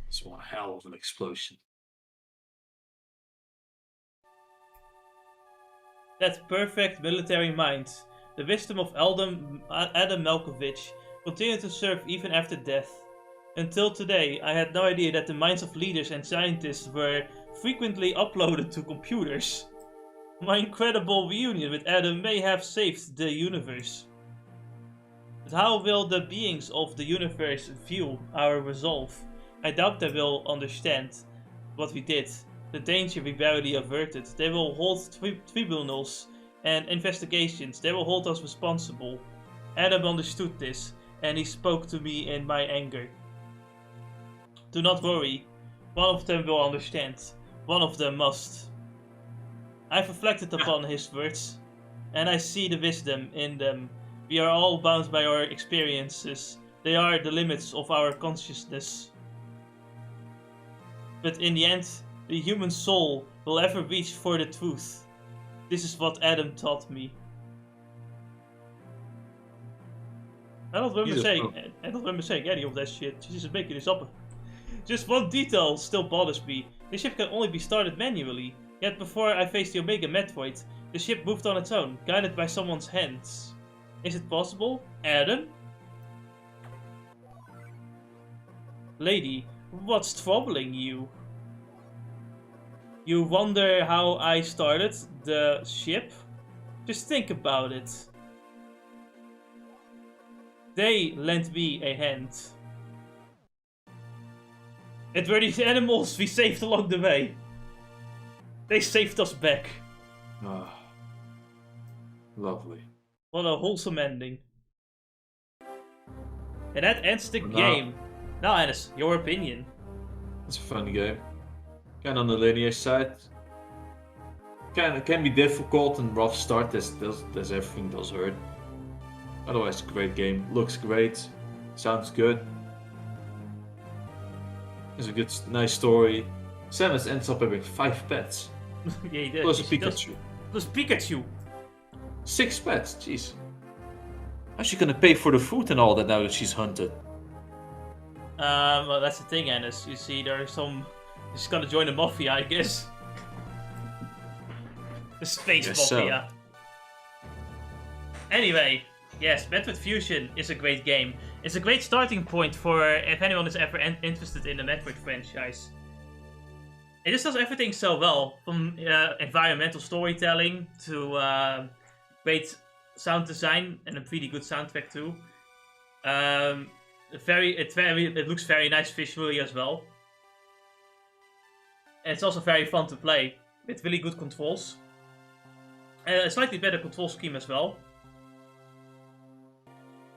It's one hell of an explosion. That perfect military mind, the wisdom of Adam Malkovich, continued to serve even after death. Until today, I had no idea that the minds of leaders and scientists were frequently uploaded to computers. My incredible reunion with Adam may have saved the universe. But how will the beings of the universe view our resolve? I doubt they will understand what we did. The danger we barely averted. They will hold tribunals and investigations. They will hold us responsible. Adam understood this, and he spoke to me in my anger. Do not worry. One of them will understand. One of them must. I've reflected upon his words, and I see the wisdom in them. We are all bound by our experiences. They are the limits of our consciousness. But in the end, the human soul will ever reach for the truth. This is what Adam taught me. I don't remember saying any of that shit. She's just making this up. Just one detail still bothers me. The ship can only be started manually. Yet before I faced the Omega Metroid, the ship moved on its own, guided by someone's hands. Is it possible? Adam? Lady, what's troubling you? You wonder how I started the ship? Just think about it. They lent me a hand. It were these animals we saved along the way. They saved us back. Ah, lovely. What a wholesome ending. And that ends the Now- game. Now, Ennis, your opinion. It's a fun game. Kind of on the linear side. Can be difficult and rough start as everything does hurt. Otherwise, a great game. Looks great. Sounds good. It's a good, nice story. Samus ends up having 5 pets. Yeah, he did. Plus a She does- Pikachu. Plus Pikachu. 6 pets, jeez. How's she gonna pay for the food and all that now that she's hunted? Well, that's the thing, Ennis. You see, there's some. She's gonna join the mafia, I guess. The space Guess so. mafia. Anyway, yes, Metroid Fusion is a great game. It's a great starting point for if anyone is ever interested in the Metroid franchise. It just does everything so well, from environmental storytelling to great sound design and a pretty good soundtrack too. It looks very nice visually as well. And it's also very fun to play with really good controls. A slightly better control scheme as well.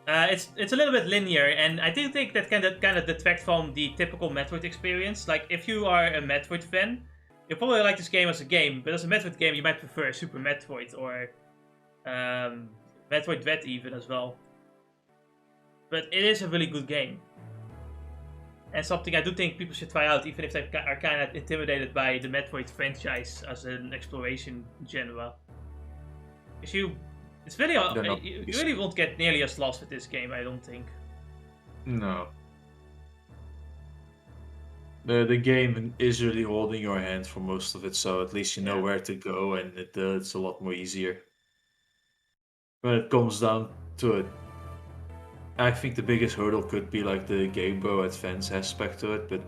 It's a little bit linear, and I do think that kind of detract from the typical Metroid experience. Like, if you are a Metroid fan, you'll probably like this game as a game, but as a Metroid game, you might prefer Super Metroid or Metroid Dread even as well. But it is a really good game. And something I do think people should try out, even if they are kind of intimidated by the Metroid franchise as an exploration genre. Because you really won't get nearly as lost with this game, I don't think. No. The game is really holding your hand for most of it, so at least you know where to go, and it's a lot more easier. When it comes down to it, I think the biggest hurdle could be like the Game Boy Advance aspect to it, but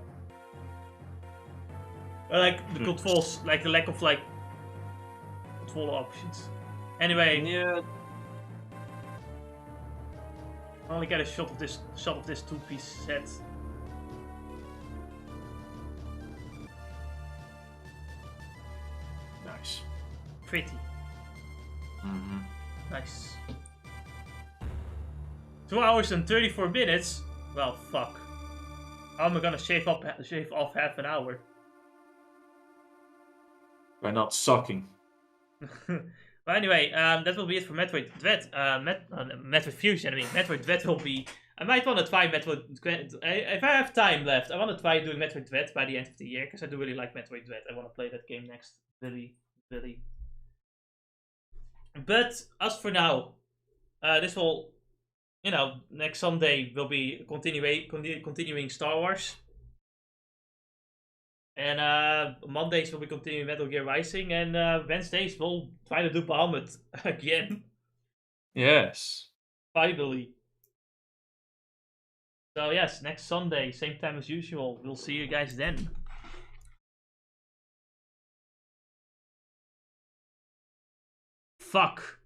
Like the controls, like the lack of like control options. Anyway, yeah, I only get a shot of this two-piece set. nice. Pretty Mm-hmm. nice. 2 hours and 34 minutes. Well, fuck. How am I gonna shave off half an hour? By not sucking. But anyway, that will be it for Metroid Dread. Metroid Fusion. I mean, Metroid Dread will be. I might want to try Metroid. If I have time left, I want to try doing Metroid Dread by the end of the year because I do really like Metroid Dread. I want to play that game next. Really. But as for now, this will, next Sunday will be continuing Star Wars. And Mondays will be continuing Metal Gear Rising, and Wednesdays we'll try to do Bahamut again. Yes. Finally. So yes, next Sunday, same time as usual. We'll see you guys then. Fuck.